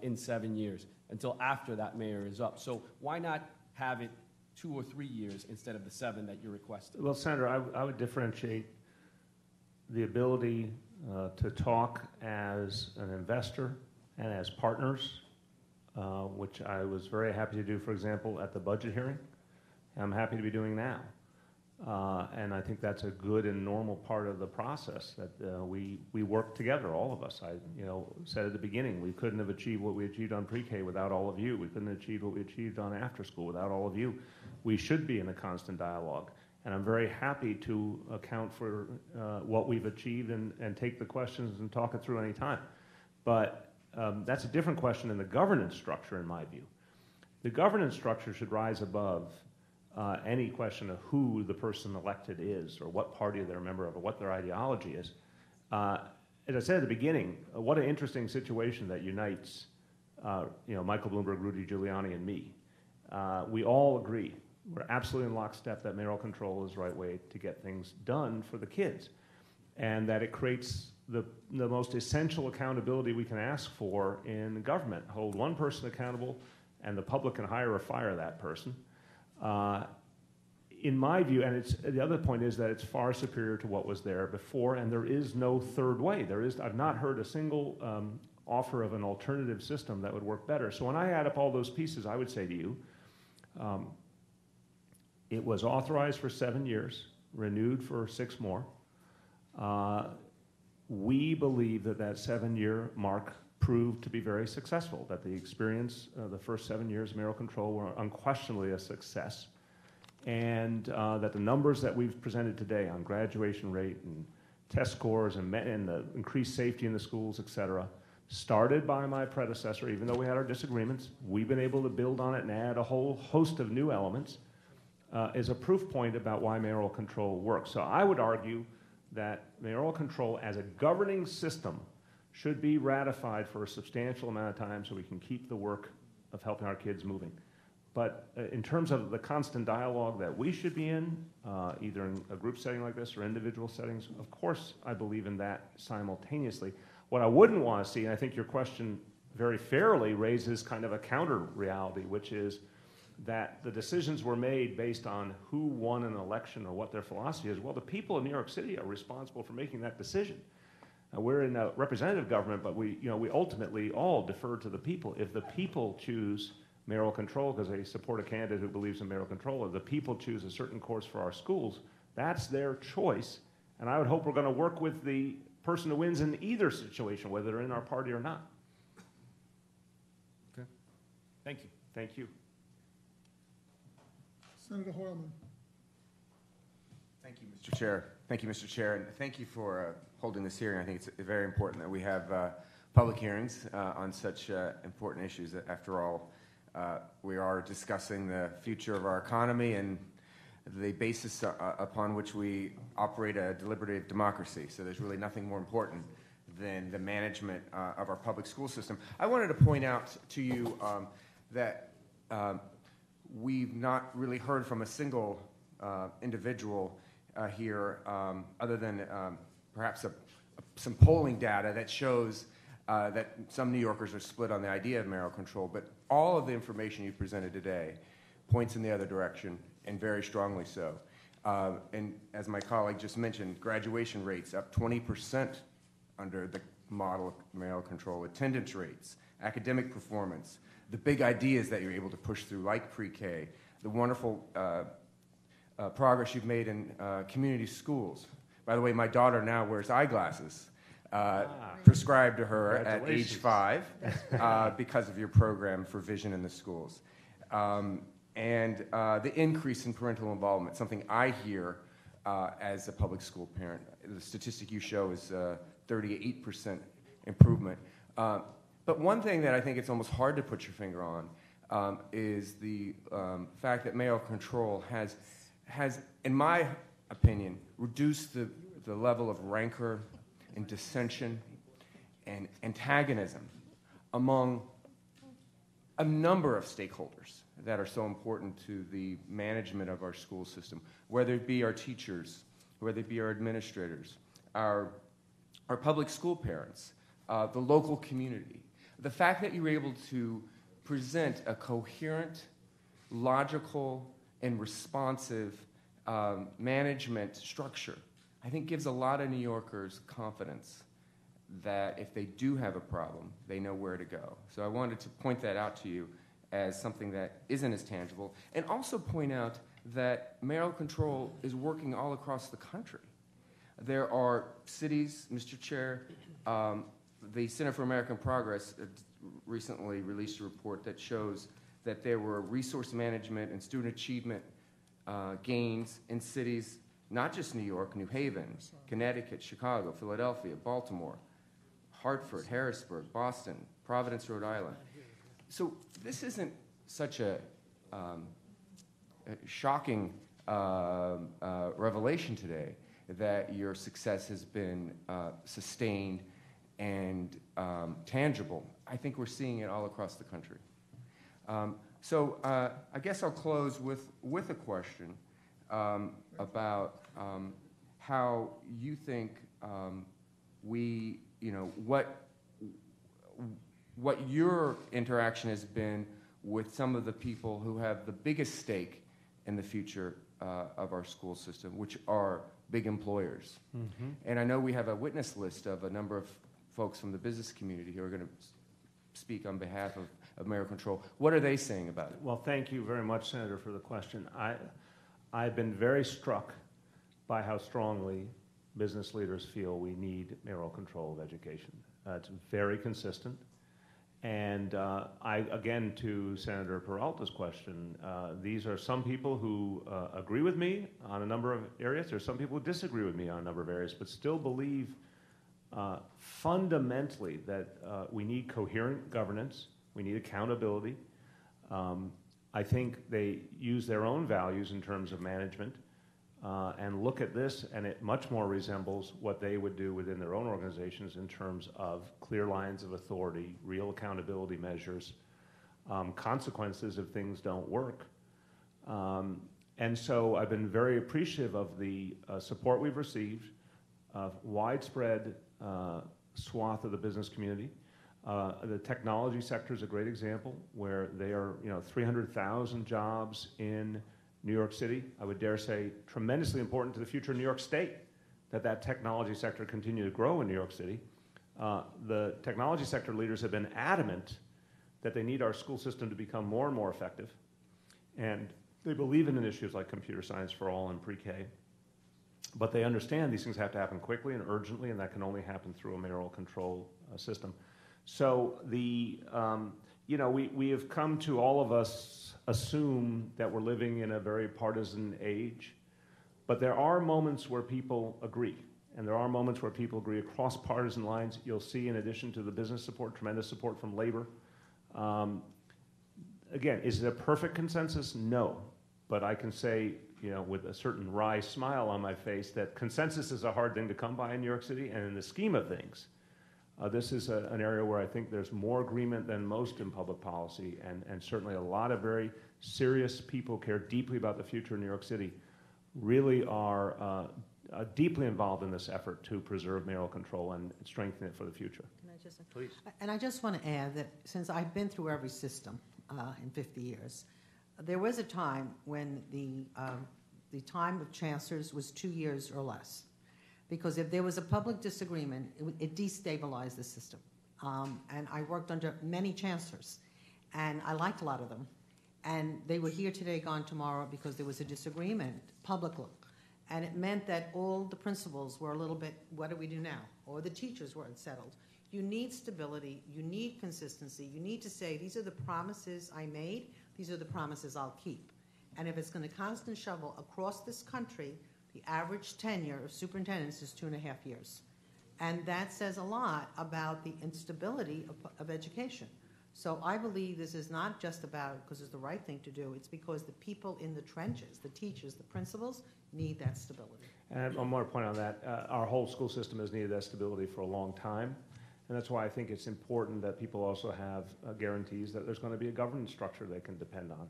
in 7 years until after that mayor is up. So why not have it 2 or 3 years instead of the 7 that you're requesting? Well, Senator, I would differentiate the ability to talk as an investor and as partners, which I was very happy to do, for example, at the budget hearing. I'm happy to be doing now. And I think that's a good and normal part of the process, that we work together, all of us. I said at the beginning, we couldn't have achieved what we achieved on pre-K without all of you. We couldn't have achieved what we achieved on after school without all of you. We should be in a constant dialogue. And I'm very happy to account for what we've achieved and take the questions and talk it through any time. But that's a different question in the governance structure, in my view. The governance structure should rise above any question of who the person elected is, or what party they're a member of, or what their ideology is. As I said at the beginning, what an interesting situation that unites Michael Bloomberg, Rudy Giuliani, and me. We all agree, we're absolutely in lockstep, that mayoral control is the right way to get things done for the kids, and that it creates the most essential accountability we can ask for in government. Hold one person accountable, and the public can hire or fire that person. In my view, and the other point is that it's far superior to what was there before, and there is no third way. I've not heard a single offer of an alternative system that would work better. So when I add up all those pieces, I would say to you, it was authorized for 7 years, renewed for 6 more. We believe that 7-year mark proved to be very successful, that the experience, the first 7 years of mayoral control were unquestionably a success, and that the numbers that we've presented today on graduation rate and test scores and the increased safety in the schools, et cetera, started by my predecessor. Even though we had our disagreements, we've been able to build on it and add a whole host of new elements, is a proof point about why mayoral control works. So I would argue that mayoral control as a governing system should be ratified for a substantial amount of time so we can keep the work of helping our kids moving. But in terms of the constant dialogue that we should be in, either in a group setting like this or individual settings, of course I believe in that simultaneously. What I wouldn't want to see, and I think your question very fairly raises kind of a counter reality, which is that the decisions were made based on who won an election or what their philosophy is. Well, the people of New York City are responsible for making that decision. We're in a representative government, but we ultimately all defer to the people. If the people choose mayoral control because they support a candidate who believes in mayoral control, or the people choose a certain course for our schools, that's their choice. And I would hope we're going to work with the person who wins in either situation, whether they're in our party or not. Okay. Thank you. Thank you. Senator Hoylman. Thank you, Mr. Chair. Thank you, Mr. Chair, and thank you for holding this hearing. I think it's very important that we have public hearings on such important issues. After all, we are discussing the future of our economy and the basis upon which we operate a deliberative democracy. So there's really nothing more important than the management of our public school system. I wanted to point out to you that we've not really heard from a single individual here, other than perhaps some polling data that shows that some New Yorkers are split on the idea of mayoral control, but all of the information you presented today points in the other direction, and very strongly so. And as my colleague just mentioned, graduation rates up 20% under the model of mayoral control: attendance rates, academic performance, the big ideas that you're able to push through, like pre-K, the wonderful progress you've made in community schools. By the way, my daughter now wears eyeglasses, prescribed to her at age 5 because of your program for vision in the schools. And the increase in parental involvement, something I hear as a public school parent. The statistic you show is 38% improvement. But one thing that I think it's almost hard to put your finger on is the fact that mayoral control has, in my opinion, reduced the level of rancor and dissension and antagonism among a number of stakeholders that are so important to the management of our school system, whether it be our teachers, whether it be our administrators, our public school parents, the local community. The fact that you're able to present a coherent, logical, and responsive management structure, I think gives a lot of New Yorkers confidence that if they do have a problem, they know where to go. So I wanted to point that out to you as something that isn't as tangible, and also point out that mayoral control is working all across the country. There are cities, Mr. Chair, the Center for American Progress recently released a report that shows that there were resource management and student achievement gains in cities, not just New York, New Haven, Connecticut, Chicago, Philadelphia, Baltimore, Hartford, Harrisburg, Boston, Providence, Rhode Island. So this isn't such a shocking revelation today that your success has been sustained and tangible. I think we're seeing it all across the country. So I guess I'll close with a question about how you think we, what your interaction has been with some of the people who have the biggest stake in the future of our school system, which are big employers. Mm-hmm. And I know we have a witness list of a number of folks from the business community who are going to speak on behalf of mayoral control. What are they saying about it? Well, thank you very much, Senator, for the question. I've been very struck by how strongly business leaders feel we need mayoral control of education. It's very consistent. And again, to Senator Peralta's question, these are some people who agree with me on a number of areas. There's some people who disagree with me on a number of areas, but still believe fundamentally that we need coherent governance, we need accountability. I think they use their own values in terms of management and look at this, and it much more resembles what they would do within their own organizations in terms of clear lines of authority, real accountability measures, consequences if things don't work. And so I've been very appreciative of the support we've received, widespread swath of the business community. The technology sector is a great example where they are, 300,000 jobs in New York City. I would dare say tremendously important to the future of New York State that technology sector continue to grow in New York City. The technology sector leaders have been adamant that they need our school system to become more and more effective. And they believe in initiatives like computer science for all and pre-K. But they understand these things have to happen quickly and urgently, and that can only happen through a mayoral control system. So we have come to, all of us assume that we're living in a very partisan age, but there are moments where people agree, and there are moments where people agree across partisan lines. You'll see, in addition to the business support, tremendous support from labor. Again, is it a perfect consensus? No, but I can say, with a certain wry smile on my face, that consensus is a hard thing to come by in New York City, and in the scheme of things, this is an area where I think there's more agreement than most in public policy, and certainly a lot of very serious people care deeply about the future of New York City, really are deeply involved in this effort to preserve mayoral control and strengthen it for the future. Can I just, please? And I just want to add that since I've been through every system in 50 years, there was a time when the time of chancellors was 2 years or less. Because if there was a public disagreement, it destabilized the system. And I worked under many chancellors, and I liked a lot of them. And they were here today, gone tomorrow, because there was a disagreement publicly. And it meant that all the principals were a little bit, what do we do now? Or the teachers weren't settled. You need stability, you need consistency, you need to say, these are the promises I made, these are the promises I'll keep. And if it's going to constant shovel across this country, the average tenure of superintendents is 2.5 years. And that says a lot about the instability of education. So I believe this is not just about because it's the right thing to do, it's because the people in the trenches, the teachers, the principals, need that stability. And one more point on that, our whole school system has needed that stability for a long time. And that's why I think it's important that people also have guarantees that there's going to be a governance structure they can depend on.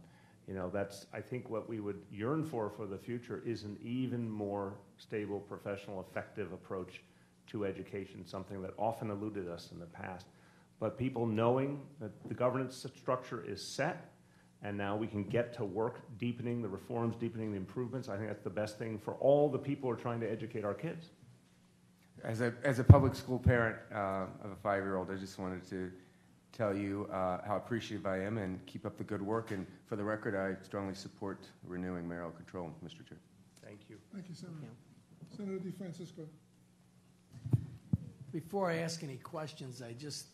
You know, that's, I think, what we would yearn for the future is an even more stable, professional, effective approach to education, something that often eluded us in the past. But people knowing that the governance structure is set, and now we can get to work deepening the reforms, deepening the improvements, I think that's the best thing for all the people who are trying to educate our kids. As a public school parent of a 5-year-old, I just wanted to tell you how appreciative I am and keep up the good work. And for the record, I strongly support renewing mayoral control, Mr. Chair. Thank you. Thank you, Senator. Senator DeFrancisco. Before I ask any questions, I just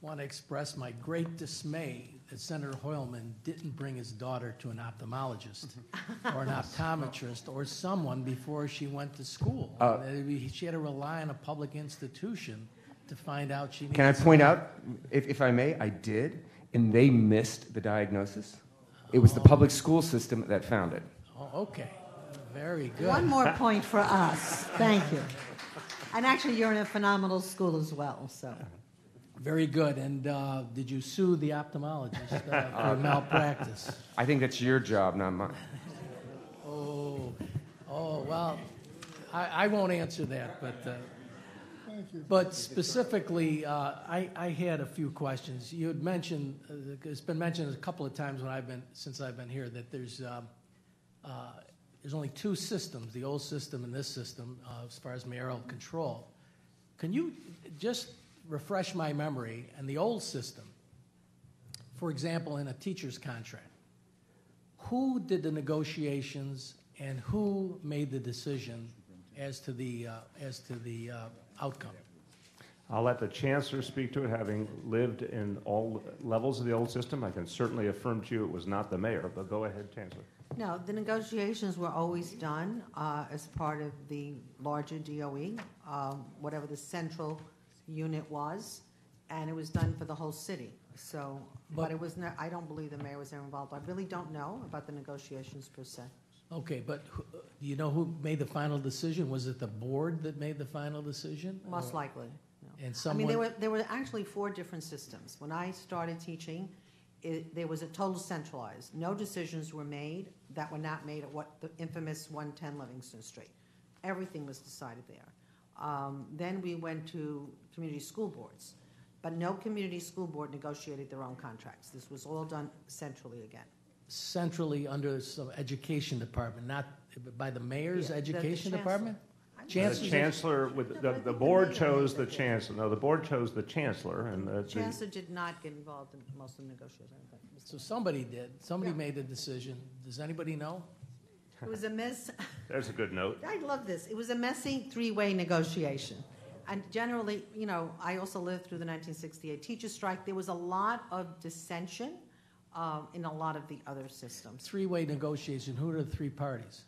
want to express my great dismay that Senator Hoylman didn't bring his daughter to an ophthalmologist or an optometrist or someone before she went to school. She had to rely on a public institution to find out she needed. Can I point out, if I may, I did, and they missed the diagnosis. It was the public school system that found it. Oh, okay. Very good. One more point for us. Thank you. And actually, you're in a phenomenal school as well, so. Very good. And did you sue the ophthalmologist for malpractice? I think that's your job, not mine. Well, I won't answer that, but specifically, I had a few questions. You had mentioned, it's been mentioned a couple of times since I've been here, that there's only two systems, the old system and this system, as far as mayoral control. Can you just refresh my memory? And the old system, for example, in a teacher's contract, who did the negotiations and who made the decision as to the outcome? I'll let the chancellor speak to it, having lived in all levels of the old system. I can certainly affirm to you it was not the mayor, but go ahead, Chancellor. No, the negotiations were always done as part of the larger DOE, whatever the central unit was, and it was done for the whole city. So, but it was not, I don't believe the mayor was ever involved. I really don't know about the negotiations per se. Okay, but do you know who made the final decision? Was it the board that made the final decision? Most likely. No. And someone... I mean, there were actually 4 different systems. When I started teaching, there was a total centralized. No decisions were made that were not made at the infamous 110 Livingston Street. Everything was decided there. Then we went to community school boards, but no community school board negotiated their own contracts. This was all done centrally again. Centrally under some education department, not by the mayor's education the department? The chancellor, the board chose the chancellor. No, the board chose the chancellor. And the chancellor did not get involved in most of the negotiations. So somebody did. Somebody made the decision. Does anybody know? It was a mess. There's a good note. I love this. It was a messy 3-way negotiation. And generally, you know, I also lived through the 1968 teacher strike. There was a lot of dissension in a lot of the other systems. 3-way negotiation. Who are the 3 parties?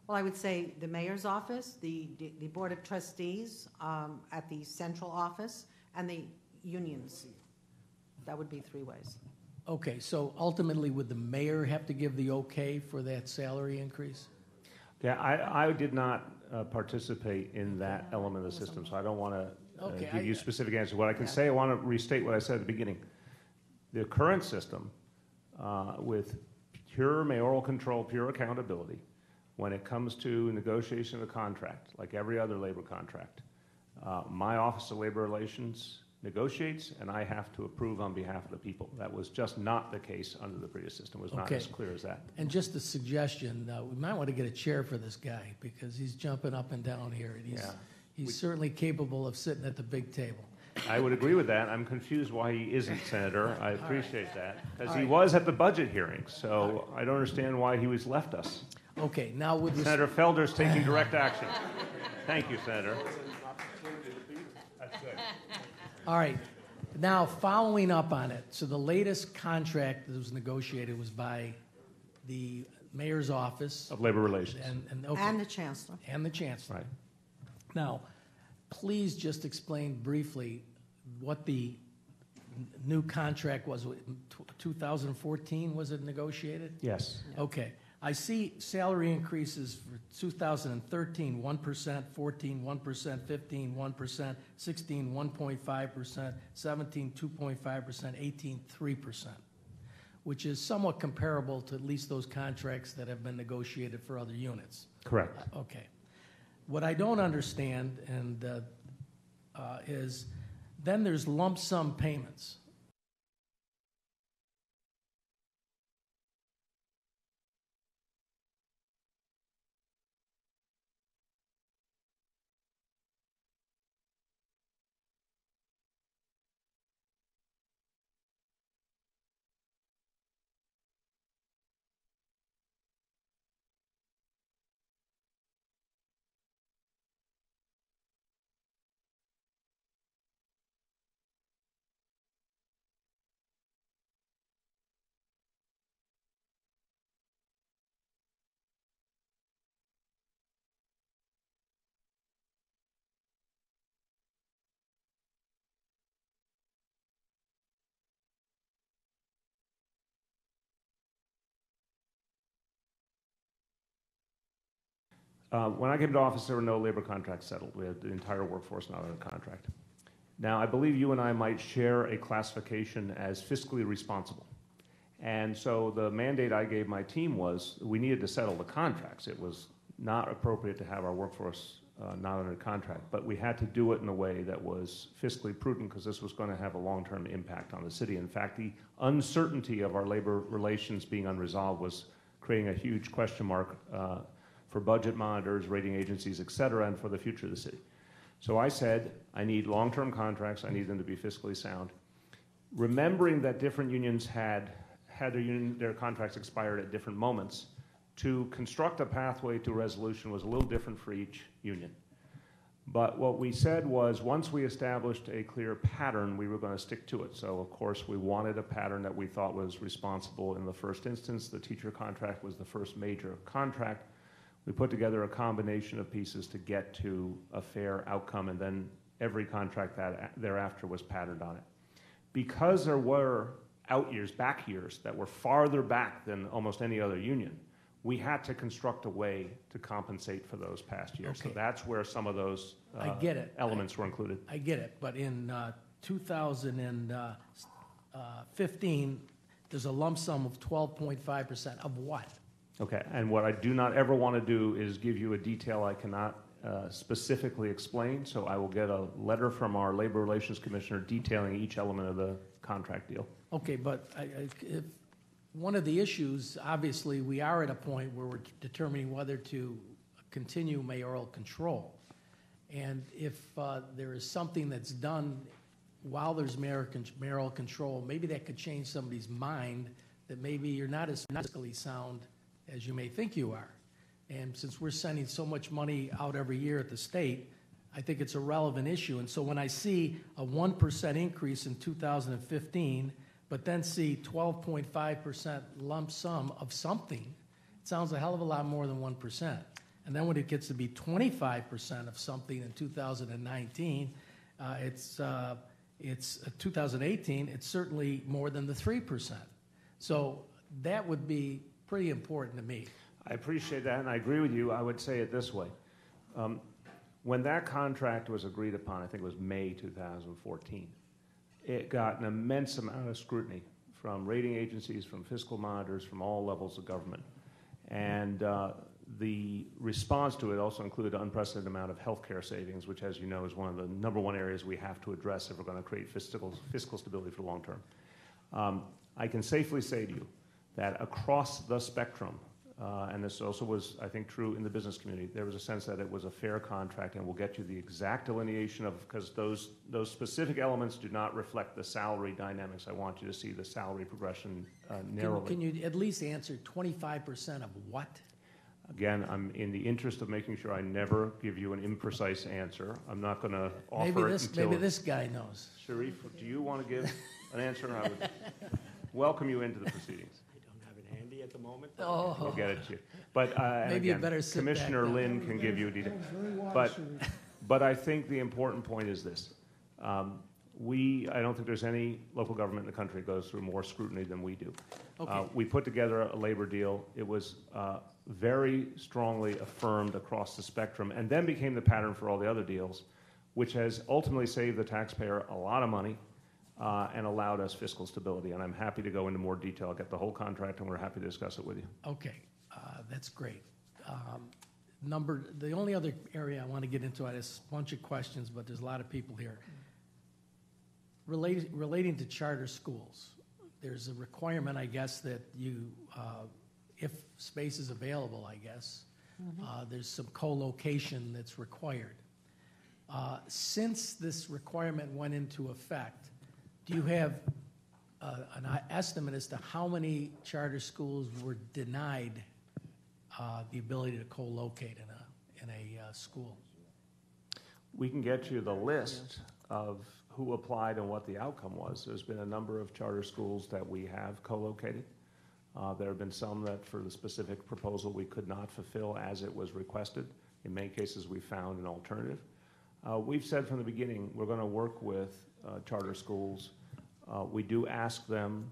Well, I would say the mayor's office, the board of trustees at the central office, and the unions. That would be 3 ways. Okay, so ultimately, would the mayor have to give the okay for that salary increase? Yeah, I did not participate in that element of the system, so I don't want to give you specific answers. What I can say, I want to restate what I said at the beginning. The current system, with pure mayoral control, pure accountability, when it comes to negotiation of a contract, like every other labor contract, my Office of Labor Relations negotiates, and I have to approve on behalf of the people. That was just not the case under the previous system. It was not Okay. as clear as that. And just a suggestion, we might want to get a chair for this guy because he's jumping up and down here. And he's certainly capable of sitting at the big table. I would agree with that. I'm confused why he isn't, Senator. I appreciate that. Because he right. was at the budget hearing, so I don't understand why he was left us. Okay, now with Senator Felder's taking direct action. Thank you, Senator. All right. Now, following up on it, so the latest contract that was negotiated was by the mayor's office Of Labor Relations. And the chancellor. And the chancellor. Right. Now, please just explain briefly what the new contract was. 2014 was it negotiated? Yes. Okay. I see salary increases for 2013, 1%, 14, 1%, 15, 1%, 16, 1.5%, 17, 2.5%, 18, 3%, which is somewhat comparable to at least those contracts that have been negotiated for other units. Correct. Okay. What I don't understand is then there's lump sum payments. When I came to office, there were no labor contracts settled. We had the entire workforce not under contract. Now, I believe you and I might share a classification as fiscally responsible. And so the mandate I gave my team was we needed to settle the contracts. It was not appropriate to have our workforce not under contract, but we had to do it in a way that was fiscally prudent because this was going to have a long-term impact on the city. In fact, the uncertainty of our labor relations being unresolved was creating a huge question mark for budget monitors, rating agencies, et cetera, and for the future of the city. So I said, I need long-term contracts. I need them to be fiscally sound. Remembering that different unions had their contracts expired at different moments, to construct a pathway to resolution was a little different for each union. But what we said was once we established a clear pattern, we were going to stick to it. So, of course, we wanted a pattern that we thought was responsible in the first instance. The teacher contract was the first major contract. We put together a combination of pieces to get to a fair outcome, and then every contract that thereafter was patterned on it. Because there were out years, back years, that were farther back than almost any other union, we had to construct a way to compensate for those past years. Okay. So that's where some of those I get it. elements were included. I get it, but in 2015, there's a lump sum of 12.5% of what? Okay, and what I do not ever want to do is give you a detail I cannot specifically explain, so I will get a letter from our Labor Relations Commissioner detailing each element of the contract deal. Okay, but if one of the issues, obviously, we are at a point where we're determining whether to continue mayoral control. And if there is something that's done while there's mayoral control, maybe that could change somebody's mind that maybe you're not as fiscally sound as you may think you are. And since we're sending so much money out every year at the state, I think it's a relevant issue. And so when I see a 1% increase in 2015, but then see 12.5% lump sum of something, it sounds a hell of a lot more than 1%. And then when it gets to be 25% of something in 2019, it's 2018, it's certainly more than the 3%. So that would be pretty important to me. I appreciate that, and I agree with you. I would say it this way. When that contract was agreed upon, I think it was May 2014, it got an immense amount of scrutiny from rating agencies, from fiscal monitors, from all levels of government. And The response to it also included an unprecedented amount of healthcare savings, which, as you know, is one of the number one areas we have to address if we're going to create fiscal stability for the long term. I can safely say to you that across the spectrum, and this also was, I think, true in the business community, there was a sense that it was a fair contract, and we'll get you the exact delineation of, because those specific elements do not reflect the salary dynamics. I want you to see the salary progression narrowly. Can you at least answer 25% of what? Again, I'm in the interest of making sure I never give you an imprecise answer. I'm not going to offer it until... Maybe this guy knows. Sharif, do you want to give an answer? I would welcome you into the proceedings. I don't have it handy at the moment. Oh. We'll get it to you. But maybe again, you better sit Commissioner back Lynn can give you a detail. But I think the important point is this. I don't think there's any local government in the country that goes through more scrutiny than we do. Okay. We put together a labor deal. It was very strongly affirmed across the spectrum, and then became the pattern for all the other deals, which has ultimately saved the taxpayer a lot of money and allowed us fiscal stability. And I'm happy to go into more detail. I'll get the whole contract, and we're happy to discuss it with you. Okay, that's great. The only other area I want to get into, I have a bunch of questions, but there's a lot of people here. Relating to charter schools, there's a requirement, I guess, that you, if space is available, I guess, there's some co-location that's required. Since this requirement went into effect, do you have an estimate as to how many charter schools were denied the ability to co-locate in a school? We can get you the list of who applied and what the outcome was. There's been a number of charter schools that we have co-located. There have been some that, for the specific proposal, we could not fulfill as it was requested. In many cases, we found an alternative. We've said from the beginning we're going to work with charter schools. We do ask them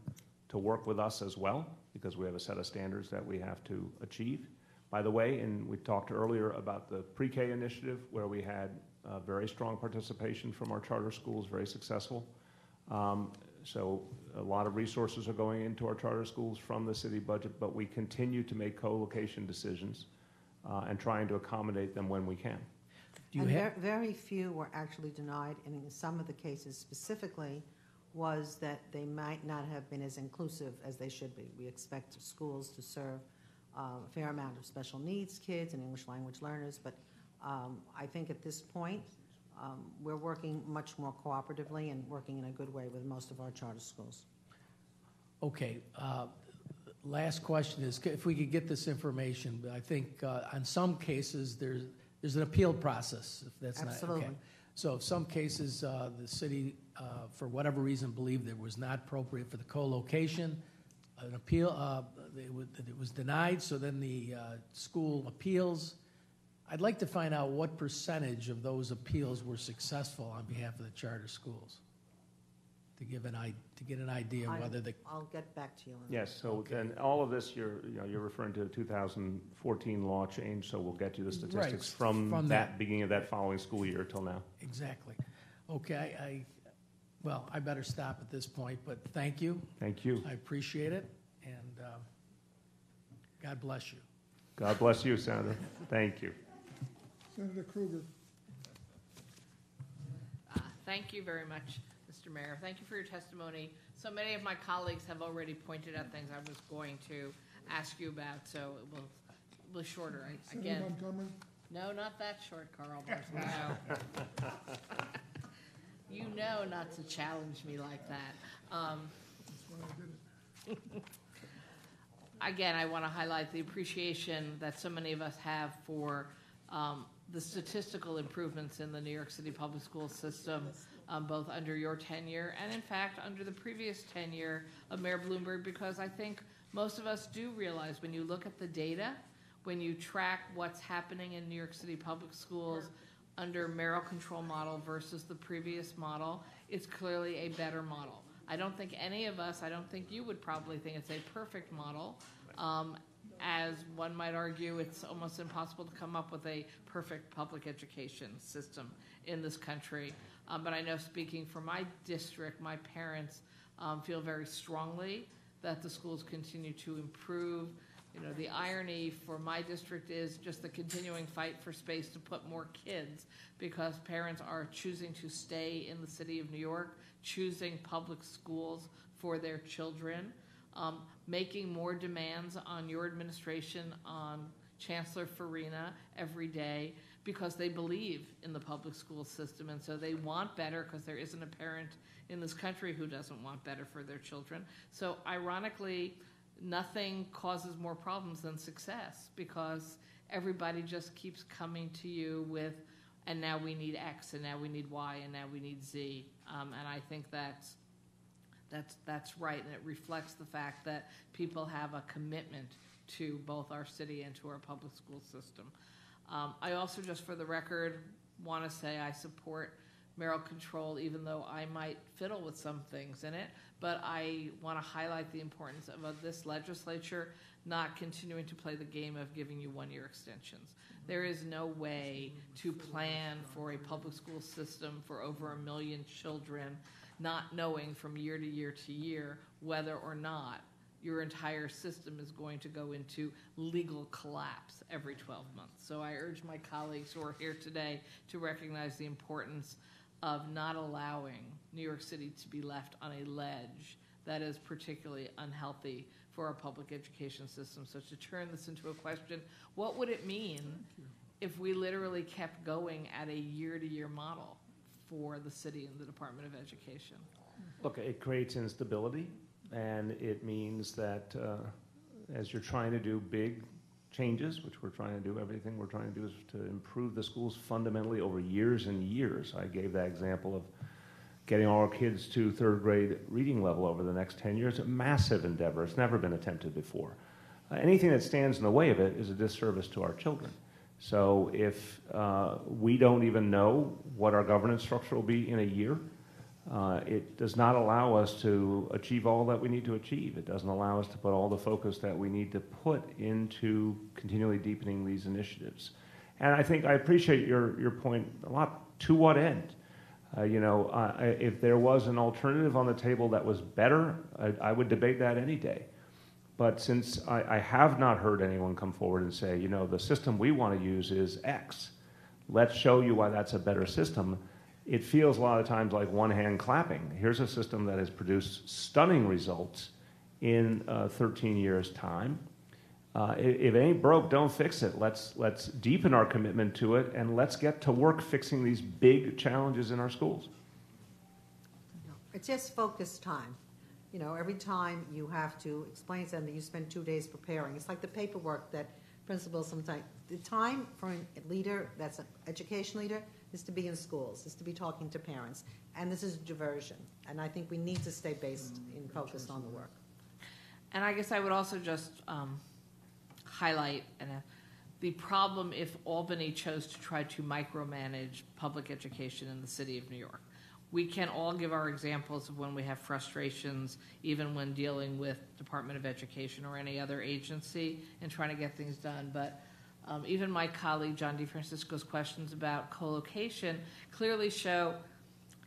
to work with us as well, because we have a set of standards that we have to achieve. By the way, and we talked earlier about the pre-K initiative, where we had very strong participation from our charter schools, very successful. So a lot of resources are going into our charter schools from the city budget, but we continue to make co-location decisions and trying to accommodate them when we can. Very few were actually denied, and in some of the cases specifically was that they might not have been as inclusive as they should be. We expect schools to serve a fair amount of special needs kids and English language learners, but I think at this point we're working much more cooperatively and working in a good way with most of our charter schools. Okay. Last question is, if we could get this information, I think on some cases there's an appeal process. If that's Absolutely. Not okay. So if some cases the city, for whatever reason, believed it was not appropriate for the co-location, an appeal, it was denied, so then the school appeals. I'd like to find out what percentage of those appeals were successful on behalf of the charter schools, to get an idea of whether the... I'll get back to you on that. Yes, so then all of this, you're referring to the 2014 law change, so we'll get you the statistics from that beginning of that following school year till now. Exactly. Okay, I better stop at this point, but thank you. Thank you. I appreciate it, and God bless you. God bless you, Senator. Thank you. Senator Kruger. Thank you very much, Mr. Mayor. Thank you for your testimony. So many of my colleagues have already pointed out things I was going to ask you about, so it will be shorter. Senator Montgomery? No, not that short, Carl. No. You know not to challenge me like that. That's why I did it. Again, I want to highlight the appreciation that so many of us have for the statistical improvements in the New York City public school system, both under your tenure and, in fact, under the previous tenure of Mayor Bloomberg, because I think most of us do realize when you look at the data, when you track what's happening in New York City public schools under mayoral control model versus the previous model, it's clearly a better model. I don't think any of us, I don't think you would probably think it's a perfect model. As one might argue, it's almost impossible to come up with a perfect public education system in this country. But I know, speaking for my district, my parents feel very strongly that the schools continue to improve. The irony for my district is just the continuing fight for space to put more kids, because parents are choosing to stay in the city of New York, choosing public schools for their children, making more demands on your administration, on Chancellor Farina every day, because they believe in the public school system, and so they want better, because there isn't a parent in this country who doesn't want better for their children. So ironically, nothing causes more problems than success, because everybody just keeps coming to you with, and now we need X, and now we need Y, and now we need Z. And I think that's right, and it reflects the fact that people have a commitment to both our city and to our public school system. I also, just for the record, want to say I support mayoral control, even though I might fiddle with some things in it, but I want to highlight the importance of this legislature not continuing to play the game of giving you one-year extensions. There is no way to plan for a public school system for over 1 million children, not knowing from year to year to year whether or not your entire system is going to go into legal collapse every 12 months. So I urge my colleagues who are here today to recognize the importance of not allowing New York City to be left on a ledge that is particularly unhealthy for our public education system. So to turn this into a question, what would it mean if we literally kept going at a year-to-year model for the city and the Department of Education? Look, it creates instability, and it means that as you're trying to do big changes, which we're trying to do, everything we're trying to do is to improve the schools fundamentally over years and years. I gave that example of getting all our kids to third grade reading level over the next 10 years, a massive endeavor. It's never been attempted before. Anything that stands in the way of it is a disservice to our children. So if we don't even know what our governance structure will be in a year, it does not allow us to achieve all that we need to achieve. It doesn't allow us to put all the focus that we need to put into continually deepening these initiatives. And I think I appreciate your point a lot. To what end? If there was an alternative on the table that was better, I would debate that any day. But since I have not heard anyone come forward and say, the system we want to use is X, let's show you why that's a better system, it feels a lot of times like one hand clapping. Here's a system that has produced stunning results in 13 years' time. If it ain't broke, don't fix it. Let's deepen our commitment to it, and let's get to work fixing these big challenges in our schools. It's just focused time. Every time you have to explain something, you spend 2 days preparing. It's like the paperwork that principals sometimes. The time for a leader that's an education leader is to be in schools, is to be talking to parents, and this is diversion. And I think we need to stay based and focused on the work. And I guess I would also just highlight the problem if Albany chose to try to micromanage public education in the city of New York. We can all give our examples of when we have frustrations, even when dealing with Department of Education or any other agency and trying to get things done. But even my colleague, John DeFrancisco's questions about co-location clearly show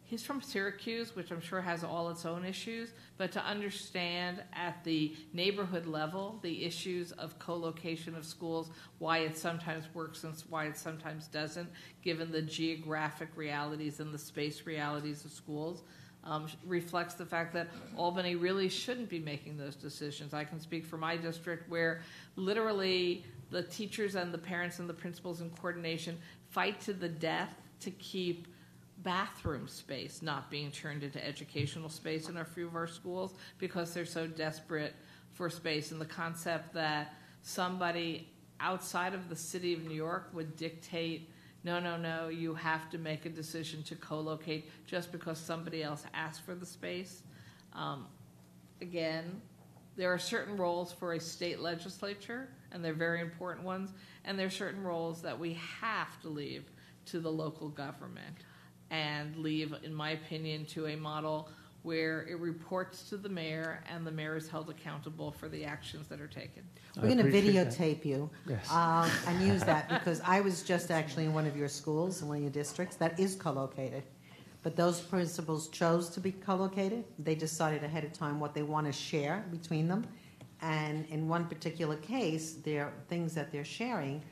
he's from Syracuse, which I'm sure has all its own issues, but to understand at the neighborhood level the issues of co-location of schools, why it sometimes works and why it sometimes doesn't, given the geographic realities and the space realities of schools, reflects the fact that Albany really shouldn't be making those decisions. I can speak for my district where literally the teachers and the parents and the principals in coordination fight to the death to keep bathroom space not being turned into educational space in a few of our schools because they're so desperate for space. And the concept that somebody outside of the city of New York would dictate, no, you have to make a decision to co-locate just because somebody else asked for the space. Again, there are certain roles for a state legislature, and they're very important ones, and there are certain roles that we have to leave to the local government and leave, in my opinion, to a model where it reports to the mayor and the mayor is held accountable for the actions that are taken. We're going to videotape you and use that because I was just actually in one of your schools, in one of your districts, that is co-located. But those principals chose to be co-located. They decided ahead of time what they want to share between them. And in one particular case, their things that they're sharing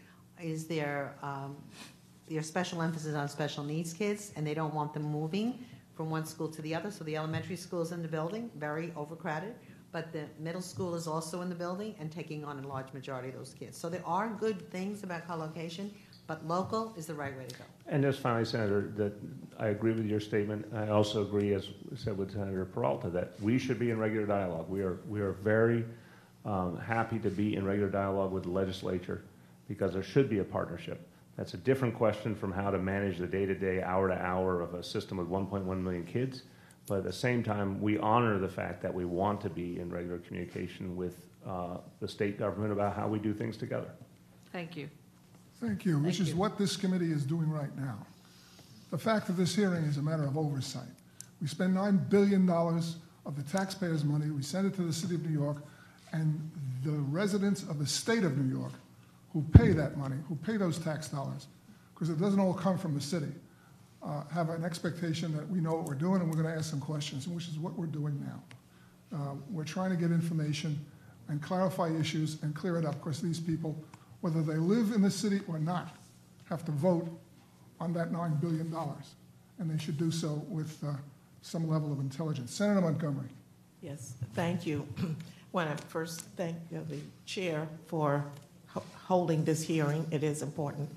is their special emphasis on special needs kids, and they don't want them moving from one school to the other. So the elementary school is in the building, very overcrowded, but the middle school is also in the building and taking on a large majority of those kids. So there are good things about co-location, but local is the right way to go. And just finally, Senator, that I agree with your statement. I also agree, as said with Senator Peralta, that we should be in regular dialogue. We are very happy to be in regular dialogue with the legislature because there should be a partnership. That's a different question from how to manage the day-to-day, hour-to-hour of a system with 1.1 million kids. But at the same time, we honor the fact that we want to be in regular communication with the state government about how we do things together. Thank you. Thank you, which is what this committee is doing right now. The fact of this hearing is a matter of oversight. We spend $9 billion of the taxpayers' money. We send it to the city of New York, and the residents of the state of New York who pay that money, who pay those tax dollars, because it doesn't all come from the city, have an expectation that we know what we're doing and we're going to ask some questions, which is what we're doing now. We're trying to get information and clarify issues and clear it up, because these people, whether they live in the city or not, have to vote on that $9 billion, and they should do so with some level of intelligence. Senator Montgomery. Yes, thank you. I want to first thank the chair for holding this hearing. It is important.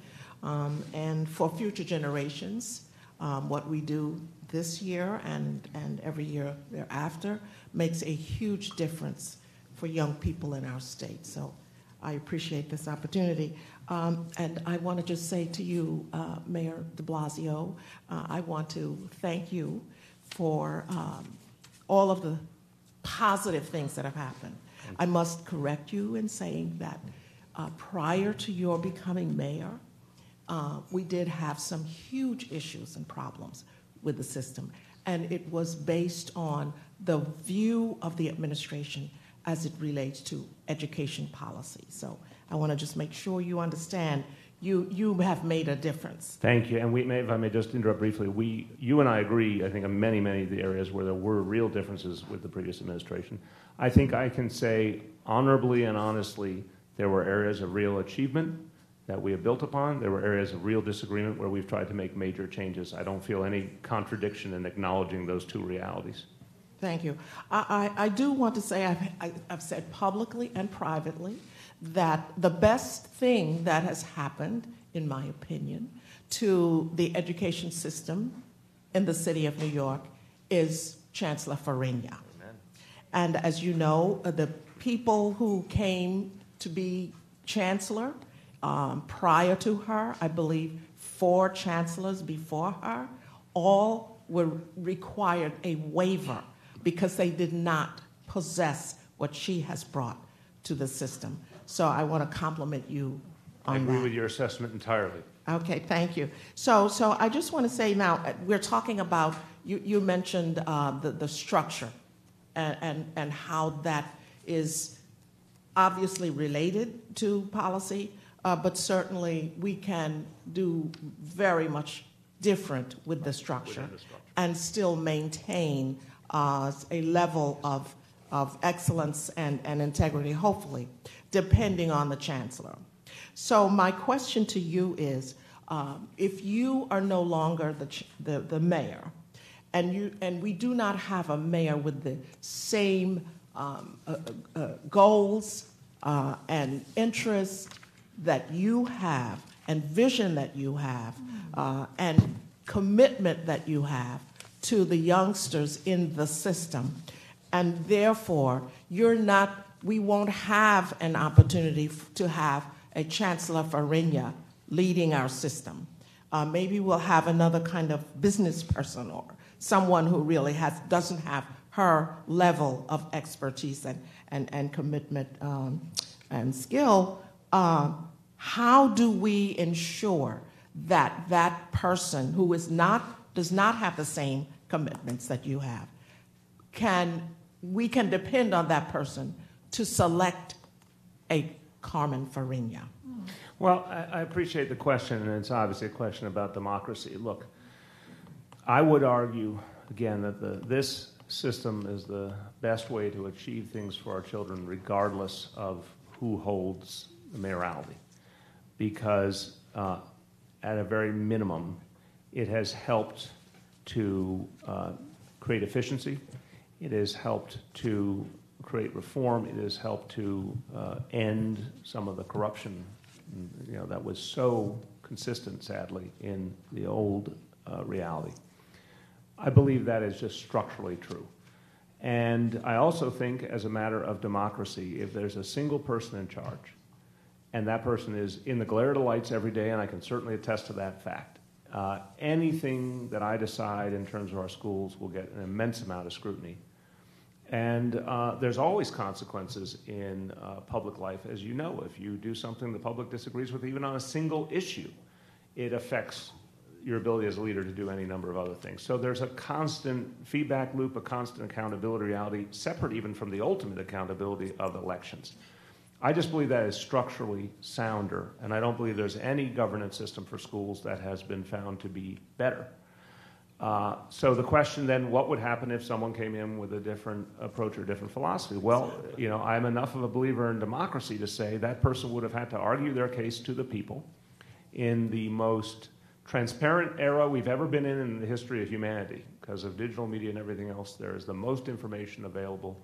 And for future generations, what we do this year and every year thereafter makes a huge difference for young people in our state. So I appreciate this opportunity. And I want to just say to you, Mayor de Blasio, I want to thank you for all of the positive things that have happened. I must correct you in saying that prior to your becoming mayor, we did have some huge issues and problems with the system. And it was based on the view of the administration as it relates to education policy. So I want to just make sure you understand you have made a difference. Thank you. And if I may just interrupt briefly, you and I agree, I think, on many, many of the areas where there were real differences with the previous administration. I think I can say honorably and honestly there were areas of real achievement that we have built upon. There were areas of real disagreement where we've tried to make major changes. I don't feel any contradiction in acknowledging those two realities. Thank you. I do want to say I've said publicly and privately that the best thing that has happened, in my opinion, to the education system in the city of New York is Chancellor Farina. Amen. And as you know, the people who came to be chancellor prior to her, I believe 4 chancellors before her, all were required a waiver because they did not possess what she has brought to the system. So I want to compliment you on that. I agree with your assessment entirely. Okay, thank you. So I just want to say now, we're talking about, you mentioned the structure and how that is obviously related to policy, but certainly we can do very much different with the structure and still maintain a level of excellence and integrity, hopefully, depending on the chancellor. So my question to you is, if you are no longer the mayor, and we do not have a mayor with the same goals and interests that you have, and vision that you have, and commitment that you have to the youngsters in the system, and therefore we won't have an opportunity to have a Chancellor Farina leading our system. Maybe we'll have another kind of business person or someone who really doesn't have her level of expertise and commitment and skill. How do we ensure that that person who does not have the same commitments that you have, we can depend on that person to select a Carmen Farina? Well, I appreciate the question, and it's obviously a question about democracy. Look, I would argue, again, that this system is the best way to achieve things for our children, regardless of who holds the mayoralty. Because at a very minimum, it has helped to create efficiency. It has helped to create reform. It has helped to end some of the corruption, that was so consistent, sadly, in the old reality. I believe that is just structurally true. And I also think, as a matter of democracy, if there's a single person in charge, and that person is in the glare of the lights every day, and I can certainly attest to that fact, anything that I decide in terms of our schools will get an immense amount of scrutiny. And there's always consequences in public life, as you know. If you do something the public disagrees with, even on a single issue, it affects your ability as a leader to do any number of other things. So there's a constant feedback loop, a constant accountability reality, separate even from the ultimate accountability of elections. I just believe that is structurally sounder, and I don't believe there's any governance system for schools that has been found to be better. So the question then, what would happen if someone came in with a different approach or different philosophy? Well, I'm enough of a believer in democracy to say that person would have had to argue their case to the people in the most transparent era we've ever been in the history of humanity. Because of digital media and everything else, there is the most information available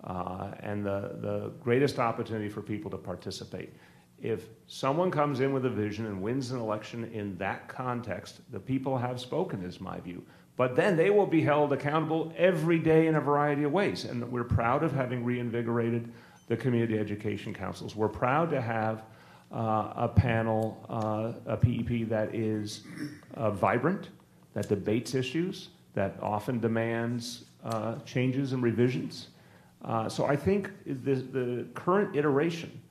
and the greatest opportunity for people to participate. If someone comes in with a vision and wins an election in that context, the people have spoken, is my view. But then they will be held accountable every day in a variety of ways. And we're proud of having reinvigorated the community education councils. We're proud to have a panel, a PEP that is vibrant, that debates issues, that often demands changes and revisions. So I think the current iteration,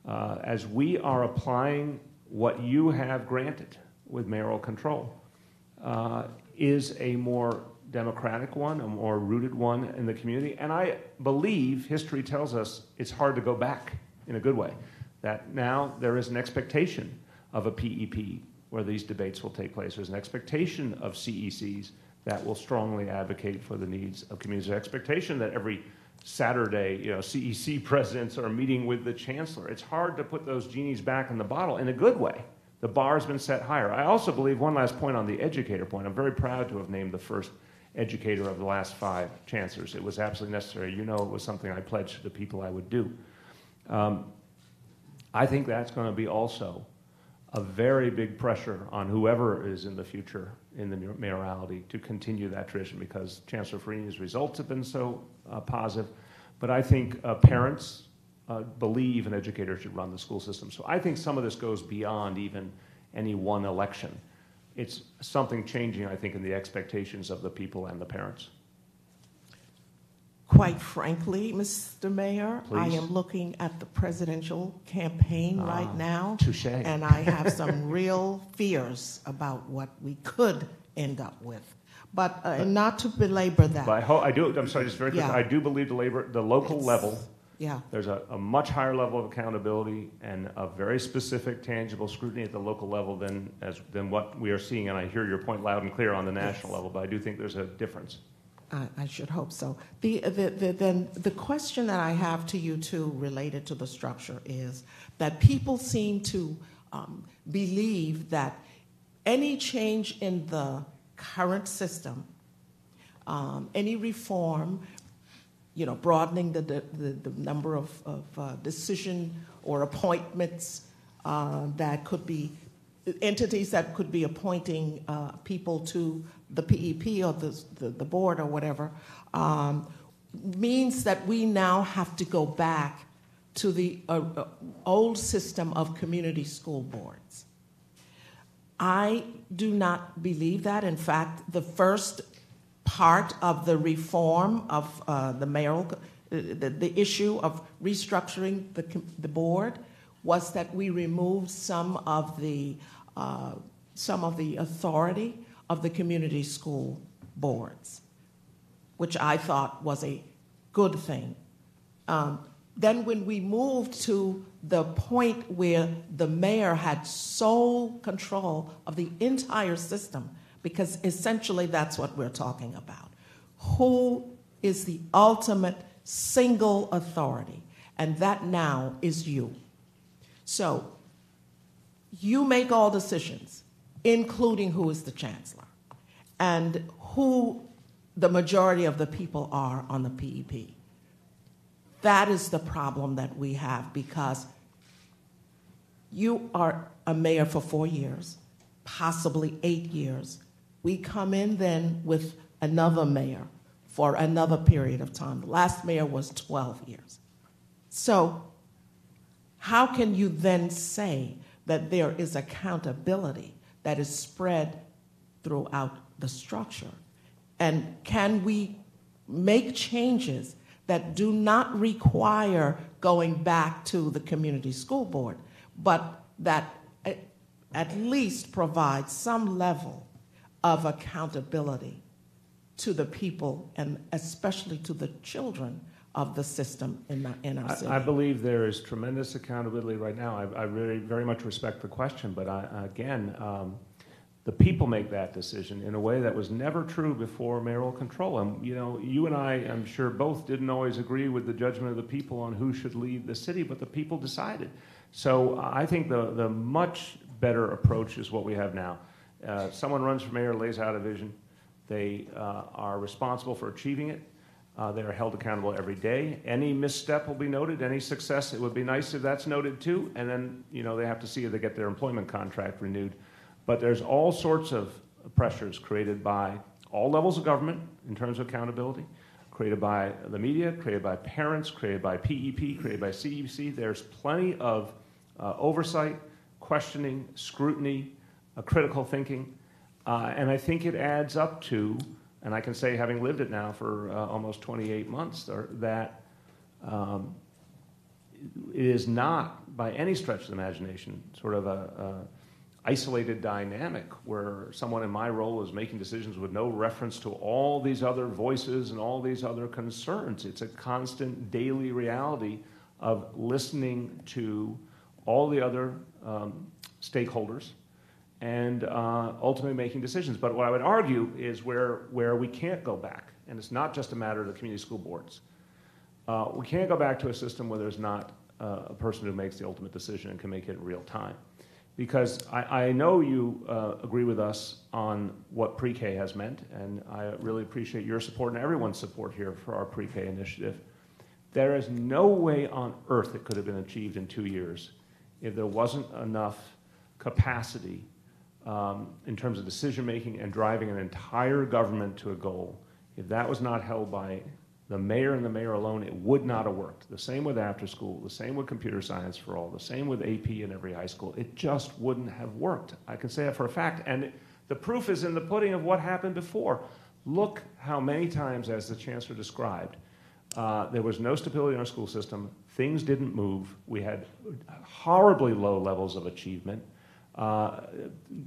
as we are applying what you have granted with mayoral control, is a more democratic one, a more rooted one in the community. And I believe history tells us it's hard to go back in a good way, that now there is an expectation of a PEP where these debates will take place. There's an expectation of CECs that will strongly advocate for the needs of communities. There's an expectation that every Saturday, CEC presidents are meeting with the chancellor. It's hard to put those genies back in the bottle in a good way. The bar has been set higher. I also believe, one last point on the educator point, I'm very proud to have named the first educator of the last 5 chancellors. It was absolutely necessary. It was something I pledged to the people I would do. I think that's going to be also a very big pressure on whoever is in the future in the mayoralty to continue that tradition, because Chancellor Farini's results have been so positive. But I think parents believe an educator should run the school system. So I think some of this goes beyond even any one election. It's something changing, I think, in the expectations of the people and the parents. Quite frankly, Mr. Mayor, Please. I am looking at the presidential campaign right now. Touché. And I have some real fears about what we could end up with. But not to belabor that. But I'm sorry, just very quick. Yeah. I do believe the local level, yeah. There's a much higher level of accountability and a very specific, tangible scrutiny at the local level than what we are seeing. And I hear your point loud and clear on the national level, but I do think there's a difference. I should hope so. Then the question that I have to you, too, related to the structure is that people seem to believe that any change in the current system, any reform, broadening the number of decision or appointments that could be entities that could be appointing people to the PEP or the board or whatever, means that we now have to go back to the old system of community school boards. I do not believe that. In fact, the first part of the reform of the mayoral, the issue of restructuring the board was that we removed some of the authority of the community school boards, which I thought was a good thing. Then when we moved to the point where the mayor had sole control of the entire system, because essentially that's what we're talking about. Who is the ultimate single authority, and that now is you. So you make all decisions, including who is the chancellor and who the majority of the people are on the PEP. That is the problem that we have, because you are a mayor for 4 years, possibly 8 years. We come in then with another mayor for another period of time. The last mayor was 12 years. So how can you then say that there is accountability that is spread throughout the structure? And can we make changes that do not require going back to the community school board, but that at least provide some level of accountability to the people and especially to the children of the system in our city? I believe there is tremendous accountability right now. I really very much respect the question, but the people make that decision in a way that was never true before mayoral control. And you and I, I'm sure, both didn't always agree with the judgment of the people on who should lead the city, but the people decided. So I think the much better approach is what we have now. Someone runs for mayor, lays out a vision. They are responsible for achieving it. They are held accountable every day. Any misstep will be noted. Any success, it would be nice if that's noted too. And then they have to see if they get their employment contract renewed. But there's all sorts of pressures created by all levels of government in terms of accountability, created by the media, created by parents, created by PEP, created by CEC. There's plenty of oversight, questioning, scrutiny, critical thinking. And I think it adds up to, and I can say, having lived it now for almost 28 months, that it is not, by any stretch of the imagination, sort of a isolated dynamic where someone in my role is making decisions with no reference to all these other voices and all these other concerns. It's a constant daily reality of listening to all the other stakeholders and ultimately making decisions. But what I would argue is where we can't go back, and it's not just a matter of the community school boards. We can't go back to a system where there's not a person who makes the ultimate decision and can make it in real time. Because I know you agree with us on what pre-K has meant, and I really appreciate your support and everyone's support here for our pre-K initiative. There is no way on earth it could have been achieved in 2 years if there wasn't enough capacity in terms of decision-making and driving an entire government to a goal. If that was not held by the mayor and the mayor alone, it would not have worked. The same with after school, the same with computer science for all, the same with AP in every high school. It just wouldn't have worked. I can say that for a fact. And the proof is in the pudding of what happened before. Look how many times, as the chancellor described, there was no stability in our school system. Things didn't move. We had horribly low levels of achievement.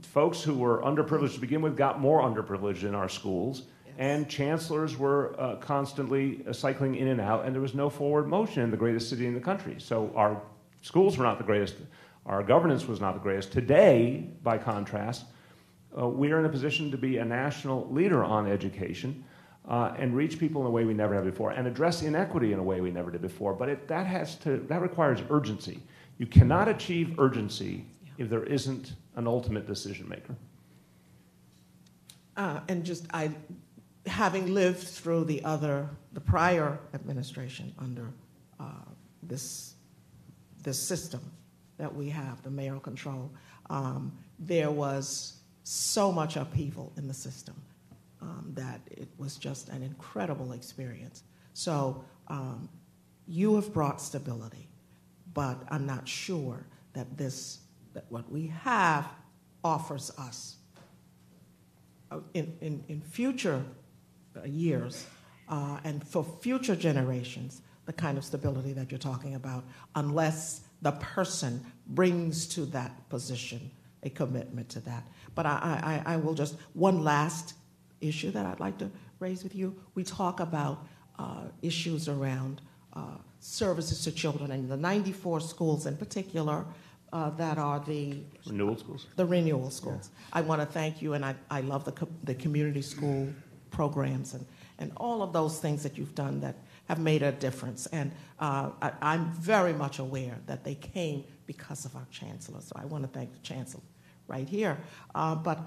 Folks who were underprivileged to begin with got more underprivileged in our schools. And chancellors were constantly cycling in and out, and there was no forward motion in the greatest city in the country. So our schools were not the greatest. Our governance was not the greatest. Today, by contrast, we are in a position to be a national leader on education and reach people in a way we never have before, and address inequity in a way we never did before. But that requires urgency. You cannot achieve urgency if there isn't an ultimate decision maker. Having lived through the prior administration under this system that we have, the mayoral control, there was so much upheaval in the system that it was just an incredible experience. So you have brought stability, but I'm not sure that what we have offers us in future years and for future generations the kind of stability that you're talking about, unless the person brings to that position a commitment to that. But I will just, one last issue that I'd like to raise with you. We talk about issues around services to children, and the 94 schools in particular that are the renewal schools. The renewal schools. Yeah. I want to thank you, and I love the community school programs and all of those things that you've done that have made a difference. And I'm very much aware that they came because of our chancellor. So I want to thank the chancellor right here. But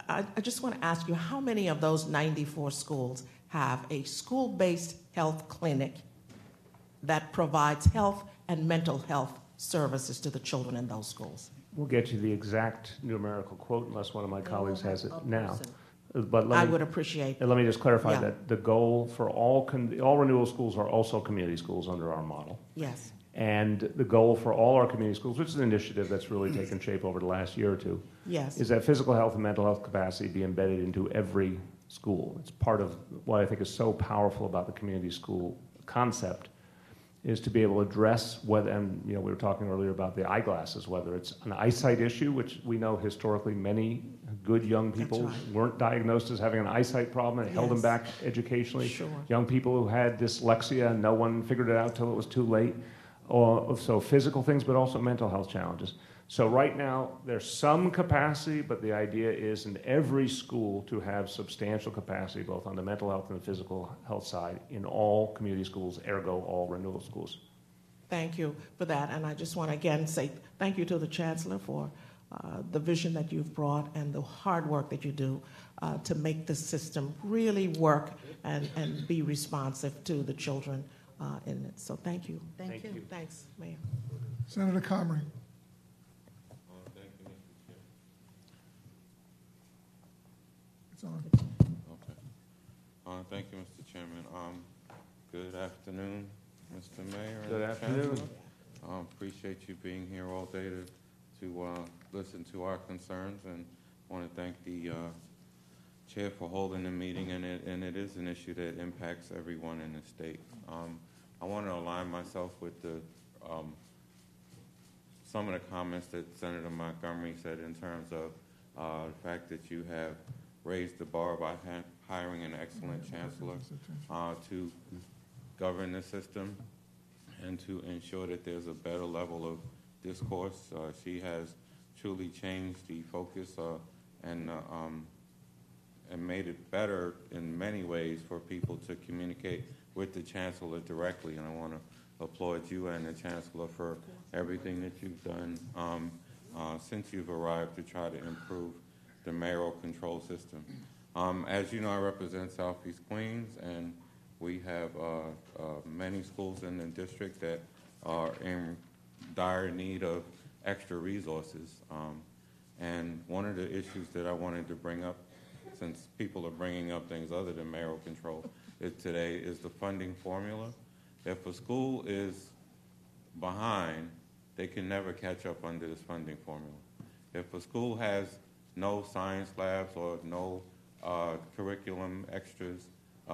I just want to ask you, how many of those 94 schools have a school-based health clinic that provides health and mental health services to the children in those schools? We'll get you the exact numerical quote unless one of my colleagues has it now. But I would appreciate. Let me just clarify Yeah. that the goal for all renewal schools are also community schools under our model. Yes. And the goal for all our community schools, which is an initiative that's really taken shape over the last year or two, Yes. is that physical health and mental health capacity be embedded into every school. It's part of what I think is so powerful about the community school concept, is to be able to address whether, and we were talking earlier about the eyeglasses, whether it's an eyesight issue, which we know historically many good young people weren't diagnosed as having an eyesight problem and it held them back educationally. Sure. Young people who had dyslexia and no one figured it out till it was too late. So physical things, but also mental health challenges. So right now, there's some capacity, but the idea is in every school to have substantial capacity, both on the mental health and the physical health side, in all community schools, ergo all renewal schools. Thank you for that. And I just want to again say thank you to the Chancellor for the vision that you've brought and the hard work that you do to make this system really work and be responsive to the children in it. So thank you. Thank you. Thanks, Mayor. Senator Comrie. It's on. Okay. Thank you, Mr. Chairman. Good afternoon, Mr. Mayor. Good afternoon. Appreciate you being here all day to listen to our concerns, and want to thank the chair for holding the meeting. And it is an issue that impacts everyone in the state. I want to align myself with some of the comments that Senator Montgomery said in terms of the fact that you have raised the bar by hiring an excellent chancellor to govern the system and to ensure that there's a better level of discourse. She has truly changed the focus and made it better in many ways for people to communicate with the chancellor directly. And I want to applaud you and the chancellor for everything that you've done since you've arrived to try to improve the mayoral control system. As you know, I represent Southeast Queens, and we have many schools in the district that are in dire need of extra resources. And one of the issues that I wanted to bring up, since people are bringing up things other than mayoral control today, is the funding formula. If a school is behind, they can never catch up under this funding formula. If a school has no science labs or no curriculum extras,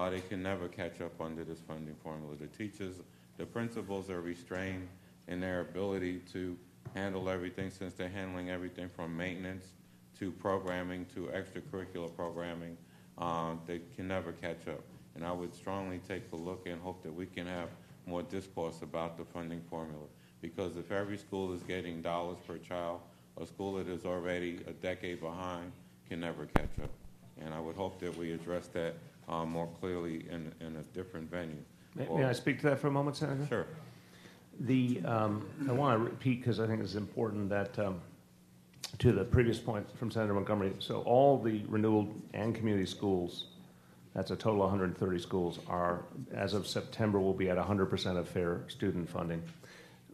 they can never catch up under this funding formula. The teachers, the principals are restrained in their ability to handle everything, since they're handling everything from maintenance to programming to extracurricular programming. They can never catch up. And I would strongly take a look and hope that we can have more discourse about the funding formula. Because if every school is getting dollars per child, a school that is already a decade behind can never catch up. And I would hope that we address that more clearly in a different venue. May I speak to that for a moment, Senator? Sure. I want to repeat, because I think it's important, that to the previous point from Senator Montgomery, so all the renewal and community schools, that's a total of 130 schools, are, as of September, will be at 100% of fair student funding.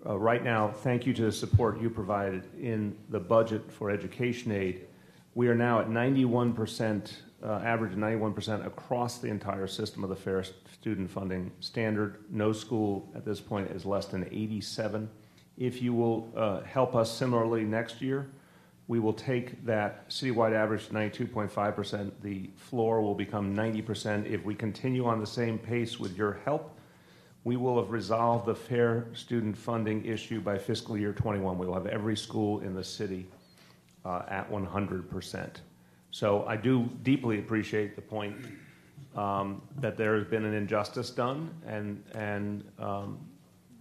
Right now, thank you to the support you provided in the budget for education aid. We are now at 91%, average of 91% across the entire system of the fair student funding standard. No school at this point is less than 87. If you will help us similarly next year, we will take that citywide average to 92.5%. The floor will become 90%. If we continue on the same pace with your help, we will have resolved the fair student funding issue by fiscal year 21. We will have every school in the city at 100%. So I do deeply appreciate the point that there has been an injustice done and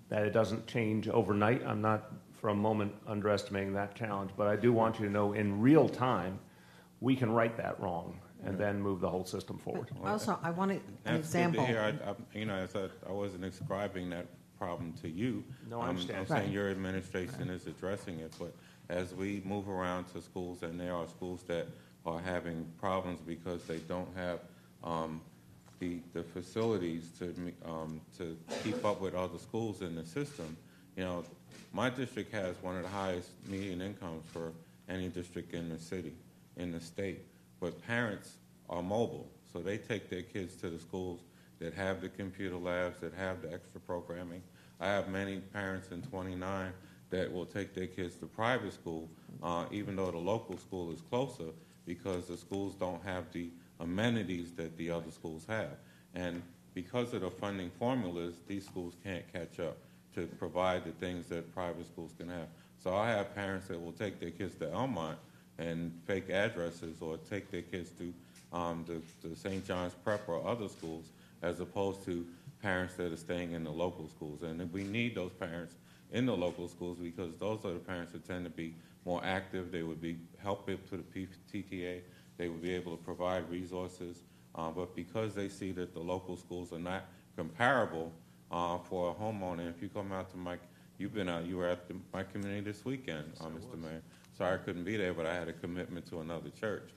that it doesn't change overnight. I'm not for a moment underestimating that challenge, but I do want you to know in real time we can right that wrong. and then move the whole system forward. Also, I want an That's example. good to hear. I wasn't ascribing that problem to you. No, I understand. I'm saying your administration is addressing it, but as we move around to schools, and there are schools that are having problems because they don't have the facilities to keep up with other schools in the system. My district has one of the highest median incomes for any district in the city, in the state. But parents are mobile, so they take their kids to the schools that have the computer labs, that have the extra programming. I have many parents in 29 that will take their kids to private school, even though the local school is closer, because the schools don't have the amenities that the other schools have. And because of the funding formulas, these schools can't catch up to provide the things that private schools can have. So I have parents that will take their kids to Elmont and fake addresses, or take their kids to the St. John's Prep or other schools, as opposed to parents that are staying in the local schools. And we need those parents in the local schools, because those are the parents that tend to be more active. They would be helpful to the PTA. They would be able to provide resources. But because they see that the local schools are not comparable for a homeowner, if you come out to you were at my community this weekend, Mr. Mayor. Sorry I couldn't be there, but I had a commitment to another church.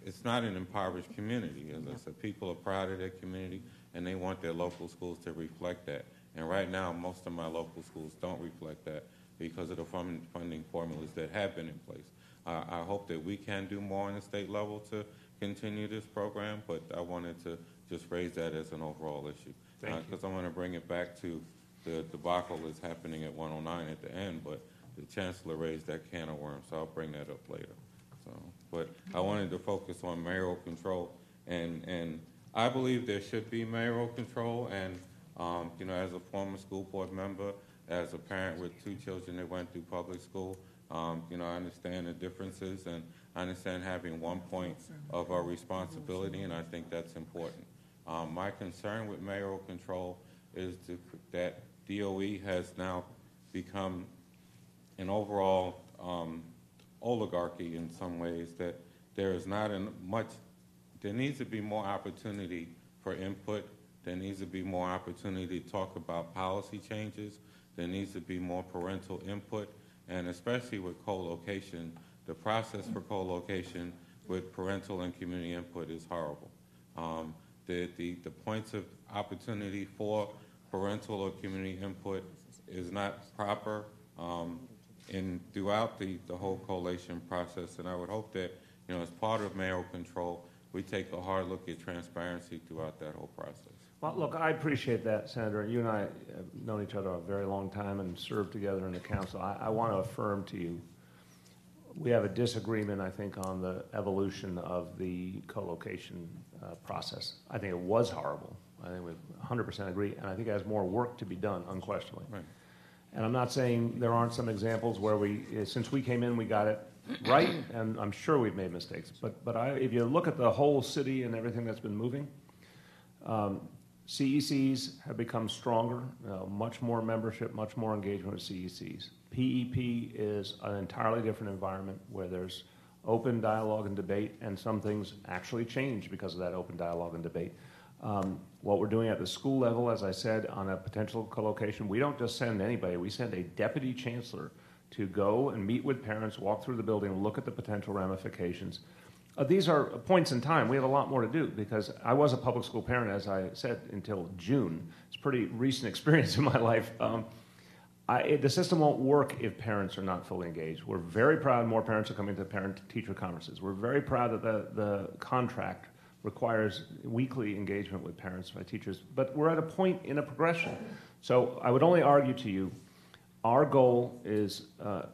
It's not an impoverished community. As I said, people are proud of their community, and they want their local schools to reflect that. And right now, most of my local schools don't reflect that because of the funding formulas that have been in place. I hope that we can do more on the state level to continue this program, but I wanted to just raise that as an overall issue. Because I want to bring it back to the debacle that's happening at 109 at the end, but the Chancellor raised that can of worms, so I'll bring that up later. But I wanted to focus on mayoral control, and I believe there should be mayoral control, and as a former school board member, as a parent with 2 children that went through public school, I understand the differences, and I understand having one point of our responsibility, and I think that's important. My concern with mayoral control is that DOE has now become an overall oligarchy in some ways, that there is not there needs to be more opportunity for input. There needs to be more opportunity to talk about policy changes. There needs to be more parental input, and especially with co-location, the process for co-location with parental and community input is horrible. The points of opportunity for parental or community input is not proper throughout the whole coalition process, and I would hope that, as part of mayoral control, we take a hard look at transparency throughout that whole process. Well, look, I appreciate that, Senator. You and I have known each other a very long time and served together in the council. I want to affirm to you, we have a disagreement, I think, on the evolution of the co-location process. I think it was horrible. I think we 100% agree, and I think it has more work to be done, unquestionably. Right. And I'm not saying there aren't some examples where since we came in, we got it right, and I'm sure we've made mistakes. But if you look at the whole city and everything that's been moving, CECs have become stronger, much more membership, much more engagement with CECs. PEP is an entirely different environment where there's open dialogue and debate, and some things actually change because of that open dialogue and debate. What we're doing at the school level, as I said, on a potential co-location, we don't just send anybody, we send a deputy chancellor to go and meet with parents, walk through the building, look at the potential ramifications. These are points in time. We have a lot more to do, because I was a public school parent, as I said, until June. It's a pretty recent experience in my life. The system won't work if parents are not fully engaged. We're very proud more parents are coming to parent-teacher conferences. We're very proud that the contract requires weekly engagement with parents by teachers, but we're at a point in a progression. So I would only argue to you, our goal is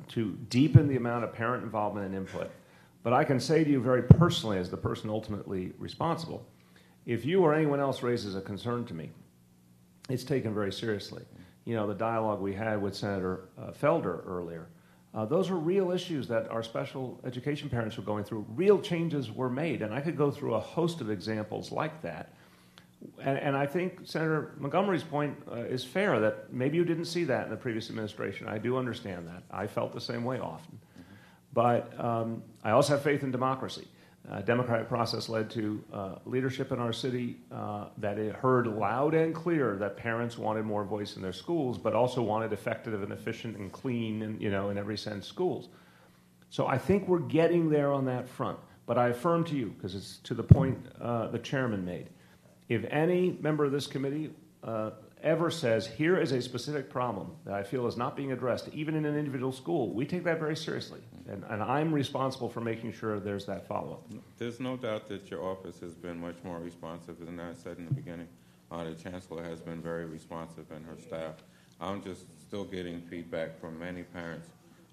to deepen the amount of parent involvement and input. But I can say to you very personally, as the person ultimately responsible, if you or anyone else raises a concern to me, it's taken very seriously. The dialogue we had with Senator Felder earlier, those were real issues that our special education parents were going through. Real changes were made, and I could go through a host of examples like that. And I think Senator Montgomery's point is fair, that maybe you didn't see that in the previous administration. I do understand that. I felt the same way often. But I also have faith in democracy. Democratic process led to leadership in our city that it heard loud and clear that parents wanted more voice in their schools, but also wanted effective and efficient and clean and, in every sense, schools. So I think we're getting there on that front. But I affirm to you, because it's to the point the chairman made, if any member of this committee ever says, here is a specific problem that I feel is not being addressed, even in an individual school, we take that very seriously. And I'm responsible for making sure there's that follow-up. There's no doubt that your office has been much more responsive than I said in the beginning. The Chancellor has been very responsive and her staff. I'm just still getting feedback from many parents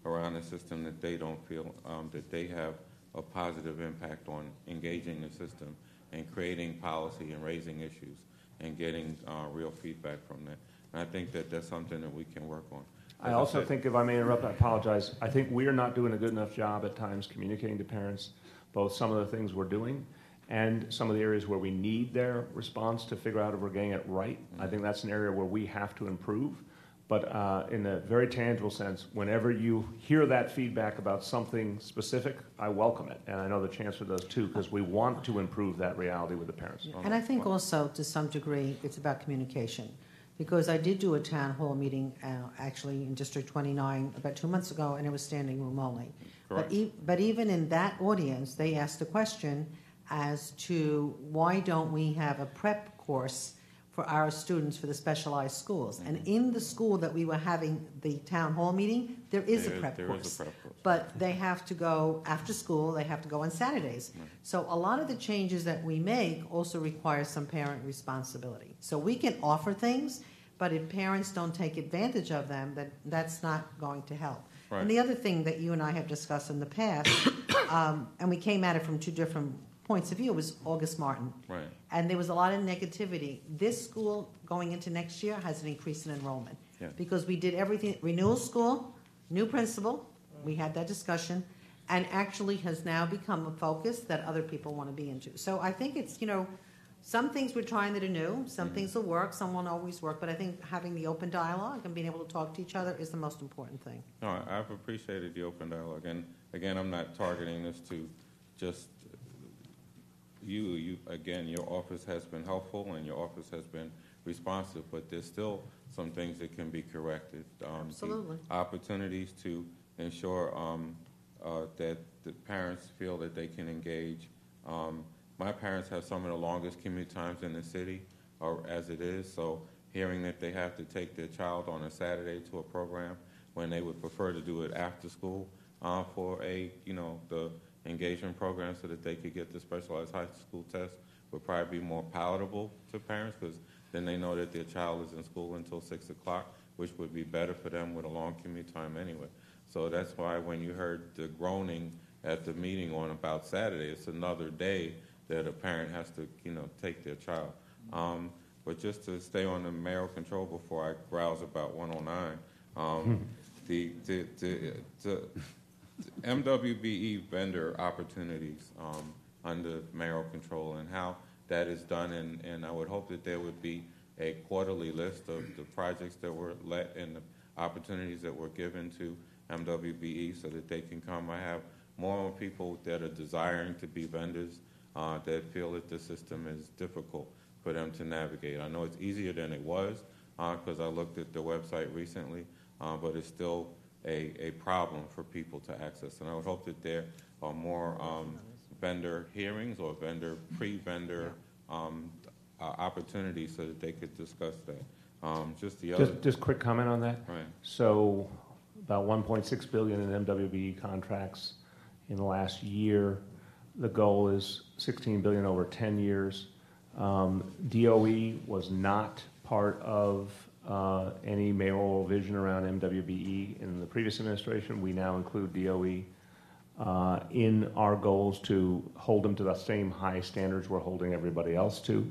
around the system that they don't feel that they have a positive impact on engaging the system and creating policy and raising issues and getting real feedback from that. And I think that that's something that we can work on. I also think, if I may interrupt, I apologize. I think we are not doing a good enough job at times communicating to parents both some of the things we're doing and some of the areas where we need their response to figure out if we're getting it right. I think that's an area where we have to improve. But in a very tangible sense, whenever you hear that feedback about something specific, I welcome it. And I know the Chancellor does too, because we want to improve that reality with the parents. And I think also, to some degree, it's about communication. Because I did do a town hall meeting, actually, in District 29 about 2 months ago, and it was standing room only. But even in that audience, they asked a question as to why don't we have a prep course for our students for the specialized schools. And in the school that we were having the town hall meeting, there is a prep course. But they have to go after school, they have to go on Saturdays. So a lot of the changes that we make also require some parent responsibility. So we can offer things, but if parents don't take advantage of them, that's not going to help. Right. And the other thing that you and I have discussed in the past, and we came at it from two different points of view, was August Martin. Right. And there was a lot of negativity. This school, going into next year, has an increase in enrollment. Yeah. Because we did everything, renewal school, new principal, we had that discussion, and actually has now become a focus that other people want to be into. So I think it's, some things we're trying that are new, some things will work, some won't always work, but I think having the open dialogue and being able to talk to each other is the most important thing. No, I've appreciated the open dialogue. And again, I'm not targeting this to just you. Again, your office has been helpful and your office has been responsive, but there's still some things that can be corrected. Absolutely. Opportunities to ensure that the parents feel that they can engage. My parents have some of the longest commute times in the city, or as it is, so hearing that they have to take their child on a Saturday to a program when they would prefer to do it after school for the engagement program so that they could get the specialized high school test would probably be more palatable to parents, because then they know that their child is in school until 6 o'clock, which would be better for them with a long commute time anyway. So that's why when you heard the groaning at the meeting on about Saturday, it's another day that a parent has to, take their child. But just to stay on the mayoral control before I grouse about 109, the MWBE vendor opportunities under mayoral control and how that is done, and I would hope that there would be a quarterly list of the projects that were let and the opportunities that were given to MWBE so that they can come. I have more people that are desiring to be vendors that feel that the system is difficult for them to navigate. I know it's easier than it was because I looked at the website recently, but it's still a problem for people to access. And I would hope that there are more vendor hearings or pre-vendor opportunities so that they could discuss that. Just quick comment on that. Right. So about $1.6 billion in MWBE contracts in the last year. The goal is $16 billion over 10 years. DOE was not part of any mayoral vision around MWBE in the previous administration. We now include DOE in our goals to hold them to the same high standards we're holding everybody else to.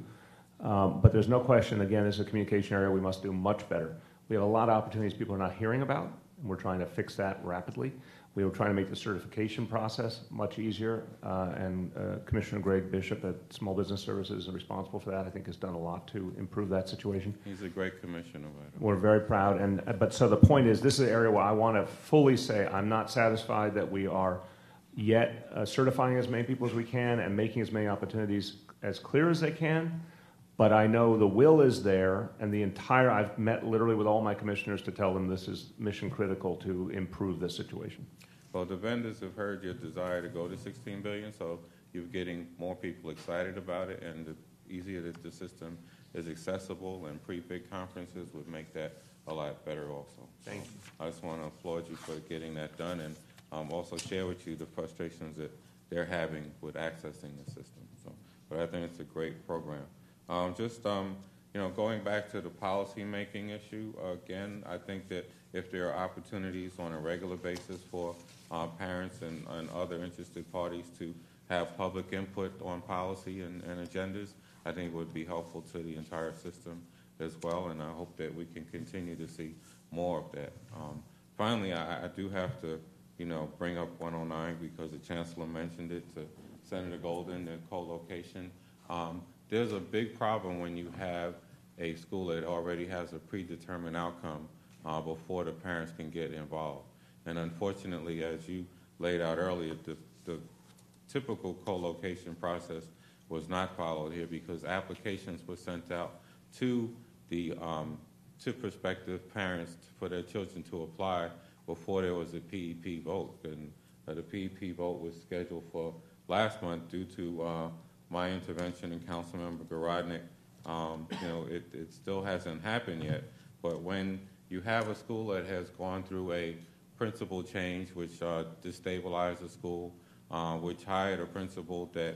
But there's no question, again, as a communication area, we must do much better. We have a lot of opportunities people are not hearing about, and we're trying to fix that rapidly. We were trying to make the certification process much easier, and Commissioner Greg Bishop at Small Business Services is responsible for that. I think has done a lot to improve that situation. He's a great commissioner. We're very proud, but so the point is, this is an area where I want to fully say I'm not satisfied that we are yet certifying as many people as we can and making as many opportunities as clear as they can. But I know the will is there, and I've met literally with all my commissioners to tell them this is mission critical to improve this situation. Well, the vendors have heard your desire to go to $16 billion, so you're getting more people excited about it, and the easier that the system is accessible, and pre-big conferences would make that a lot better also. Thank you. I just want to applaud you for getting that done, and also share with you the frustrations that they're having with accessing the system. So, but I think it's a great program. Going back to the policy-making issue, again, I think that if there are opportunities on a regular basis for parents and other interested parties to have public input on policy and agendas, I think it would be helpful to the entire system as well, and I hope that we can continue to see more of that. Finally, I do have to, bring up 109 because the Chancellor mentioned it to Senator Golden, the co-location. There's a big problem when you have a school that already has a predetermined outcome before the parents can get involved. And unfortunately, as you laid out earlier, the typical co-location process was not followed here because applications were sent out to the to prospective parents for their children to apply before there was a PEP vote. And the PEP vote was scheduled for last month due to my intervention and Councilmember Garodnick. It still hasn't happened yet, but when you have a school that has gone through a principal change which destabilized the school, which hired a principal that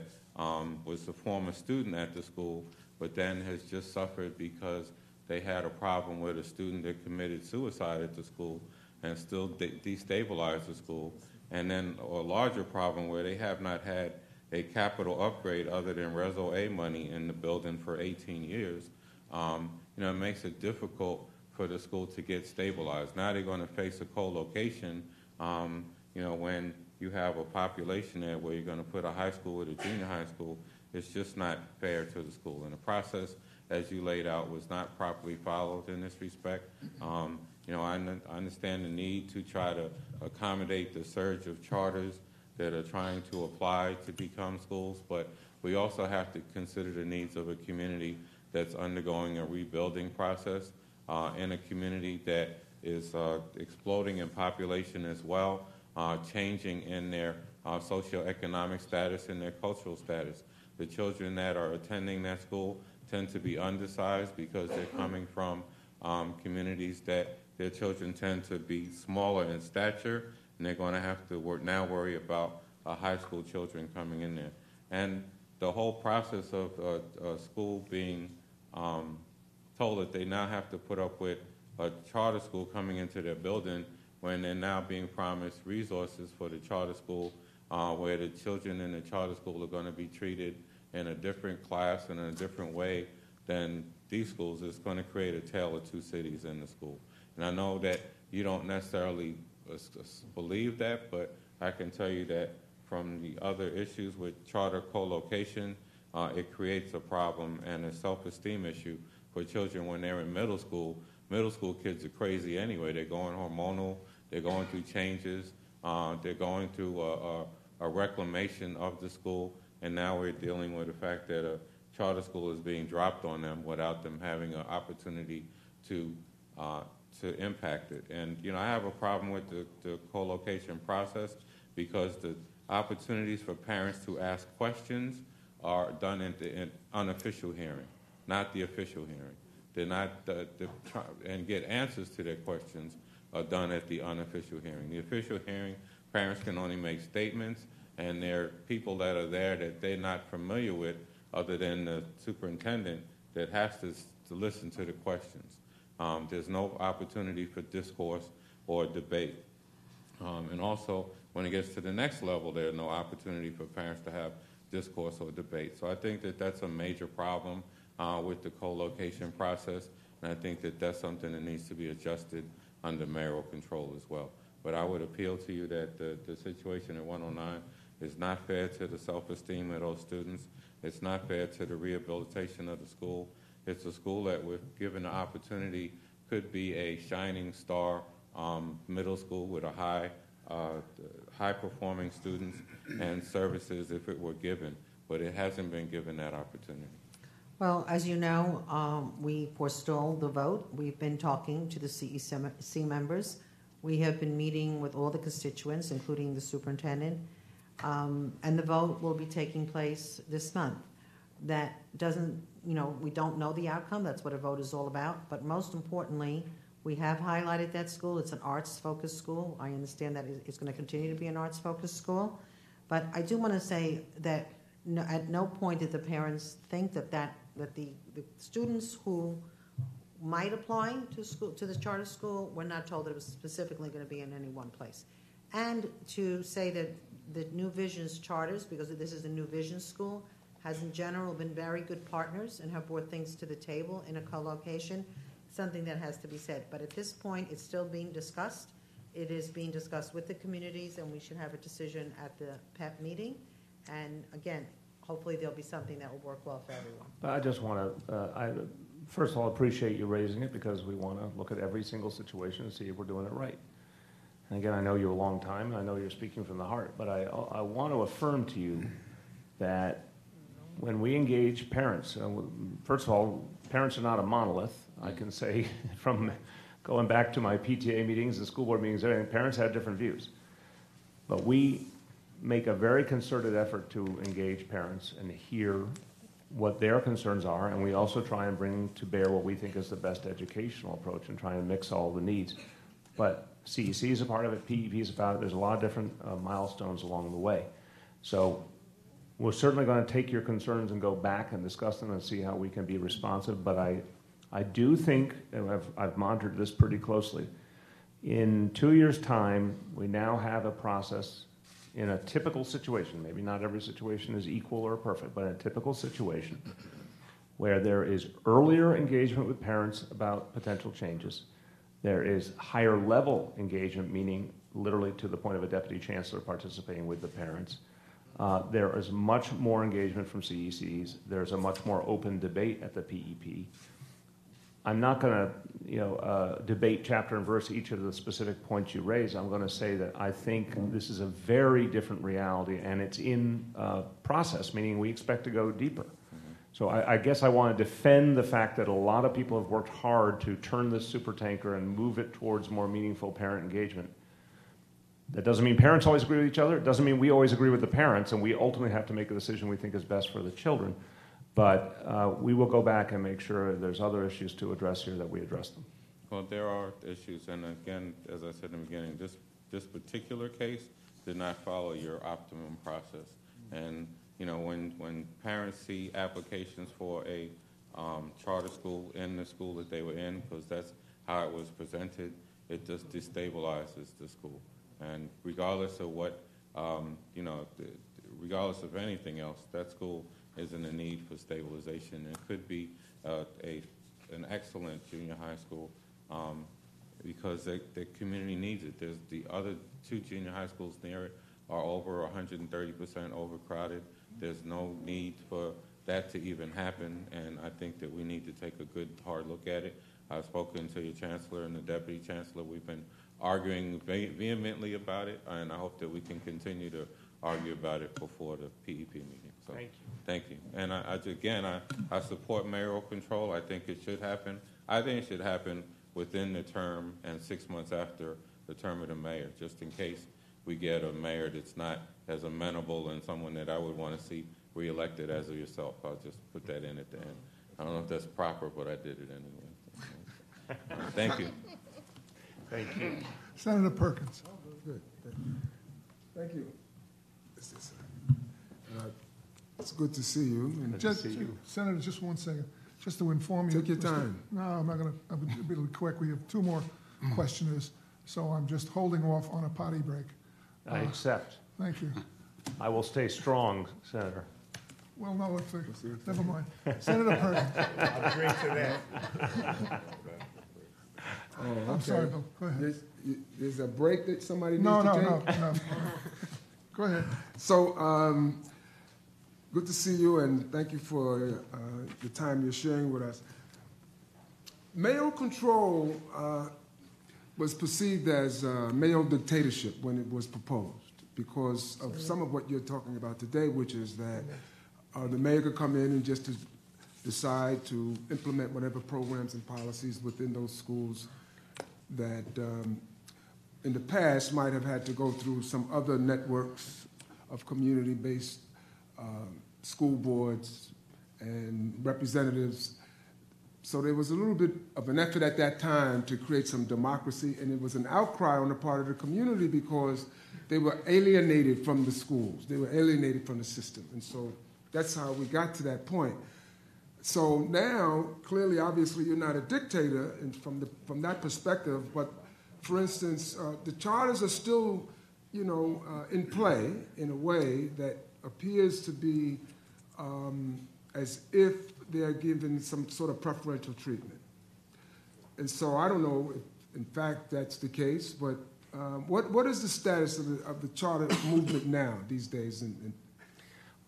was a former student at the school, but then has just suffered because they had a problem with a student that committed suicide at the school and still destabilized the school, and then a larger problem where they have not had a capital upgrade other than Reso A money in the building for 18 years, it makes it difficult for the school to get stabilized. Now they're going to face a co-location, when you have a population there where you're going to put a high school with a junior high school. It's just not fair to the school. And the process, as you laid out, was not properly followed in this respect. I understand the need to try to accommodate the surge of charters that are trying to apply to become schools, but we also have to consider the needs of a community that's undergoing a rebuilding process, in a community that is exploding in population as well, changing in their socioeconomic status and their cultural status. The children that are attending that school tend to be undersized because they're coming from communities that their children tend to be smaller in stature, and they're going to have to now worry about high school children coming in there. And the whole process of a school being told that they now have to put up with a charter school coming into their building when they're now being promised resources for the charter school, where the children in the charter school are going to be treated in a different class and in a different way than these schools, is going to create a tale of two cities in the school. And I know that you don't necessarily believe that, but I can tell you that from the other issues with charter co-location, it creates a problem and a self-esteem issue for children when they're in middle school. Middle school kids are crazy anyway. They're going hormonal, they're going through changes, they're going through a reclamation of the school, and now we're dealing with the fact that a charter school is being dropped on them without them having an opportunity to impact it. And I have a problem with the co-location process because the opportunities for parents to ask questions are done in the unofficial hearing, not the official hearing. They're not and get answers to their questions are done at the unofficial hearing. The official hearing, parents can only make statements, and there are people that are there that they're not familiar with other than the superintendent that has to listen to the questions. There's no opportunity for discourse or debate. And also, when it gets to the next level, there's no opportunity for parents to have discourse or debate. So I think that that's a major problem with the co-location process, and I think that that's something that needs to be adjusted under mayoral control as well. But I would appeal to you that the situation at 109 is not fair to the self-esteem of those students. It's not fair to the rehabilitation of the school. It's a school that, we're given the opportunity, could be a shining star middle school with a high-performing students and services if it were given, but it hasn't been given that opportunity. Well, as you know, we forestalled the vote. We've been talking to the CEC members. We have been meeting with all the constituents, including the superintendent, and the vote will be taking place this month. That doesn't, we don't know the outcome. That's what a vote is all about. But most importantly, we have highlighted that school. It's an arts-focused school. I understand that it's going to continue to be an arts-focused school. But I do want to say that at no point did the parents think that the students who might apply to the charter school were not told that it was specifically going to be in any one place. And to say that the New Vision's charters, because this is a New Vision school, has in general been very good partners and have brought things to the table in a co-location, something that has to be said. But at this point, it's still being discussed. It is being discussed with the communities, and we should have a decision at the PEP meeting. And again, hopefully there'll be something that will work well for everyone. I just want to, first of all, appreciate you raising it, because we want to look at every single situation and see if we're doing it right. And again, I know you a long time, and I know you're speaking from the heart, but I want to affirm to you that when we engage parents, first of all, parents are not a monolith. I can say from going back to my PTA meetings and school board meetings, everything, parents have different views. But we make a very concerted effort to engage parents and hear what their concerns are, and we also try and bring to bear what we think is the best educational approach and try and mix all the needs. But CEC is a part of it, PEP is about it, there's a lot of different milestones along the way. So we're certainly going to take your concerns and go back and discuss them and see how we can be responsive, but I do think, and I've monitored this pretty closely, in 2 years' time, we now have a process in a typical situation, maybe not every situation is equal or perfect, but in a typical situation where there is earlier engagement with parents about potential changes, there is higher level engagement, meaning literally to the point of a deputy chancellor participating with the parents. There is much more engagement from CECs. There's a much more open debate at the PEP. I'm not going to, debate chapter and verse each of the specific points you raise. I'm going to say that I think this is a very different reality, and it's in process, meaning we expect to go deeper. So I guess I want to defend the fact that a lot of people have worked hard to turn this supertanker and move it towards more meaningful parent engagement. That doesn't mean parents always agree with each other. It doesn't mean we always agree with the parents, and we ultimately have to make a decision we think is best for the children. But we will go back and make sure there's other issues to address here that we address them. Well, there are issues, and again, as I said in the beginning, this particular case did not follow your optimum process. And when parents see applications for a charter school in the school that they were in, because that's how it was presented, it just destabilizes the school. And regardless of what, regardless of anything else, that school is in a need for stabilization. It could be an excellent junior high school because the community needs it. There's the other two junior high schools near it are over 130% overcrowded. There's no need for that to even happen, and I think that we need to take a good, hard look at it. I've spoken to your chancellor and the deputy chancellor. We've been arguing vehemently about it, and I hope that we can continue to argue about it before the PEP meeting. So, thank you. Thank you. And I support mayoral control. I think it should happen. I think it should happen within the term and 6 months after the term of the mayor, just in case we get a mayor that's not as amenable and someone that I would want to see reelected as of yourself. I'll just put that in at the end. I don't know if that's proper, but I did it anyway. Thank you. Thank you. Senator Perkins. Good. Thank you. It's good to see you. And good to see you. Senator, just 1 second. Just to inform you. Take your time. No, I'm not going to. I'll be a little quick. We have 2 more questioners, so I'm just holding off on a potty break. I accept. Thank you. I will stay strong, Senator. Well, no, never mind. Senator Perkins. I'll agree to that. I'm sorry, Bill. Go ahead. there's a break that somebody needs No, to no, take? no. Go ahead. So, good to see you, and thank you for the time you're sharing with us. Male control was perceived as male dictatorship when it was proposed because of some of what you're talking about today, which is that the mayor could come in and just decide to implement whatever programs and policies within those schools that in the past might have had to go through some other networks of community-based school boards and representatives. So there was a little bit of an effort at that time to create some democracy, and it was an outcry on the part of the community because they were alienated from the schools. They were alienated from the system. And so that's how we got to that point. So now, clearly, obviously, you're not a dictator from that perspective, but for instance, the charters are still, in play in a way that appears to be as if they're given some sort of preferential treatment. And so I don't know if, in fact, that's the case, but what is the status of the charter movement now, these days?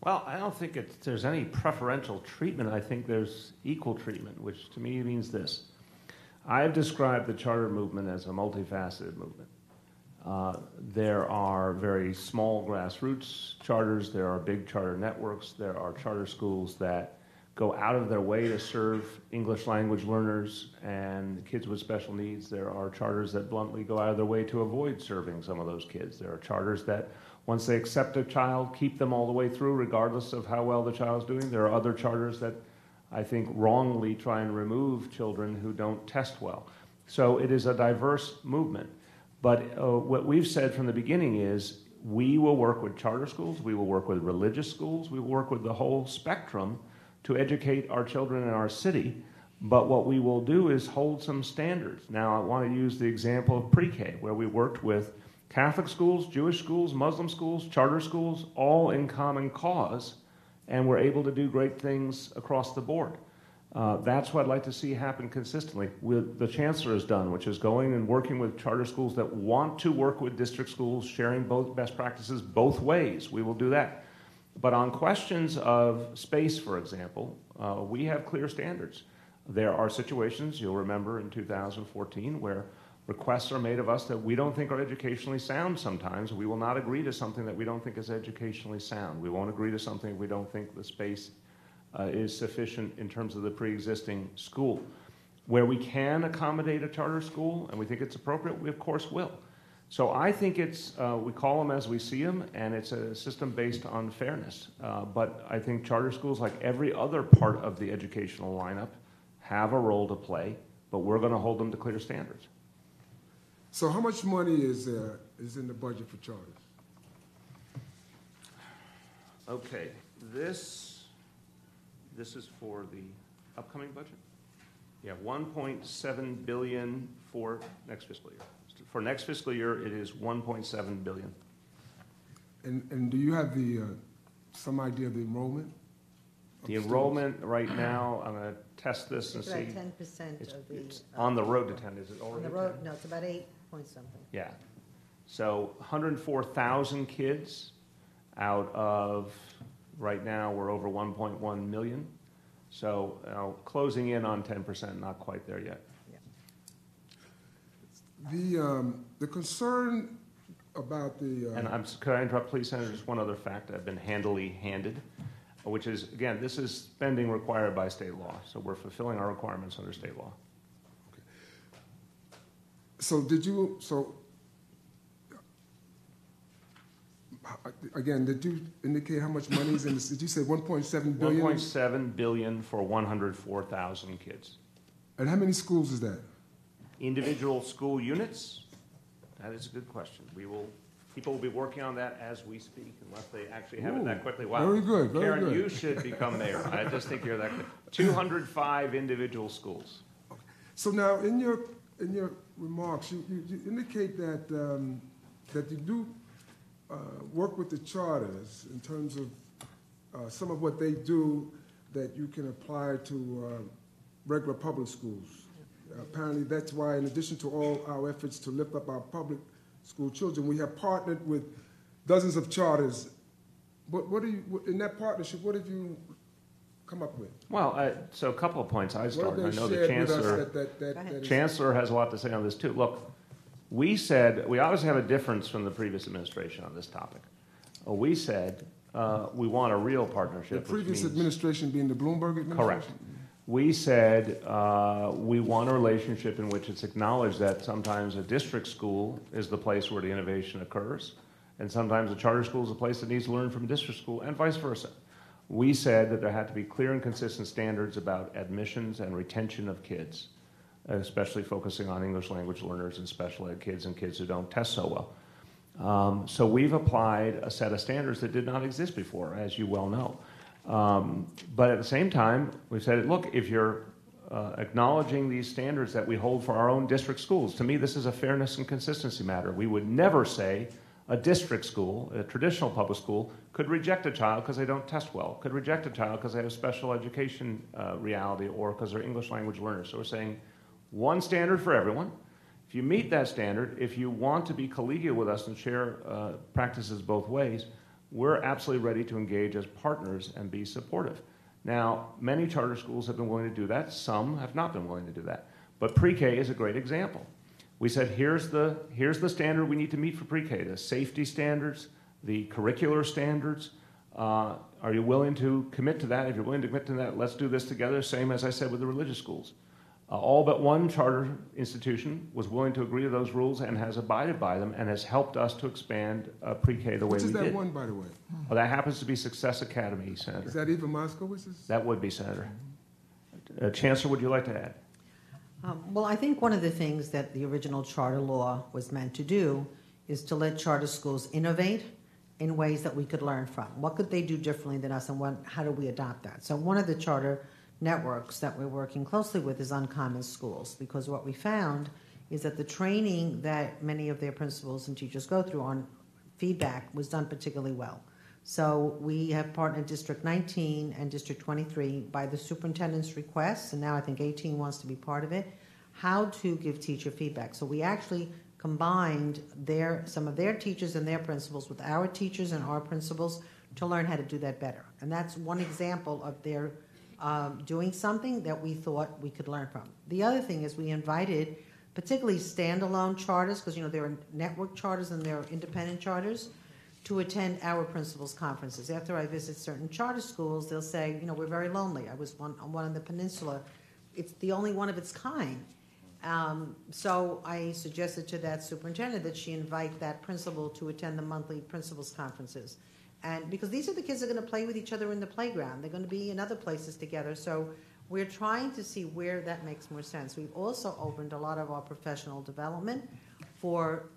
Well, I don't think there's any preferential treatment. I think there's equal treatment, which to me means this. I've described the charter movement as a multifaceted movement. There are very small grassroots charters. There are big charter networks. There are charter schools that go out of their way to serve English language learners and kids with special needs. There are charters that bluntly go out of their way to avoid serving some of those kids. There are charters that, once they accept a child, keep them all the way through, regardless of how well the child's doing. There are other charters that, I think, wrongly try and remove children who don't test well. So it is a diverse movement. But what we've said from the beginning is we will work with charter schools, we will work with religious schools, we will work with the whole spectrum to educate our children in our city. But what we will do is hold some standards. Now, I want to use the example of pre-K, where we worked with Catholic schools, Jewish schools, Muslim schools, charter schools, all in common cause, and we're able to do great things across the board. That's what I'd like to see happen consistently. The chancellor has done, which is going and working with charter schools that want to work with district schools, sharing both best practices both ways. We will do that. But on questions of space, for example, we have clear standards. There are situations, you'll remember in 2014, where requests are made of us that we don't think are educationally sound sometimes. We will not agree to something that we don't think is educationally sound. We won't agree to something we don't think the space is sufficient in terms of the pre-existing school. Where we can accommodate a charter school and we think it's appropriate, we of course will. So I think it's, we call them as we see them, and it's a system based on fairness. But I think charter schools, like every other part of the educational lineup, have a role to play, but we're going to hold them to clear standards. So how much money is in the budget for charters? Okay, this is for the upcoming budget? Yeah, $1.7 billion for next fiscal year. For next fiscal year, it is $1.7 billion. And do you have some idea of the enrollment? The enrollment right now, I'm going to test this and It's see. about 10% of the... It's on the road to 10, is it already? On the road, no, it's about 8 point something. Yeah. So 104,000 kids out of, right now, we're over 1.1 million. So closing in on 10%, not quite there yet. The concern about the... And could I interrupt, please, Senator? Just one other fact I've been handily handed, which is, again, this is spending required by state law. So we're fulfilling our requirements under state law. Okay. So did you indicate how much money is in this? Did you say 1.7 billion? 1.7 billion for 104,000 kids. And how many schools is that? Individual school units? That is a good question. People will be working on that as we speak, unless they actually have it that quickly. Wow. Very good, very Karen, good. you should become mayor. I just think you're that good. 205 individual schools. Okay. So now, in your remarks, you indicate that that you do work with the charters in terms of some of what they do that you can apply to regular public schools. Apparently, that's why, in addition to all our efforts to lift up our public school children, we have partnered with dozens of charters. What do you, in that partnership, what have you come up with? Well, so a couple of points I started. I know the shared with us Chancellor, Chancellor has a lot to say on this too. Look, we said, we obviously have a difference from the previous administration on this topic. We said we want a real partnership. The previous administration being the Bloomberg administration? Correct. We said we want a relationship in which it's acknowledged that sometimes a district school is the place where the innovation occurs, and sometimes a charter school is a place that needs to learn from a district school, and vice versa. We said that there had to be clear and consistent standards about admissions and retention of kids, especially focusing on English language learners and special ed kids and kids who don't test so well. So we've applied a set of standards that did not exist before, as you well know. But at the same time, we said, look, if you're acknowledging these standards that we hold for our own district schools, to me this is a fairness and consistency matter. We would never say a district school, a traditional public school, could reject a child because they don't test well, could reject a child because they have special education reality or because they're English language learners. So we're saying one standard for everyone. If you meet that standard, if you want to be collegial with us and share practices both ways, we're absolutely ready to engage as partners and be supportive. Now, many charter schools have been willing to do that. Some have not been willing to do that. But pre-K is a great example. We said, here's the standard we need to meet for pre-K, the safety standards, the curricular standards. Are you willing to commit to that? If you're willing to commit to that, let's do this together, same as I said with the religious schools. All but one charter institution was willing to agree to those rules and has abided by them and has helped us to expand pre-K the way we did. Which is that one, by the way? Well, that happens to be Success Academy, Senator. Is that Eva Moskowitz's? That would be, Senator. Chancellor, would you like to add? Well, I think one of the things that the original charter law was meant to do is to let charter schools innovate in ways that we could learn from. What could they do differently than us, and how do we adopt that? So one of the charter networks that we're working closely with is Uncommon Schools, because what we found is that the training that many of their principals and teachers go through on feedback was done particularly well. So we have partnered District 19 and District 23 by the superintendent's request, and now I think 18 wants to be part of it, how to give teacher feedback. So we actually combined some of their teachers and their principals with our teachers and our principals to learn how to do that better. And that's one example of their doing something that we thought we could learn from. The other thing is we invited particularly standalone charters, because there are network charters and there are independent charters, to attend our principals' conferences. After I visit certain charter schools, they'll say, we're very lonely. I was on one on the peninsula. It's the only one of its kind. So I suggested to that superintendent that she invite that principal to attend the monthly principals' conferences. And because these are the kids that are going to play with each other in the playground. They're going to be in other places together. So we're trying to see where that makes more sense. We've also opened a lot of our professional development for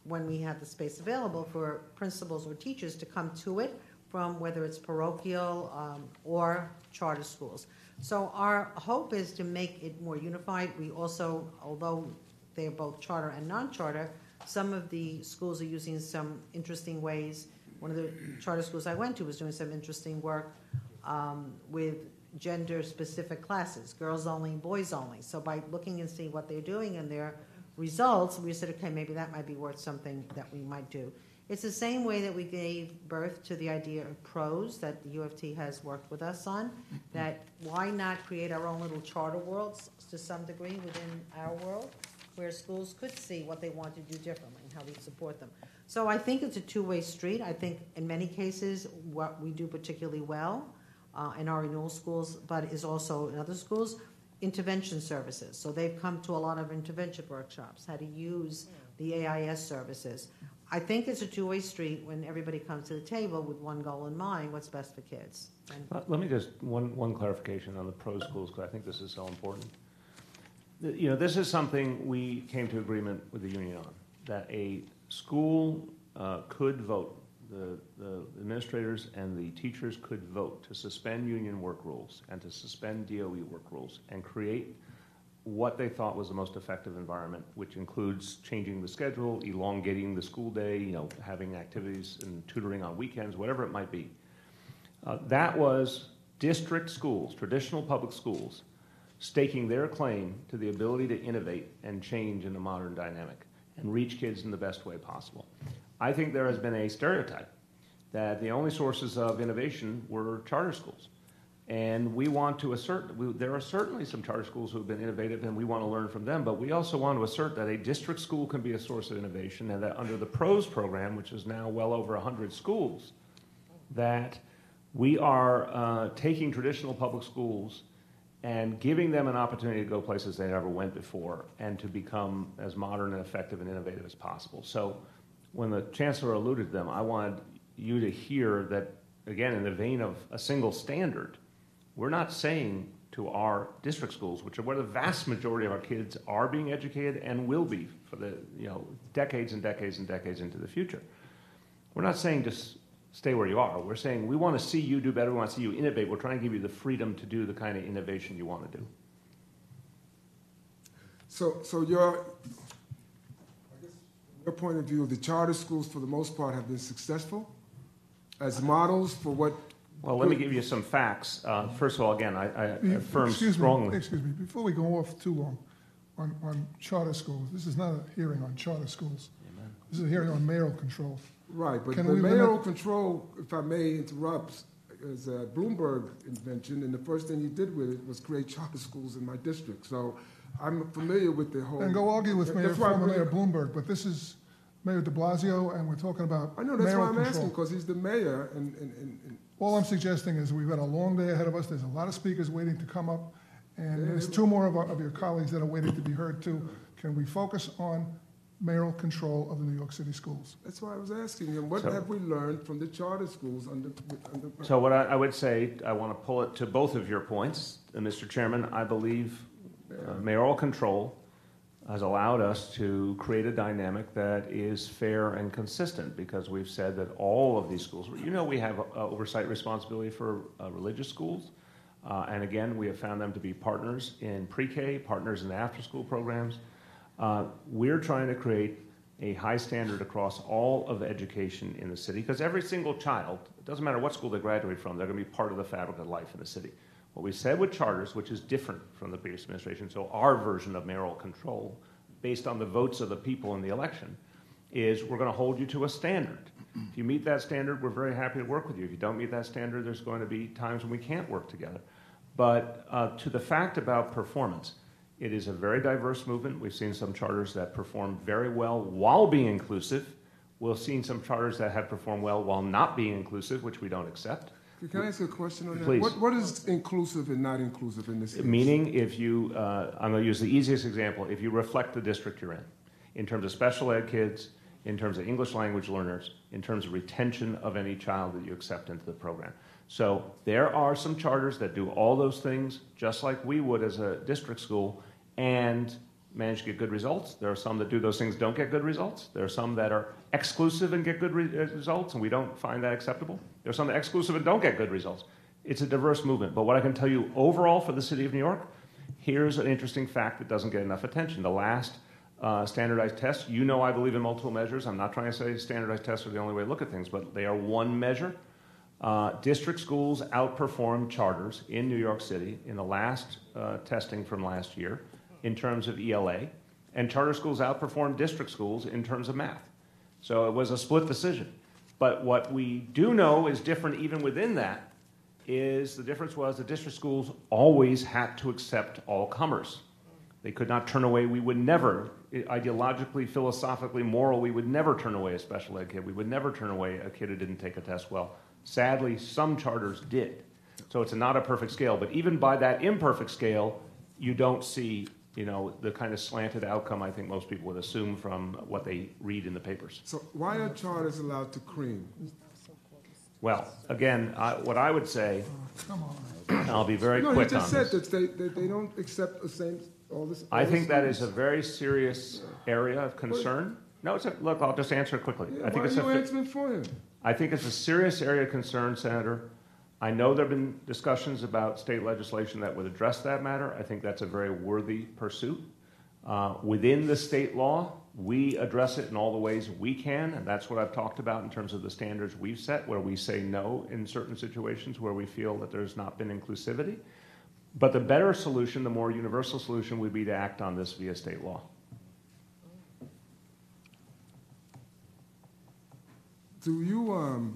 when we have the space available for principals or teachers to come to it from whether it's parochial or charter schools. So our hope is to make it more unified. We also, although they're both charter and non-charter, some of the schools are using some interesting ways. One of the charter schools I went to was doing some interesting work with gender-specific classes, girls only, boys only. So by looking and seeing what they're doing and their results, we said, okay, maybe that might be worth something that we might do. It's the same way that we gave birth to the idea of PROS that the U of T has worked with us on, that why not create our own little charter worlds to some degree within our world, where schools could see what they want to do differently and how we support them. So I think it's a two-way street. I think in many cases what we do particularly well in our renewal schools, but is also in other schools, intervention services. So they've come to a lot of intervention workshops, how to use the AIS services. I think it's a two-way street when everybody comes to the table with one goal in mind, what's best for kids. And let me just, one clarification on the PRO schools, because I think this is so important. This is something we came to agreement with the union on, that a school could vote. The administrators and the teachers could vote to suspend union work rules and to suspend DOE work rules and create what they thought was the most effective environment, which includes changing the schedule, elongating the school day, having activities and tutoring on weekends, whatever it might be. That was district schools, traditional public schools, staking their claim to the ability to innovate and change in the modern dynamic and reach kids in the best way possible. I think there has been a stereotype that the only sources of innovation were charter schools. And we want to assert, there are certainly some charter schools who have been innovative and we want to learn from them, but we also want to assert that a district school can be a source of innovation, and that under the PROS program, which is now well over 100 schools, that we are taking traditional public schools and giving them an opportunity to go places they never went before and to become as modern and effective and innovative as possible. So when the Chancellor alluded to them, I wanted you to hear that, again, in the vein of a single standard, we're not saying to our district schools, which are where the vast majority of our kids are being educated and will be for the decades and decades and decades into the future. We're not saying just stay where you are. We're saying we want to see you do better. We want to see you innovate. We're trying to give you the freedom to do the kind of innovation you want to do. So your point of view, the charter schools for the most part have been successful as models for what? Well, let me give you some facts. First of all, again, I affirm strongly. Excuse me, before we go off too long on charter schools, this is not a hearing on charter schools. Amen. This is a hearing on mayoral control. Right, but the mayoral control, if I may interrupt, is a Bloomberg invention, and the first thing he did with it was create charter schools in my district. So I'm familiar with the whole. And go argue with former Mayor Bloomberg, but this is Mayor de Blasio, and we're talking about I know, that's mayoral why I'm control. asking, because he's the mayor, and all I'm suggesting is we've got a long day ahead of us. There's a lot of speakers waiting to come up, and there's two more of your colleagues that are waiting to be heard too. Can we focus on mayoral control of the New York City schools? That's why I was asking him, what have we learned from the charter schools under So what I would say, I want to pull it to both of your points. Mr. Chairman, I believe mayoral control has allowed us to create a dynamic that is fair and consistent, because we've said that all of these schools, we have oversight responsibility for religious schools. And again, we have found them to be partners in pre-K, partners in the after-school programs. We're trying to create a high standard across all of education in the city, because every single child, it doesn't matter what school they graduate from, they're going to be part of the fabric of life in the city. What we said with charters, which is different from the previous administration, so our version of mayoral control, based on the votes of the people in the election, is we're going to hold you to a standard. If you meet that standard, we're very happy to work with you. If you don't meet that standard, there's going to be times when we can't work together. But to the fact about performance, it is a very diverse movement. We've seen some charters that perform very well while being inclusive. We've seen some charters that have performed well while not being inclusive, which we don't accept. Can I ask you a question on that? Please. What is inclusive and not inclusive in this case? Meaning, if you, I'm going to use the easiest example, if you reflect the district you're in terms of special ed kids, in terms of English language learners, in terms of retention of any child that you accept into the program. So there are some charters that do all those things just like we would as a district school and manage to get good results. There are some that do those things, don't get good results. There are some that are exclusive and get good results, and we don't find that acceptable. There are some that are exclusive and don't get good results. It's a diverse movement. But what I can tell you overall for the city of New York, here's an interesting fact that doesn't get enough attention. The last standardized tests, I believe in multiple measures. I'm not trying to say standardized tests are the only way to look at things, but they are one measure. District schools outperformed charters in New York City in the last testing from last year in terms of ELA, and charter schools outperformed district schools in terms of math. So it was a split decision. But what we do know is different even within that is the difference was the district schools always had to accept all comers. They could not turn away. We would never, ideologically, philosophically, moral, we would never turn away a special ed kid. We would never turn away a kid who didn't take a test well. Sadly, some charters did. So it's not a perfect scale. But even by that imperfect scale, you don't see the kind of slanted outcome I think most people would assume from what they read in the papers. So why are charters allowed to cream? Well, again, what I would say, I'll be very quick on this. No, you just said that they don't accept the same, all this. I think that is a very serious area of concern. No, look, I'll just answer it quickly. Yeah, why are you answering for him? I think it's a serious area of concern, Senator. I know there have been discussions about state legislation that would address that matter. I think that's a very worthy pursuit. Within the state law, we address it in all the ways we can, and that's what I've talked about in terms of the standards we've set, where we say no in certain situations where we feel that there's not been inclusivity. But the better solution, the more universal solution, would be to act on this via state law. Do you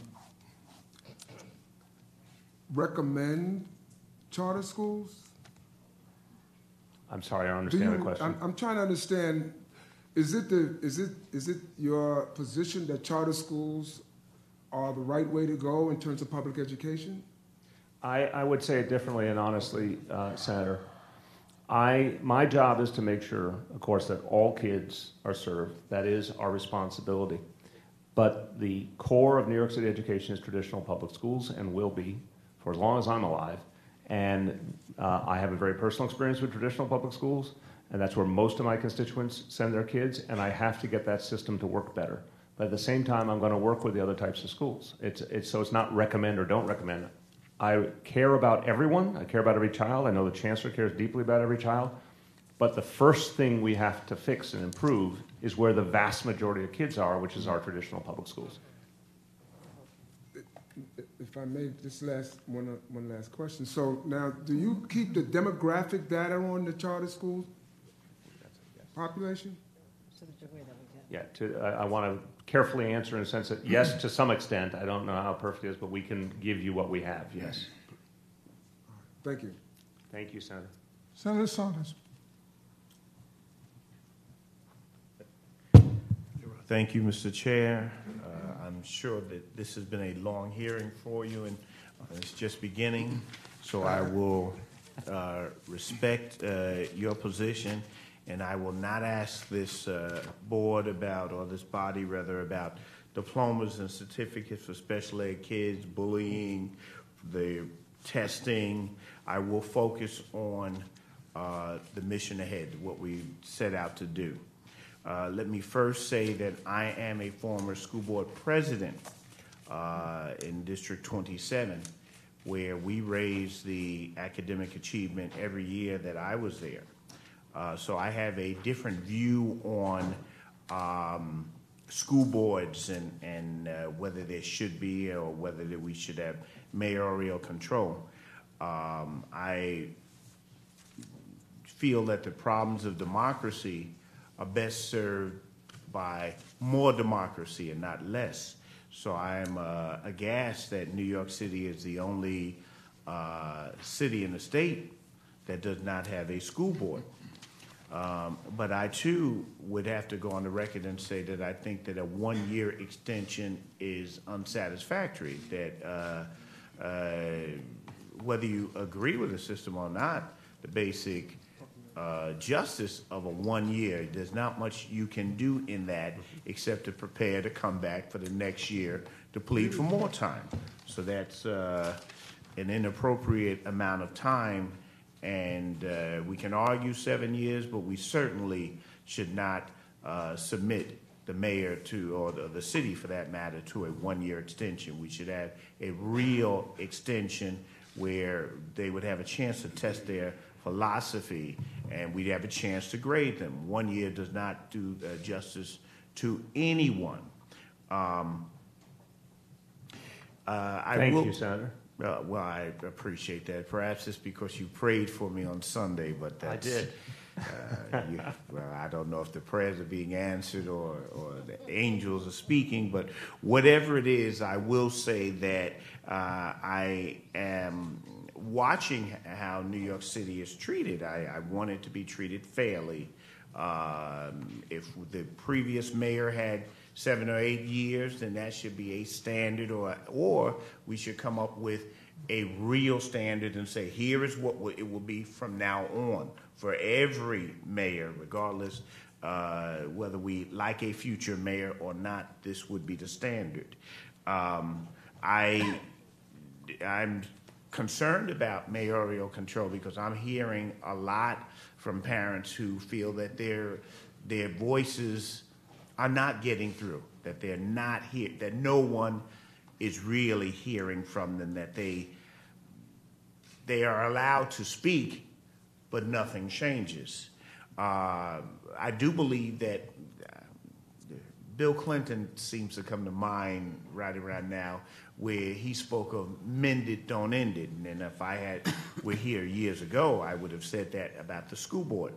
recommend charter schools? I'm sorry, I don't understand the question. I'm trying to understand. Is it your position that charter schools are the right way to go in terms of public education? I would say it differently and honestly, Senator. My job is to make sure, of course, that all kids are served. That is our responsibility. But the core of New York City education is traditional public schools and will be for as long as I'm alive. And I have a very personal experience with traditional public schools, and that's where most of my constituents send their kids, and I have to get that system to work better. But at the same time, I'm going to work with the other types of schools. So it's not recommend or don't recommend. I care about everyone. I care about every child. I know the chancellor cares deeply about every child. But the first thing we have to fix and improve is where the vast majority of kids are, which is our traditional public schools. If I may, just one last question. So now, do you keep the demographic data on the charter school population? Yeah, I want to carefully answer in the sense that yes, to some extent. I don't know how perfect it is, but we can give you what we have, yes. Thank you. Thank you, Senator. Senator Saunders. Thank you, Mr. Chair. I'm sure that this has been a long hearing for you, and it's just beginning, so I will respect your position, and I will not ask this board about, or this body rather, about diplomas and certificates for special ed kids, bullying, the testing. I will focus on the mission ahead, what we set out to do. Let me first say that I am a former school board president in District 27, where we raised the academic achievement every year that I was there. So I have a different view on school boards and whether there should be or whether that we should have mayoral control. I feel that the problems of democracy are best served by more democracy and not less. So I'm aghast that New York City is the only city in the state that does not have a school board. But I too would have to go on the record and say that I think that a one-year extension is unsatisfactory, that whether you agree with the system or not, the basic justice of a 1 year, there's not much you can do in that except to prepare to come back for the next year to plead for more time. So that's an inappropriate amount of time, and we can argue 7 years, but we certainly should not submit the mayor to, or the city for that matter, to a 1 year extension. We should have a real extension where they would have a chance to test their philosophy, and we'd have a chance to grade them. 1 year does not do justice to anyone. Thank you, Senator. Well, I appreciate that. Perhaps it's because you prayed for me on Sunday, but that's, I did. Well, I don't know if the prayers are being answered or the angels are speaking, but whatever it is, I will say that I am watching how New York City is treated. I want it to be treated fairly. If the previous mayor had 7 or 8 years, then that should be a standard, or we should come up with a real standard and say, here is what it will be from now on for every mayor, regardless whether we like a future mayor or not. This would be the standard. I'm concerned about mayoral control because I'm hearing a lot from parents who feel that their voices are not getting through, that they're not here, that no one is really hearing from them, that they are allowed to speak, but nothing changes. I do believe that Bill Clinton seems to come to mind right around now, where he spoke of mend it, don't end it. And if were here years ago, I would have said that about the school board.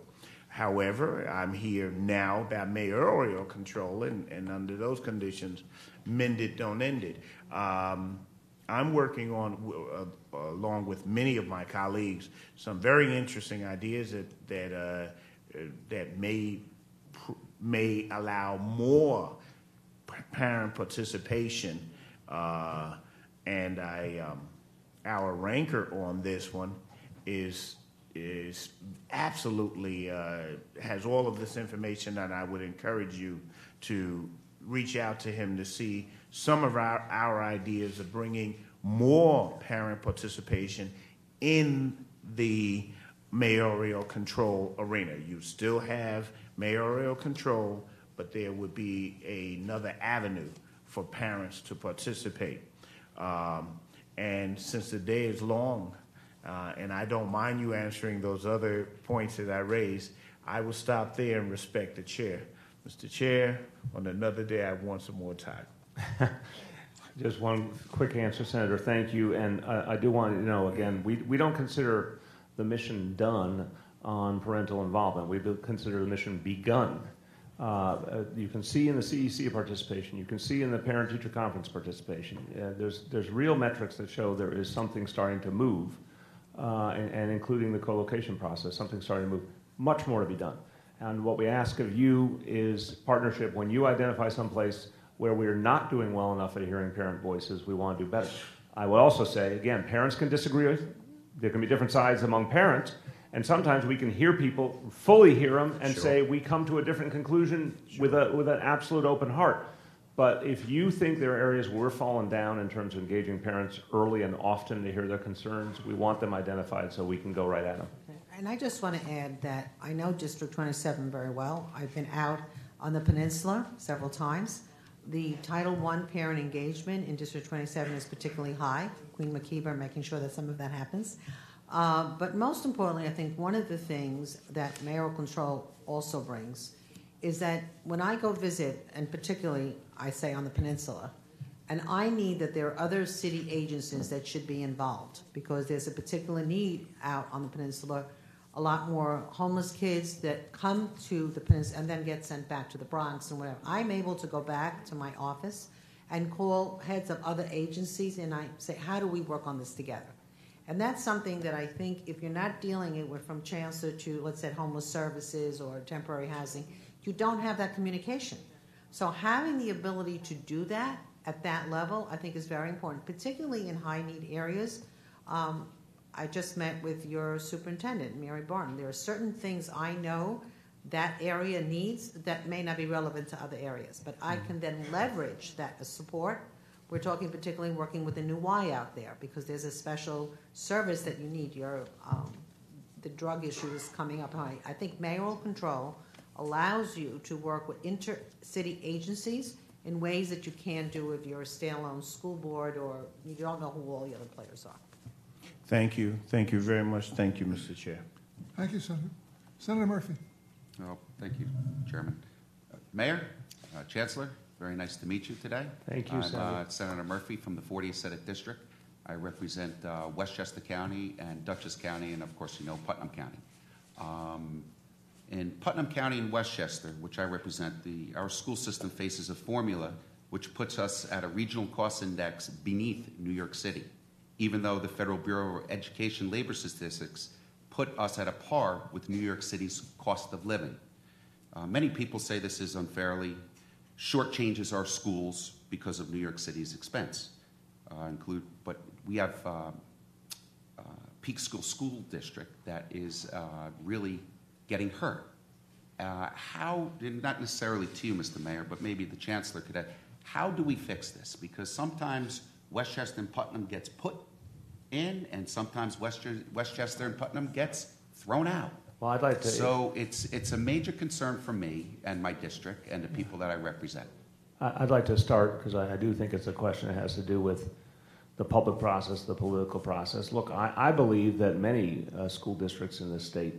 However, I'm here now about mayoral control, and under those conditions, mend it, don't end it. I'm working on, along with many of my colleagues, some very interesting ideas that may allow more parent participation, and our ranker on this one is absolutely has all of this information, and I would encourage you to reach out to him to see some of our ideas of bringing more parent participation in the mayoral control arena. You still have mayoral control, but there would be another avenue for parents to participate. And since the day is long, and I don't mind you answering those other points that I raised, I will stop there and respect the chair. Mr. Chair, on another day, I want some more time. Just one quick answer, Senator. Thank you. And I do want to know, again, we don't consider the mission done on parental involvement. We consider the mission begun. You can see in the CEC participation. You can see in the parent-teacher conference participation. There's real metrics that show there is something starting to move, and including the co-location process, something starting to move. Much more to be done. And what we ask of you is partnership. When you identify someplace where we are not doing well enough at hearing parent voices, we want to do better. I will also say, again, parents can disagree. There can be different sides among parents, and sometimes we can hear people, fully hear them, and say we come to a different conclusion with an absolute open heart. But if you think there are areas where we're falling down in terms of engaging parents early and often to hear their concerns, we want them identified so we can go right at them. And I just want to add that I know District 27 very well. I've been out on the peninsula several times. The Title I parent engagement in District 27 is particularly high. Queen McKeever making sure that some of that happens. But most importantly, I think one of the things that mayoral control also brings is that when I go visit, and particularly I say on the peninsula, and I need that there are other city agencies that should be involved because there's a particular need out on the peninsula, a lot more homeless kids that come to the peninsula and then get sent back to the Bronx and whatever. I'm able to go back to my office and call heads of other agencies and I say, how do we work on this together? And that's something that I think if you're not dealing it with from chancellor to, let's say, homeless services or temporary housing, you don't have that communication. So having the ability to do that at that level, I think is very important, particularly in high-need areas. I just met with your superintendent, Mary Barton. There are certain things I know that area needs that may not be relevant to other areas, but I can then leverage that as support. We're talking particularly working with the new Y out there because there's a special service that you need. The drug issue is coming up high. I think mayoral control allows you to work with inter-city agencies in ways that you can't do if you're a standalone school board or you don't know who all the other players are. Thank you. Thank you very much. Thank you, Mr. Chair. Thank you, Senator. Senator Murphy. Oh, thank you, Chairman. Mayor, Chancellor, very nice to meet you today. Thank you, Senator. I'm Senator Murphy from the 40th Senate District. I represent Westchester County and Dutchess County and, of course, you know, Putnam County. In Putnam County and Westchester, which I represent, our school system faces a formula which puts us at a regional cost index beneath New York City, even though the Federal Bureau of Education labor statistics put us at a par with New York City's cost of living. Many people say this is unfairly, shortchanges our schools because of New York City's expense. But we have Peak School District that is really getting hurt. How, not necessarily to you, Mr. Mayor, but maybe the Chancellor could add, how do we fix this? Because sometimes Westchester and Putnam gets put in, and sometimes Westchester and Putnam gets thrown out. Well, I'd like to. So it's a major concern for me and my district and the people that I represent. I'd like to start because I do think it's a question that has to do with the public process, the political process. Look, I believe that many school districts in this state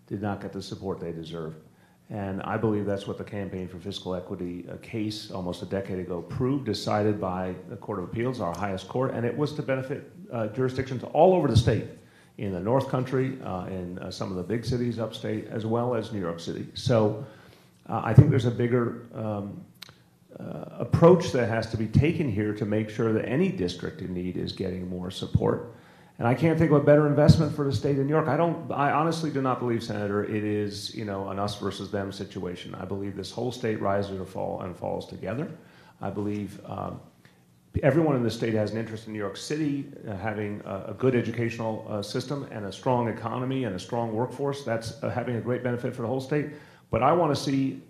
did not get the support they deserve. And I believe that's what the Campaign for Fiscal Equity case almost a decade ago proved, decided by the Court of Appeals, our highest court, and it was to benefit jurisdictions all over the state, in the North Country, in some of the big cities upstate, as well as New York City. So I think there's a bigger approach that has to be taken here to make sure that any district in need is getting more support. And I can't think of a better investment for the state of New York. I honestly do not believe, Senator, it is, an us versus them situation. I believe this whole state rises or falls together. I believe everyone in the state has an interest in New York City having a good educational system and a strong economy and a strong workforce. That's having a great benefit for the whole state. But I want to see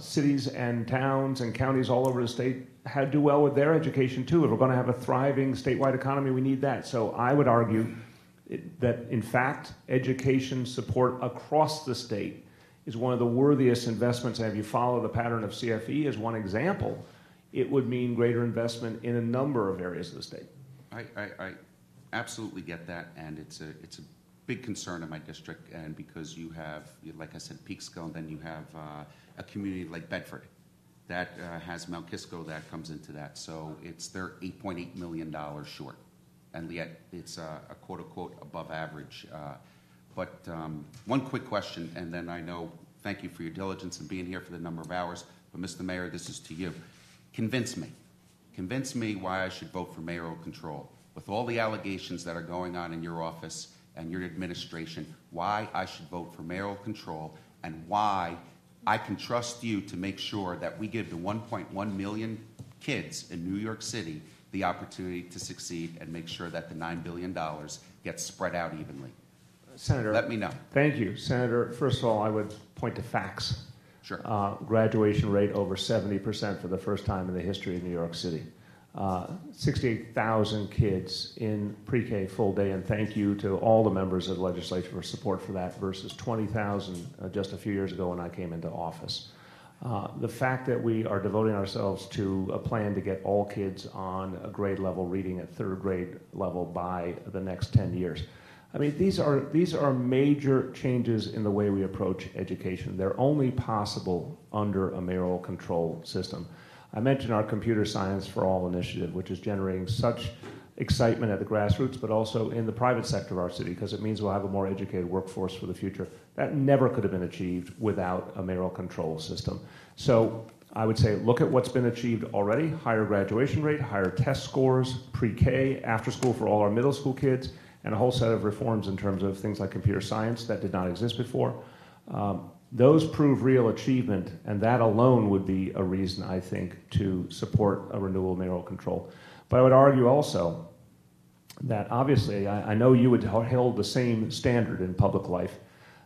cities and towns and counties all over the state do well with their education too. If we're going to have a thriving statewide economy, we need that. So I would argue that, in fact, education support across the state is one of the worthiest investments. And if you follow the pattern of CFE as one example, it would mean greater investment in a number of areas of the state. I absolutely get that, and it's a big concern in my district, and because you have, like I said, Peekskill, and then you have a community like Bedford that has Mount Kisco that comes into that. So they're $8.8 million short, and yet it's a quote-unquote above average. But one quick question, and then thank you for your diligence and being here for the number of hours, but Mr. Mayor, this is to you. Convince me why I should vote for mayoral control. With all the allegations that are going on in your office and your administration, why I should vote for mayoral control, and why I can trust you to make sure that we give the 1.1 million kids in New York City the opportunity to succeed and make sure that the $9 billion gets spread out evenly. Senator, let me know. Thank you. Senator, first of all, I would point to facts. Sure. Graduation rate over 70% for the first time in the history of New York City. 68,000 kids in pre-K full day, and thank you to all the members of the legislature for support for that versus 20,000 just a few years ago when I came into office. The fact that we are devoting ourselves to a plan to get all kids on a grade level reading at third grade level by the next 10 years. I mean, these are major changes in the way we approach education. They're only possible under a mayoral control system. I mentioned our Computer Science for All initiative, which is generating such excitement at the grassroots, but also in the private sector of our city, because it means we'll have a more educated workforce for the future. That never could have been achieved without a mayoral control system. So I would say look at what's been achieved already: higher graduation rate, higher test scores, pre-K, after school for all our middle school kids, and a whole set of reforms in terms of things like computer science that did not exist before. Those prove real achievement, and that alone would be a reason, I think, to support a renewal of mayoral control. But I would argue also that obviously, I know you would hold the same standard in public life.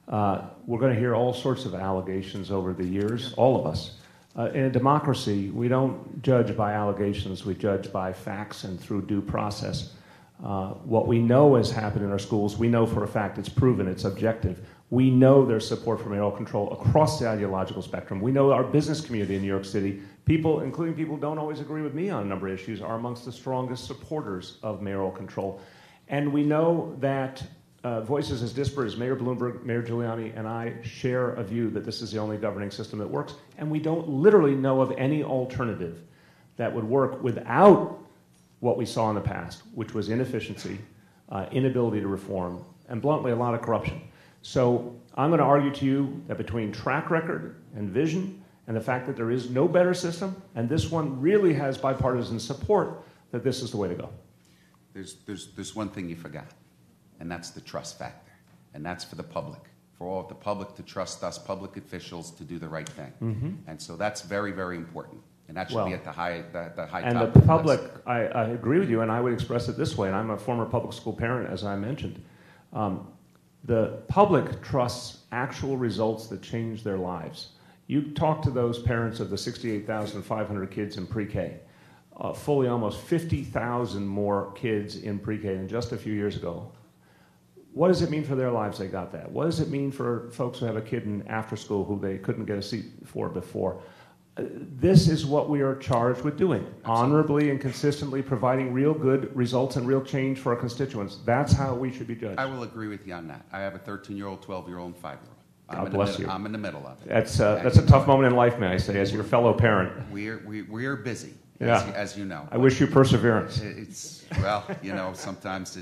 We're going to hear all sorts of allegations over the years, all of us. In a democracy, we don't judge by allegations, we judge by facts and through due process. What we know has happened in our schools, we know for a fact, it's proven, it's objective. We know there's support for mayoral control across the ideological spectrum. We know our business community in New York City, people, including people who don't always agree with me on a number of issues, are amongst the strongest supporters of mayoral control. And we know that voices as disparate as Mayor Bloomberg, Mayor Giuliani, and I share a view that this is the only governing system that works, and we don't literally know of any alternative that would work without what we saw in the past, which was inefficiency, inability to reform, and bluntly, a lot of corruption. So I'm going to argue to you that between track record and vision and the fact that there is no better system, and this one really has bipartisan support, that this is the way to go. There's one thing you forgot, and that's the trust factor. And that's for the public, for all of the public to trust us, public officials, to do the right thing. Mm-hmm. And so that's very, very important. And that should be at the high and top. The public, I agree with you, and I would express it this way, and I'm a former public school parent, as I mentioned. The public trusts actual results that change their lives. You talk to those parents of the 68,500 kids in pre-K, fully almost 50,000 more kids in pre-K than just a few years ago. What does it mean for their lives they got that? What does it mean for folks who have a kid in after school who they couldn't get a seat for before? This is what we are charged with doing, honorably and consistently providing real good results and real change for our constituents. That's how we should be judged. I will agree with you on that. I have a 13-year-old, 12-year-old, and 5-year-old. God bless you. I'm in the middle of it. That's a tough moment in life, may I say, as your fellow parent. We're busy, Yeah. as you know. I wish you perseverance. Well, sometimes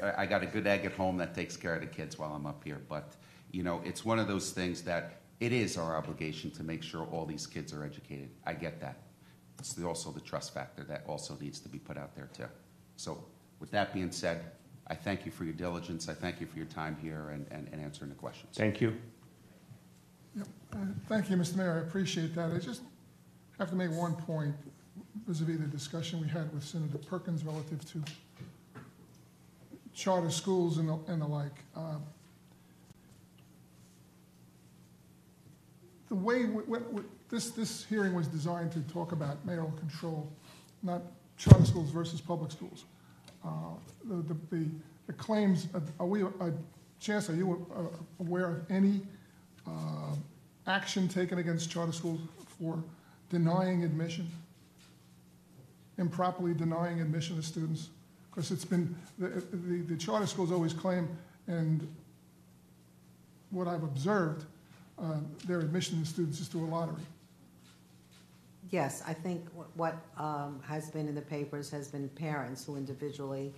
I got a good egg at home that takes care of the kids while I'm up here. But, it's one of those things that it is our obligation to make sure all these kids are educated. I get that. It's also the trust factor that also needs to be put out there, too. So with that being said, I thank you for your diligence. I thank you for your time here and answering the questions. Thank you. Yep. Thank you, Mr. Mayor. I appreciate that. I just have to make one point vis-a-vis the discussion we had with Senator Perkins relative to charter schools and the like. The way this hearing was designed to talk about mayoral control, not charter schools versus public schools. The claims, Chancellor, are you aware of any action taken against charter schools for denying admission, improperly denying admission to students? Because it's been, the charter schools always claim, and what I've observed, their admission to students is through a lottery. Yes, I think what has been in the papers has been parents who individually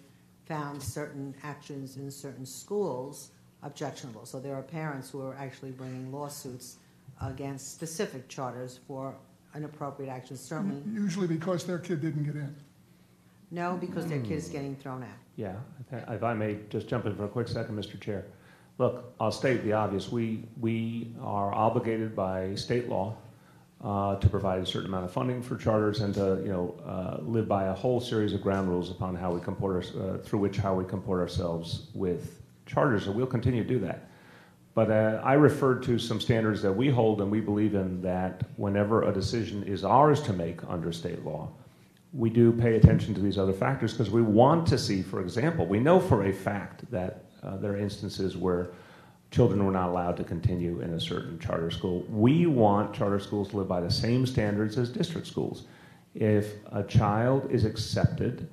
found certain actions in certain schools objectionable. So there are parents who are actually bringing lawsuits against specific charters for inappropriate actions, certainly. Usually because their kid didn't get in. No, because their kid is getting thrown out. Yeah, if I may just jump in for a quick second, Mr. Chair. Look, I'll state the obvious. We are obligated by state law to provide a certain amount of funding for charters and to live by a whole series of ground rules upon how we comport how we comport ourselves with charters, and we'll continue to do that. But I referred to some standards that we hold and we believe in, that whenever a decision is ours to make under state law, we do pay attention to these other factors because we want to see, for example, we know for a fact that there are instances where children were not allowed to continue in a certain charter school. We want charter schools to live by the same standards as district schools. If a child is accepted,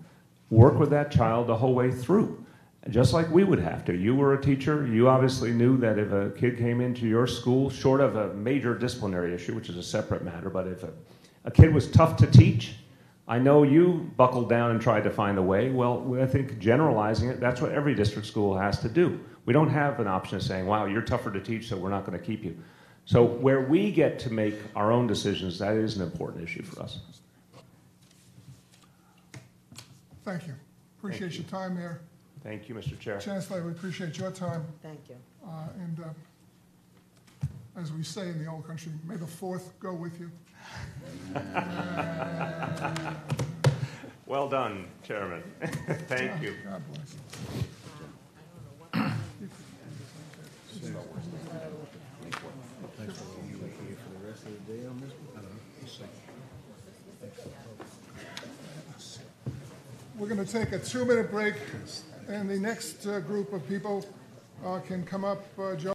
work with that child the whole way through, just like we would have to. You were a teacher. You obviously knew that if a kid came into your school, short of a major disciplinary issue, which is a separate matter, but if a kid was tough to teach, I know you buckled down and tried to find a way. Well, I think generalizing it, that's what every district school has to do. We don't have an option of saying, wow, you're tougher to teach, so we're not going to keep you. So where we get to make our own decisions, that is an important issue for us. Thank you. Appreciate your time, Mayor. Thank you, Mr. Chair. Chancellor, we appreciate your time. Thank you. And as we say in the old country, may the fourth go with you. Well done, Chairman. Thank you. God bless. We're going to take a 2-minute break, and the next group of people can come up. Joe.